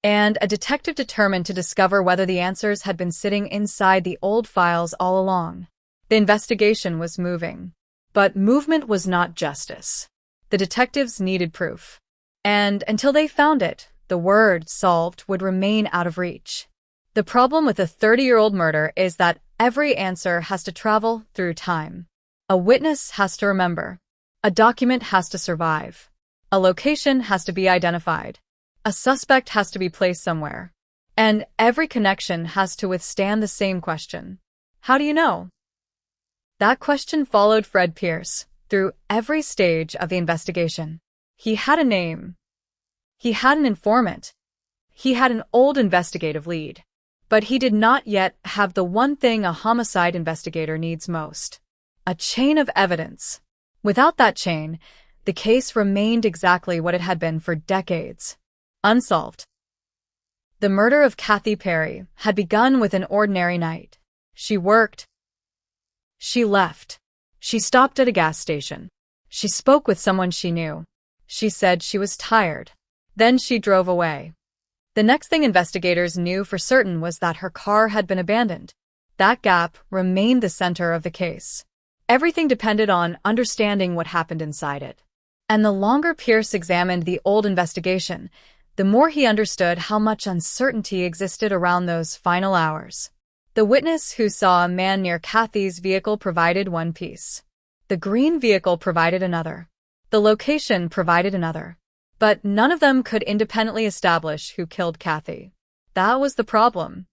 And a detective determined to discover whether the answers had been sitting inside the old files all along. The investigation was moving. But movement was not justice. The detectives needed proof. And until they found it, the word solved would remain out of reach. The problem with a 30-year-old murder is that every answer has to travel through time. A witness has to remember. A document has to survive. A location has to be identified. A suspect has to be placed somewhere. And every connection has to withstand the same question. How do you know? That question followed Fred Pierce through every stage of the investigation. He had a name. He had an informant. He had an old investigative lead. But he did not yet have the one thing a homicide investigator needs most: a chain of evidence. Without that chain, the case remained exactly what it had been for decades: unsolved. The murder of Kathy Perry had begun with an ordinary night. She worked. She left. She stopped at a gas station. She spoke with someone she knew. She said she was tired. Then she drove away. The next thing investigators knew for certain was that her car had been abandoned. That gap remained the center of the case. Everything depended on understanding what happened inside it. And the longer Pierce examined the old investigation, the more he understood how much uncertainty existed around those final hours. The witness who saw a man near Kathy's vehicle provided one piece. The green vehicle provided another. The location provided another. But none of them could independently establish who killed Kathy. That was the problem.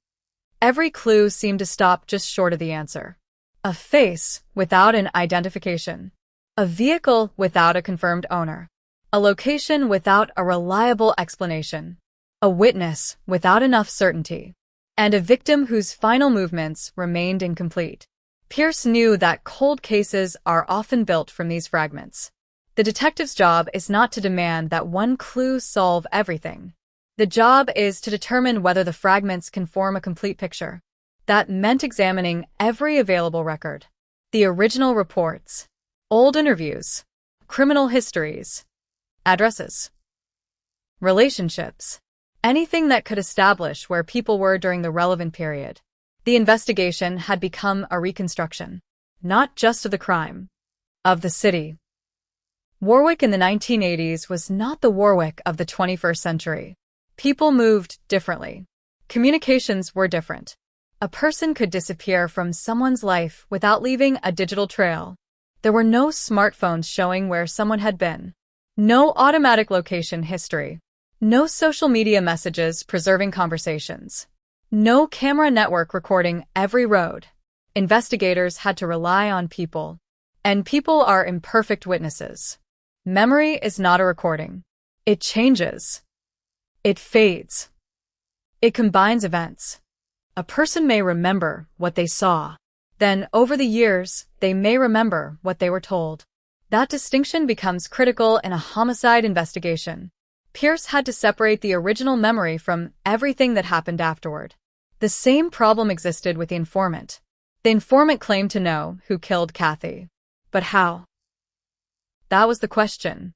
Every clue seemed to stop just short of the answer. A face without an identification. A vehicle without a confirmed owner. A location without a reliable explanation. A witness without enough certainty. And a victim whose final movements remained incomplete. Pierce knew that cold cases are often built from these fragments. The detective's job is not to demand that one clue solve everything. The job is to determine whether the fragments can form a complete picture. That meant examining every available record. The original reports, old interviews, criminal histories, addresses, relationships, anything that could establish where people were during the relevant period. The investigation had become a reconstruction, not just of the crime, of the city. Warwick in the 1980s was not the Warwick of the 21st century. People moved differently. Communications were different. A person could disappear from someone's life without leaving a digital trail. There were no smartphones showing where someone had been. No automatic location history. No social media messages preserving conversations. No camera network recording every road. Investigators had to rely on people. And people are imperfect witnesses. Memory is not a recording. It changes. It fades. It combines events. A person may remember what they saw. Then, over the years, they may remember what they were told. That distinction becomes critical in a homicide investigation. Pierce had to separate the original memory from everything that happened afterward. The same problem existed with the informant. The informant claimed to know who killed Kathy. But how? That was the question.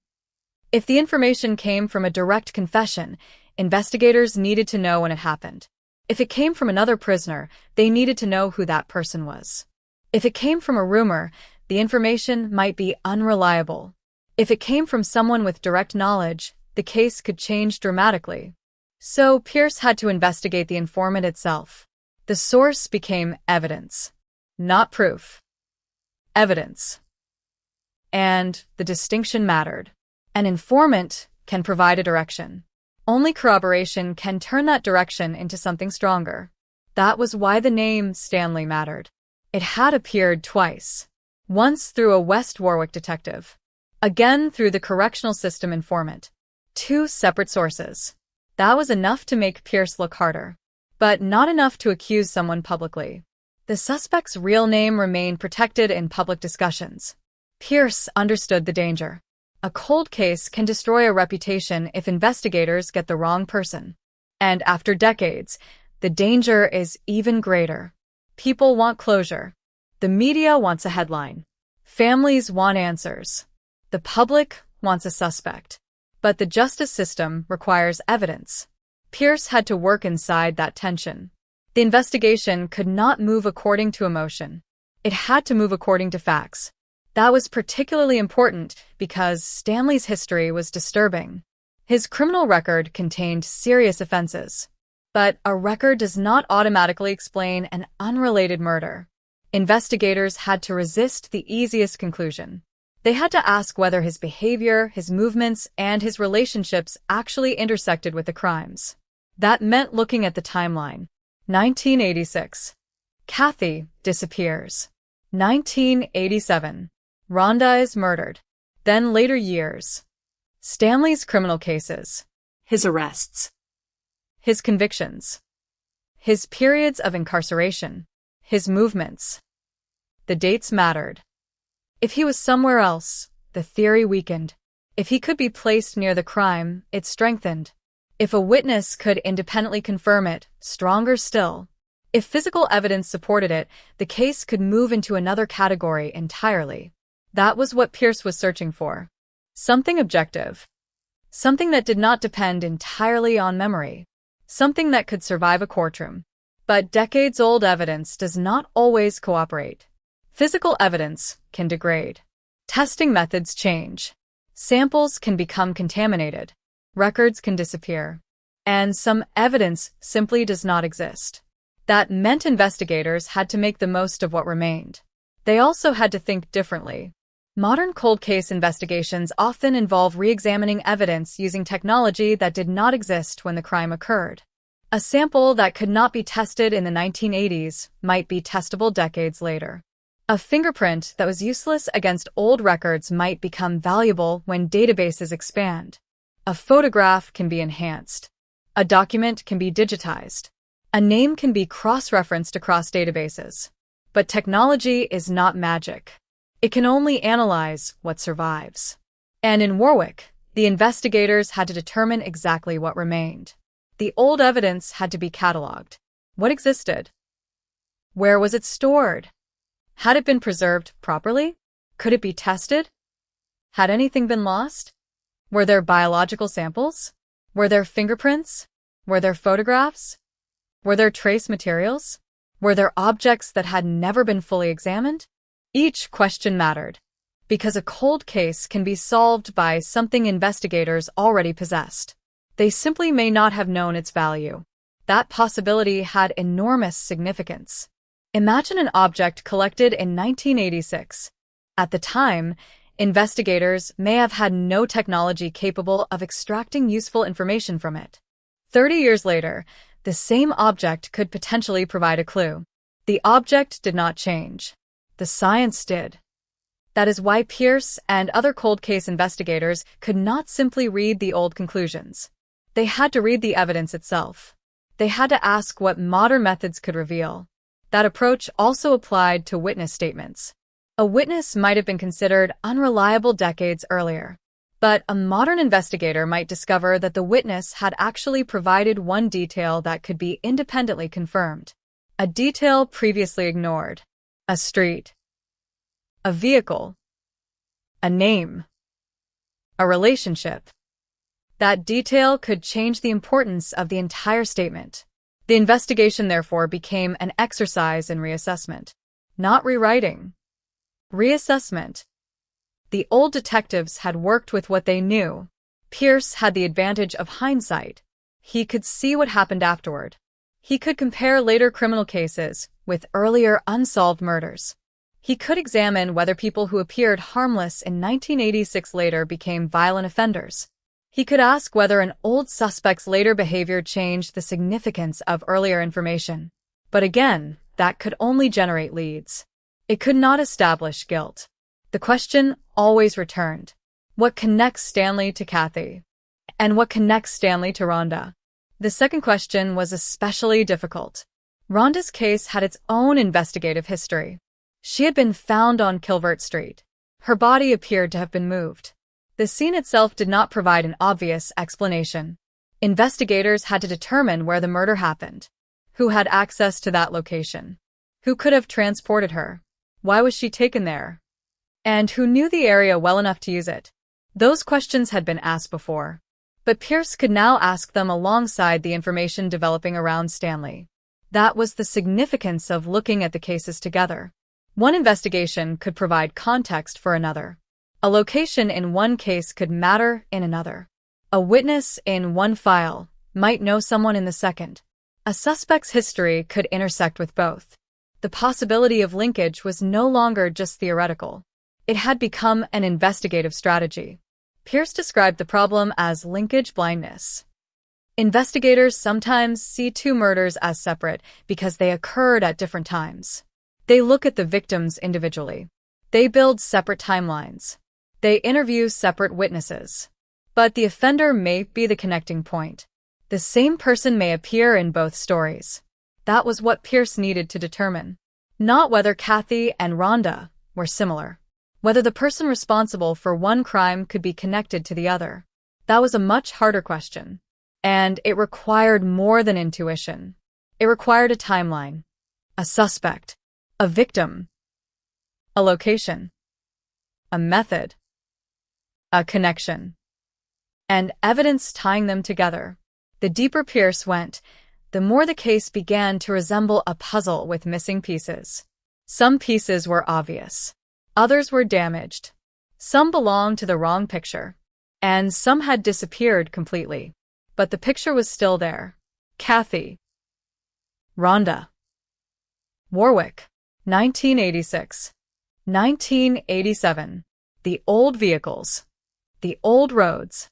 If the information came from a direct confession, investigators needed to know when it happened. If it came from another prisoner, they needed to know who that person was. If it came from a rumor, the information might be unreliable. If it came from someone with direct knowledge, the case could change dramatically. So Pierce had to investigate the informant itself. The source became evidence, not proof. Evidence. And the distinction mattered. An informant can provide a direction. Only corroboration can turn that direction into something stronger. That was why the name Stanley mattered. It had appeared twice. Once through a West Warwick detective. Again through the correctional system informant. Two separate sources. That was enough to make Pierce look harder. But not enough to accuse someone publicly. The suspect's real name remained protected in public discussions. Pierce understood the danger. A cold case can destroy a reputation if investigators get the wrong person. And after decades, the danger is even greater. People want closure. The media wants a headline. Families want answers. The public wants a suspect. But the justice system requires evidence. Pierce had to work inside that tension. The investigation could not move according to emotion. It had to move according to facts. That was particularly important because Stanley's history was disturbing. His criminal record contained serious offenses. But a record does not automatically explain an unrelated murder. Investigators had to resist the easiest conclusion. They had to ask whether his behavior, his movements, and his relationships actually intersected with the crimes. That meant looking at the timeline. 1986. Kathy disappears. 1987. Rhonda is murdered. Then later years. Stanley's criminal cases. His arrests. His convictions. His periods of incarceration. His movements. The dates mattered. If he was somewhere else, the theory weakened. If he could be placed near the crime, it strengthened. If a witness could independently confirm it, stronger still. If physical evidence supported it, the case could move into another category entirely. That was what Pierce was searching for. Something objective. Something that did not depend entirely on memory. Something that could survive a courtroom. But decades-old evidence does not always cooperate. Physical evidence can degrade. Testing methods change. Samples can become contaminated. Records can disappear. And some evidence simply does not exist. That meant investigators had to make the most of what remained. They also had to think differently. Modern cold case investigations often involve re-examining evidence using technology that did not exist when the crime occurred. A sample that could not be tested in the 1980s might be testable decades later. A fingerprint that was useless against old records might become valuable when databases expand. A photograph can be enhanced. A document can be digitized. A name can be cross-referenced across databases. But technology is not magic. It can only analyze what survives. And in Warwick, the investigators had to determine exactly what remained. The old evidence had to be cataloged. What existed? Where was it stored? Had it been preserved properly? Could it be tested? Had anything been lost? Were there biological samples? Were there fingerprints? Were there photographs? Were there trace materials? Were there objects that had never been fully examined? Each question mattered, because a cold case can be solved by something investigators already possessed. They simply may not have known its value. That possibility had enormous significance. Imagine an object collected in 1986. At the time, investigators may have had no technology capable of extracting useful information from it. 30 years later, the same object could potentially provide a clue. The object did not change. The science did. That is why Pierce and other cold case investigators could not simply read the old conclusions. They had to read the evidence itself. They had to ask what modern methods could reveal. That approach also applied to witness statements. A witness might have been considered unreliable decades earlier, but a modern investigator might discover that the witness had actually provided one detail that could be independently confirmed. A detail previously ignored. A street. A vehicle. A name. A relationship. That detail could change the importance of the entire statement. The investigation, therefore, became an exercise in reassessment, not rewriting. Reassessment. The old detectives had worked with what they knew. Pierce had the advantage of hindsight. He could see what happened afterward. He could compare later criminal cases with earlier unsolved murders. He could examine whether people who appeared harmless in 1986 later became violent offenders. He could ask whether an old suspect's later behavior changed the significance of earlier information. But again, that could only generate leads. It could not establish guilt. The question always returned. What connects Stanley to Kathy? And what connects Stanley to Rhonda? The second question was especially difficult. Rhonda's case had its own investigative history. She had been found on Kilvert Street. Her body appeared to have been moved. The scene itself did not provide an obvious explanation. Investigators had to determine where the murder happened. Who had access to that location? Who could have transported her? Why was she taken there? And who knew the area well enough to use it? Those questions had been asked before, but Pierce could now ask them alongside the information developing around Stanley. That was the significance of looking at the cases together. One investigation could provide context for another. A location in one case could matter in another. A witness in one file might know someone in the second. A suspect's history could intersect with both. The possibility of linkage was no longer just theoretical. It had become an investigative strategy. Pierce described the problem as linkage blindness. Investigators sometimes see two murders as separate because they occurred at different times. They look at the victims individually. They build separate timelines. They interview separate witnesses. But the offender may be the connecting point. The same person may appear in both stories. That was what Pierce needed to determine. Not whether Kathy and Rhonda were similar. Whether the person responsible for one crime could be connected to the other. That was a much harder question. And it required more than intuition. It required a timeline. A suspect. A victim. A location. A method. A connection. And evidence tying them together. The deeper Pierce went, the more the case began to resemble a puzzle with missing pieces. Some pieces were obvious. Others were damaged. Some belonged to the wrong picture. And some had disappeared completely. But the picture was still there. Kathy. Rhonda. Warwick. 1986. 1987. The old vehicles. The old roads.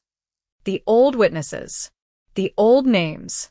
The old witnesses. The old names.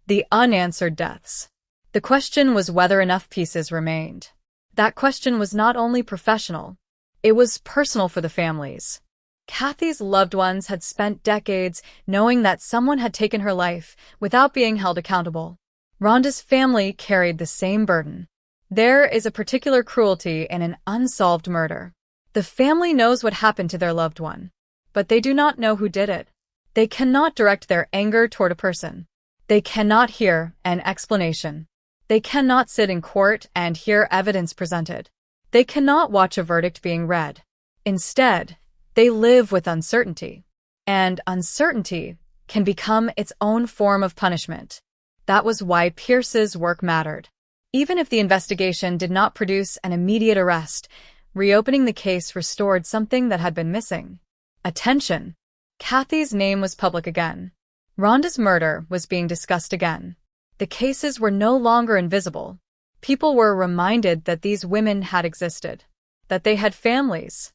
The unanswered deaths. The question was whether enough pieces remained. That question was not only professional, it was personal for the families. Kathy's loved ones had spent decades knowing that someone had taken her life without being held accountable. Rhonda's family carried the same burden. There is a particular cruelty in an unsolved murder. The family knows what happened to their loved one, but they do not know who did it. They cannot direct their anger toward a person. They cannot hear an explanation. They cannot sit in court and hear evidence presented. They cannot watch a verdict being read. Instead, they live with uncertainty. And uncertainty can become its own form of punishment. That was why Pierce's work mattered. Even if the investigation did not produce an immediate arrest, reopening the case restored something that had been missing. Attention. Kathy's name was public again. Rhonda's murder was being discussed again. The cases were no longer invisible. People were reminded that these women had existed, that they had families,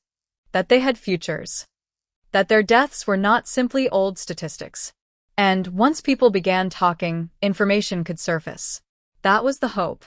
that they had futures, that their deaths were not simply old statistics. And once people began talking, information could surface. That was the hope.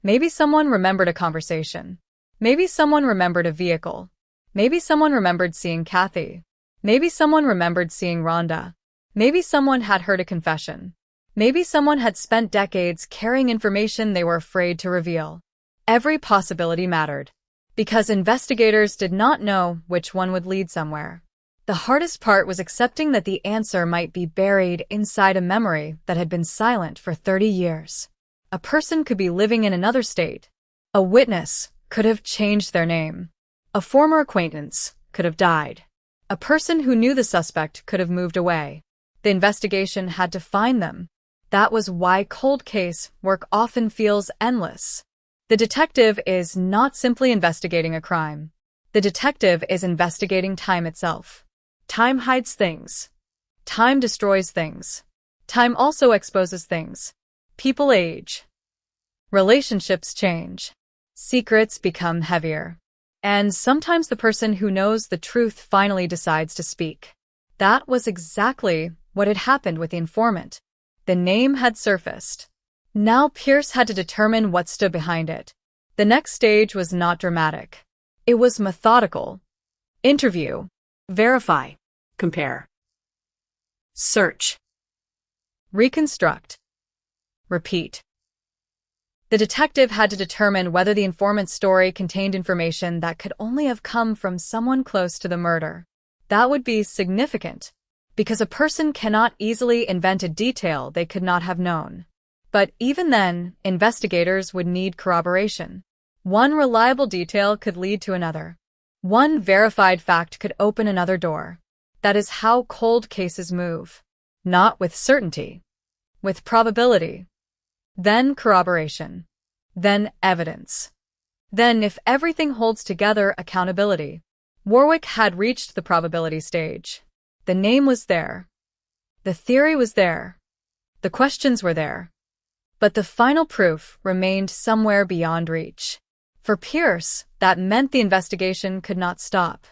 Maybe someone remembered a conversation. Maybe someone remembered a vehicle. Maybe someone remembered seeing Kathy. Maybe someone remembered seeing Rhonda. Maybe someone had heard a confession. Maybe someone had spent decades carrying information they were afraid to reveal. Every possibility mattered, because investigators did not know which one would lead somewhere. The hardest part was accepting that the answer might be buried inside a memory that had been silent for 30 years. A person could be living in another state. A witness could have changed their name. A former acquaintance could have died. A person who knew the suspect could have moved away. The investigation had to find them. That was why cold case work often feels endless. The detective is not simply investigating a crime. The detective is investigating time itself. Time hides things. Time destroys things. Time also exposes things. People age. Relationships change. Secrets become heavier. And sometimes the person who knows the truth finally decides to speak. That was exactly what had happened with the informant. The name had surfaced. Now Pierce had to determine what stood behind it. The next stage was not dramatic. It was methodical. Interview. Verify. Compare. Search. Reconstruct. Repeat. The detective had to determine whether the informant's story contained information that could only have come from someone close to the murder. That would be significant, because a person cannot easily invent a detail they could not have known. But even then, investigators would need corroboration. One reliable detail could lead to another. One verified fact could open another door. That is how cold cases move. Not with certainty. With probability. Then corroboration. Then evidence. Then, if everything holds together, accountability. Warwick had reached the probability stage. The name was there. The theory was there. The questions were there. But the final proof remained somewhere beyond reach. For Pierce, that meant the investigation could not stop.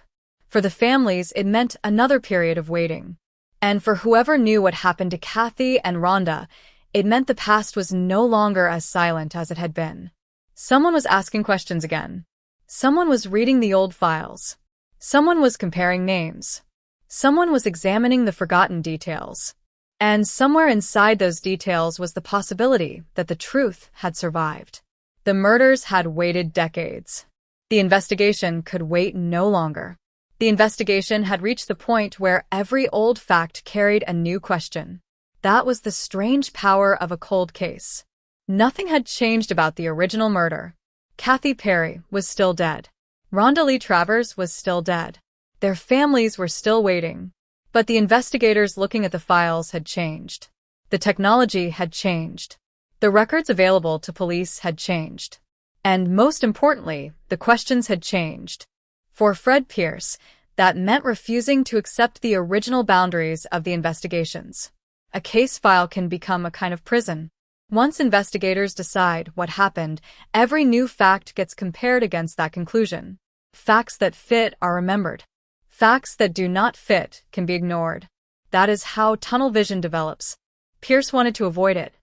For the families, it meant another period of waiting. And for whoever knew what happened to Kathy and Rhonda, it meant the past was no longer as silent as it had been. Someone was asking questions again. Someone was reading the old files. Someone was comparing names. Someone was examining the forgotten details. And somewhere inside those details was the possibility that the truth had survived. The murders had waited decades. The investigation could wait no longer. The investigation had reached the point where every old fact carried a new question. That was the strange power of a cold case. Nothing had changed about the original murder. Kathy Perry was still dead. Rhonda Lee Travers was still dead. Their families were still waiting. But the investigators looking at the files had changed. The technology had changed. The records available to police had changed. And most importantly, the questions had changed. For Fred Pierce, that meant refusing to accept the original boundaries of the investigations. A case file can become a kind of prison. Once investigators decide what happened, every new fact gets compared against that conclusion. Facts that fit are remembered. Facts that do not fit can be ignored. That is how tunnel vision develops. Pierce wanted to avoid it.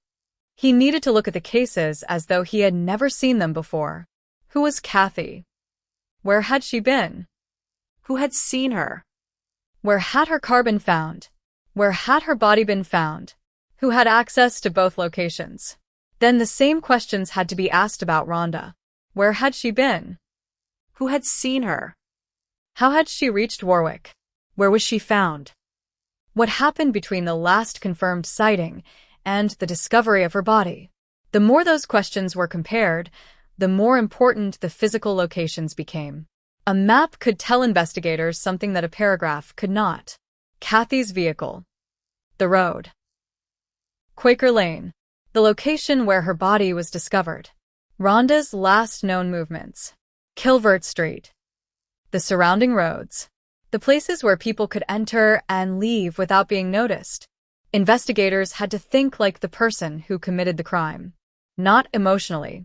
He needed to look at the cases as though he had never seen them before. Who was Kathy? Where had she been? Who had seen her? Where had her car been found? Where had her body been found? Who had access to both locations? Then the same questions had to be asked about Rhonda. Where had she been? Who had seen her? How had she reached Warwick? Where was she found? What happened between the last confirmed sighting and the discovery of her body? The more those questions were compared, the more important the physical locations became. A map could tell investigators something that a paragraph could not. Kathy's vehicle. The road. Quaker Lane. The location where her body was discovered. Rhonda's last known movements. Kilvert Street. The surrounding roads. The places where people could enter and leave without being noticed. Investigators had to think like the person who committed the crime. Not emotionally.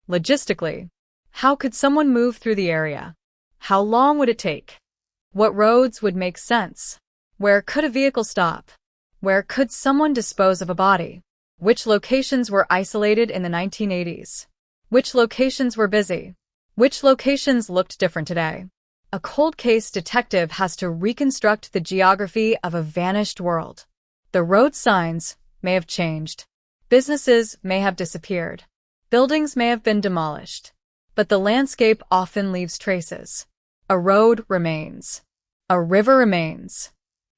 Logistically. How could someone move through the area? How long would it take? What roads would make sense? Where could a vehicle stop? Where could someone dispose of a body? Which locations were isolated in the 1980s? Which locations were busy? Which locations looked different today? A cold case detective has to reconstruct the geography of a vanished world. The road signs may have changed. Businesses may have disappeared. Buildings may have been demolished. But the landscape often leaves traces. A road remains. A river remains.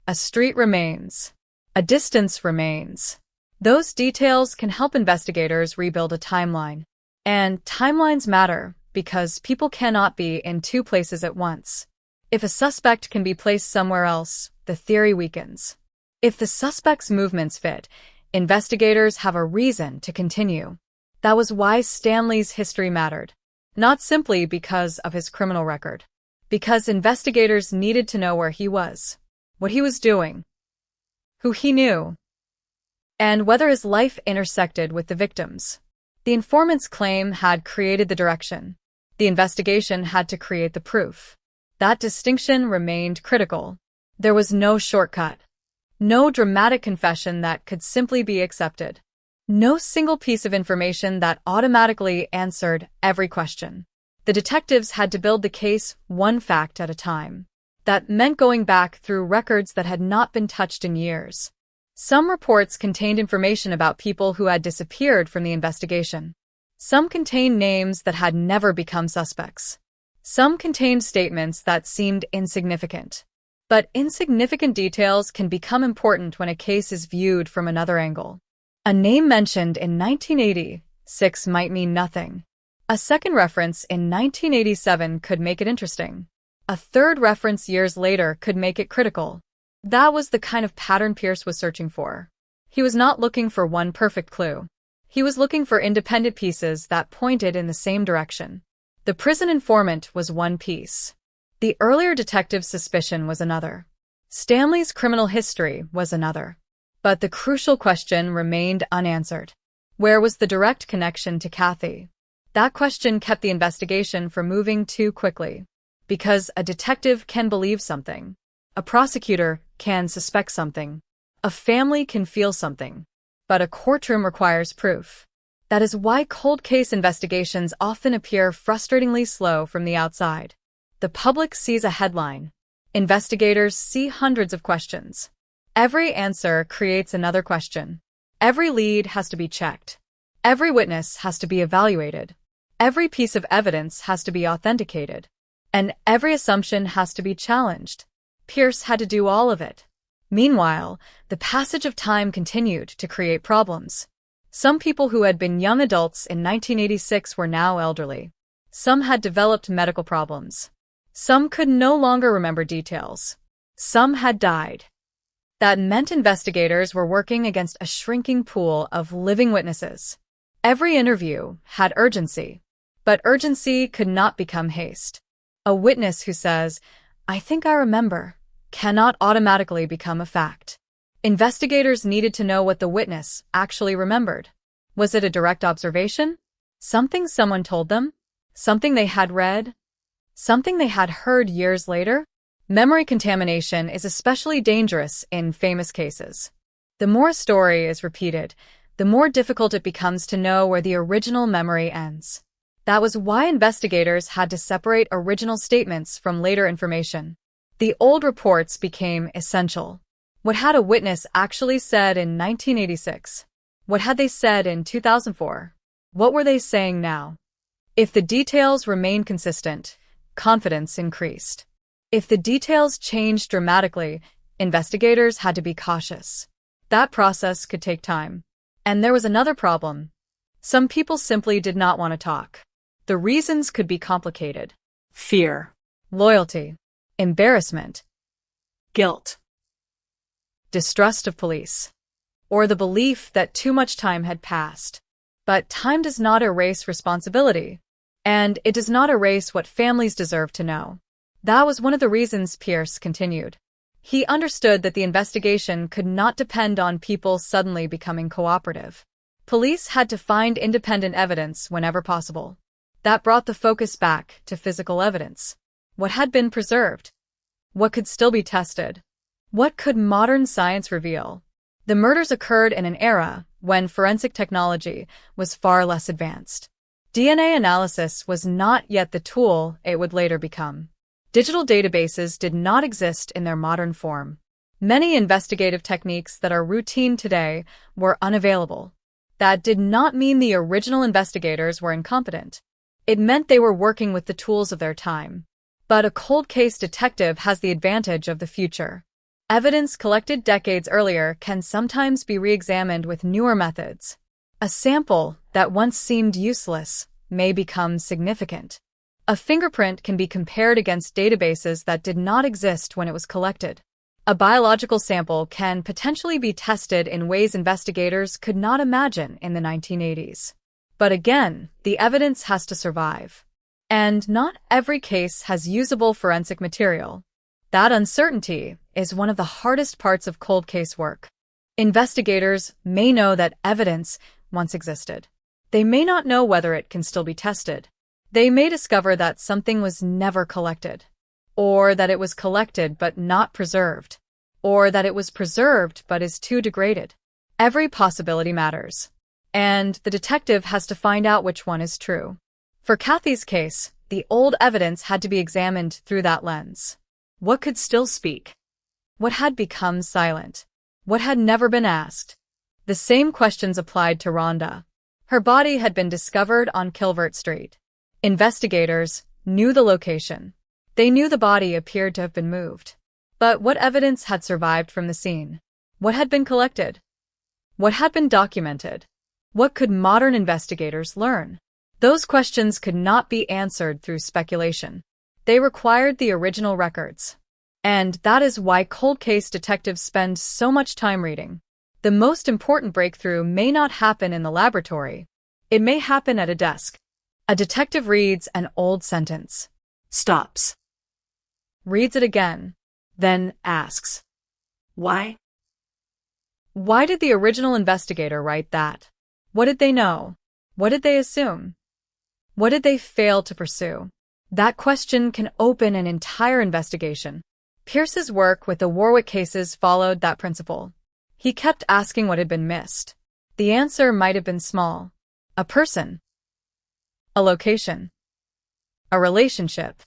A street remains. A distance remains. Those details can help investigators rebuild a timeline. And timelines matter because people cannot be in two places at once. If a suspect can be placed somewhere else, the theory weakens. If the suspect's movements fit, investigators have a reason to continue. That was why Stanley's history mattered. Not simply because of his criminal record. Because investigators needed to know where he was, what he was doing, who he knew, and whether his life intersected with the victim's. The informant's claim had created the direction. The investigation had to create the proof. That distinction remained critical. There was no shortcut. No dramatic confession that could simply be accepted. No single piece of information that automatically answered every question. The detectives had to build the case one fact at a time. That meant going back through records that had not been touched in years. Some reports contained information about people who had disappeared from the investigation. Some contained names that had never become suspects. Some contained statements that seemed insignificant. But insignificant details can become important when a case is viewed from another angle. A name mentioned in 1986 might mean nothing. A second reference in 1987 could make it interesting. A third reference years later could make it critical. That was the kind of pattern Pierce was searching for. He was not looking for one perfect clue. He was looking for independent pieces that pointed in the same direction. The prison informant was one piece. The earlier detective's suspicion was another. Stanley's criminal history was another. But the crucial question remained unanswered. Where was the direct connection to Kathy? That question kept the investigation from moving too quickly. Because a detective can believe something. A prosecutor can suspect something. A family can feel something. But a courtroom requires proof. That is why cold case investigations often appear frustratingly slow from the outside. The public sees a headline. Investigators see hundreds of questions. Every answer creates another question. Every lead has to be checked. Every witness has to be evaluated. Every piece of evidence has to be authenticated. And every assumption has to be challenged. Pierce had to do all of it. Meanwhile, the passage of time continued to create problems. Some people who had been young adults in 1986 were now elderly. Some had developed medical problems. Some could no longer remember details. Some had died. That meant investigators were working against a shrinking pool of living witnesses. Every interview had urgency, but urgency could not become haste. A witness who says, "I think I remember," cannot automatically become a fact. Investigators needed to know what the witness actually remembered. Was it a direct observation? Something someone told them? Something they had read? Something they had heard years later? Memory contamination is especially dangerous in famous cases. The more a story is repeated, the more difficult it becomes to know where the original memory ends. That was why investigators had to separate original statements from later information. The old reports became essential. What had a witness actually said in 1986? What had they said in 2004? What were they saying now? If the details remained consistent, confidence increased. If the details changed dramatically, investigators had to be cautious. That process could take time. And there was another problem. Some people simply did not want to talk. The reasons could be complicated. Fear. Loyalty. Embarrassment. Guilt. Distrust of police. or the belief that too much time had passed. But time does not erase responsibility, and it does not erase what families deserve to know. That was one of the reasons Pierce continued. He understood that the investigation could not depend on people suddenly becoming cooperative. Police had to find independent evidence whenever possible. That brought the focus back to physical evidence. What had been preserved? What could still be tested? What could modern science reveal? The murders occurred in an era when forensic technology was far less advanced. DNA analysis was not yet the tool it would later become. Digital databases did not exist in their modern form. Many investigative techniques that are routine today were unavailable. That did not mean the original investigators were incompetent. It meant they were working with the tools of their time. But a cold case detective has the advantage of the future. Evidence collected decades earlier can sometimes be re-examined with newer methods. A sample that once seemed useless may become significant. A fingerprint can be compared against databases that did not exist when it was collected. A biological sample can potentially be tested in ways investigators could not imagine in the 1980s. But again, the evidence has to survive. And not every case has usable forensic material. That uncertainty is one of the hardest parts of cold case work. Investigators may know that evidence once existed. They may not know whether it can still be tested. They may discover that something was never collected, or that it was collected but not preserved, or that it was preserved but is too degraded. Every possibility matters, and the detective has to find out which one is true. For Kathy's case, the old evidence had to be examined through that lens. What could still speak? What had become silent? What had never been asked? The same questions applied to Rhonda. Her body had been discovered on Kilvert Street. Investigators knew the location. They knew the body appeared to have been moved. But what evidence had survived from the scene? What had been collected? What had been documented? What could modern investigators learn? Those questions could not be answered through speculation. They required the original records. And that is why cold case detectives spend so much time reading. The most important breakthrough may not happen in the laboratory. It may happen at a desk. A detective reads an old sentence, stops, reads it again, then asks, Why? Why did the original investigator write that? What did they know? What did they assume? What did they fail to pursue? That question can open an entire investigation. Pierce's work with the Warwick cases followed that principle. He kept asking what had been missed. The answer might have been small. A person. A location. A relationship.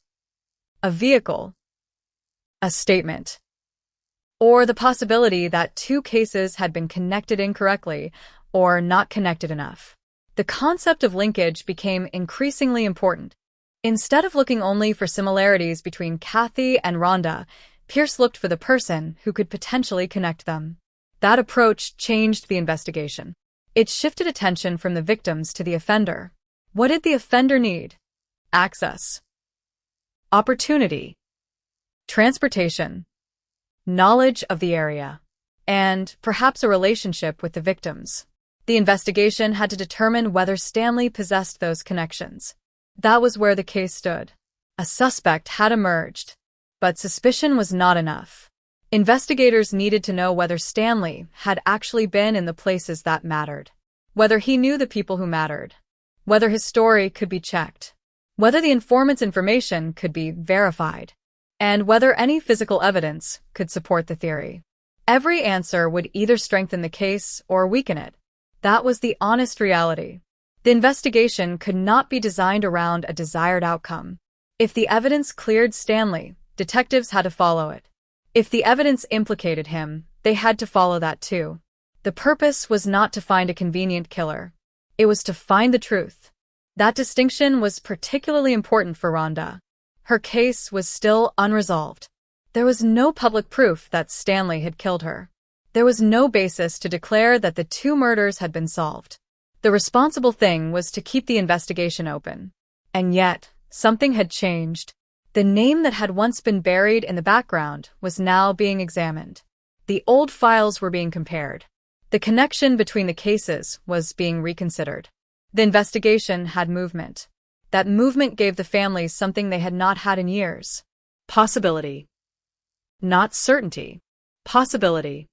A vehicle. A statement. Or the possibility that two cases had been connected incorrectly or not connected enough. The concept of linkage became increasingly important. Instead of looking only for similarities between Kathy and Rhonda, Pierce looked for the person who could potentially connect them. That approach changed the investigation. It shifted attention from the victims to the offender. What did the offender need? Access. Opportunity. Transportation. Knowledge of the area. And perhaps a relationship with the victims. The investigation had to determine whether Stanley possessed those connections. That was where the case stood. A suspect had emerged, but suspicion was not enough. Investigators needed to know whether Stanley had actually been in the places that mattered, whether he knew the people who mattered, whether his story could be checked, whether the informant's information could be verified, and whether any physical evidence could support the theory. Every answer would either strengthen the case or weaken it. That was the honest reality. The investigation could not be designed around a desired outcome. If the evidence cleared Stanley, detectives had to follow it. If the evidence implicated him, they had to follow that too. The purpose was not to find a convenient killer. It was to find the truth. That distinction was particularly important for Rhonda. Her case was still unresolved. There was no public proof that Stanley had killed her. There was no basis to declare that the two murders had been solved. The responsible thing was to keep the investigation open. And yet, something had changed. The name that had once been buried in the background was now being examined. The old files were being compared. The connection between the cases was being reconsidered. The investigation had movement. That movement gave the families something they had not had in years. Possibility. Not certainty. Possibility.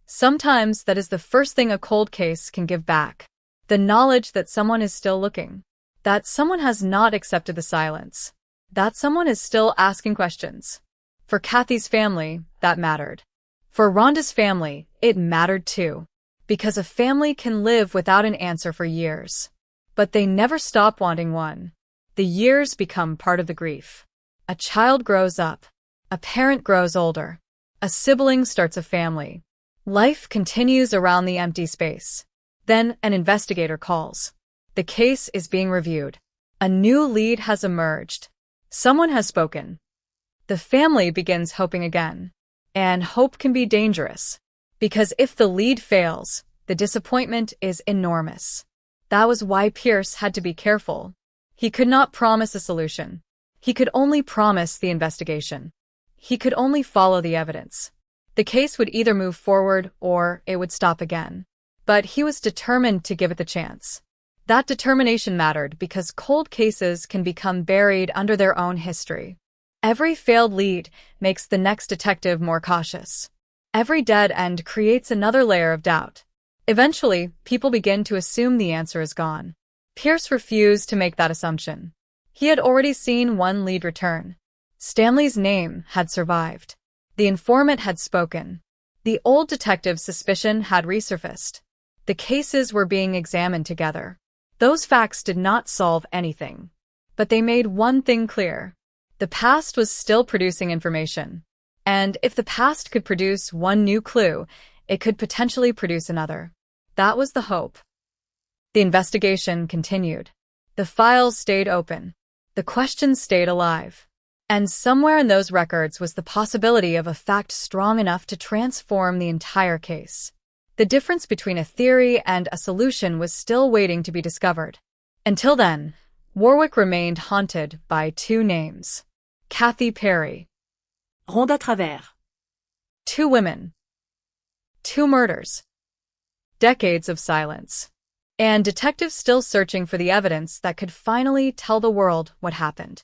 Sometimes that is the first thing a cold case can give back. The knowledge that someone is still looking. That someone has not accepted the silence. That someone is still asking questions. For Kathy's family, that mattered. For Rhonda's family, it mattered too. Because a family can live without an answer for years. But they never stop wanting one. The years become part of the grief. A child grows up. A parent grows older. A sibling starts a family. Life continues around the empty space. Then an investigator calls. The case is being reviewed. A new lead has emerged. Someone has spoken. The family begins hoping again. And hope can be dangerous. Because if the lead fails, the disappointment is enormous. That was why Pierce had to be careful. He could not promise a solution. He could only promise the investigation. He could only follow the evidence. The case would either move forward or it would stop again. But he was determined to give it the chance. That determination mattered because cold cases can become buried under their own history. Every failed lead makes the next detective more cautious. Every dead end creates another layer of doubt. Eventually, people begin to assume the answer is gone. Pierce refused to make that assumption. He had already seen one lead return. Stanley's name had survived. The informant had spoken. The old detective's suspicion had resurfaced. The cases were being examined together. Those facts did not solve anything. But they made one thing clear. The past was still producing information. And if the past could produce one new clue, it could potentially produce another. That was the hope. The investigation continued. The files stayed open. The questions stayed alive. And somewhere in those records was the possibility of a fact strong enough to transform the entire case. The difference between a theory and a solution was still waiting to be discovered. Until then, Warwick remained haunted by two names. Kathy Perry. Rhonda Travers. Two women. Two murders. Decades of silence. And detectives still searching for the evidence that could finally tell the world what happened.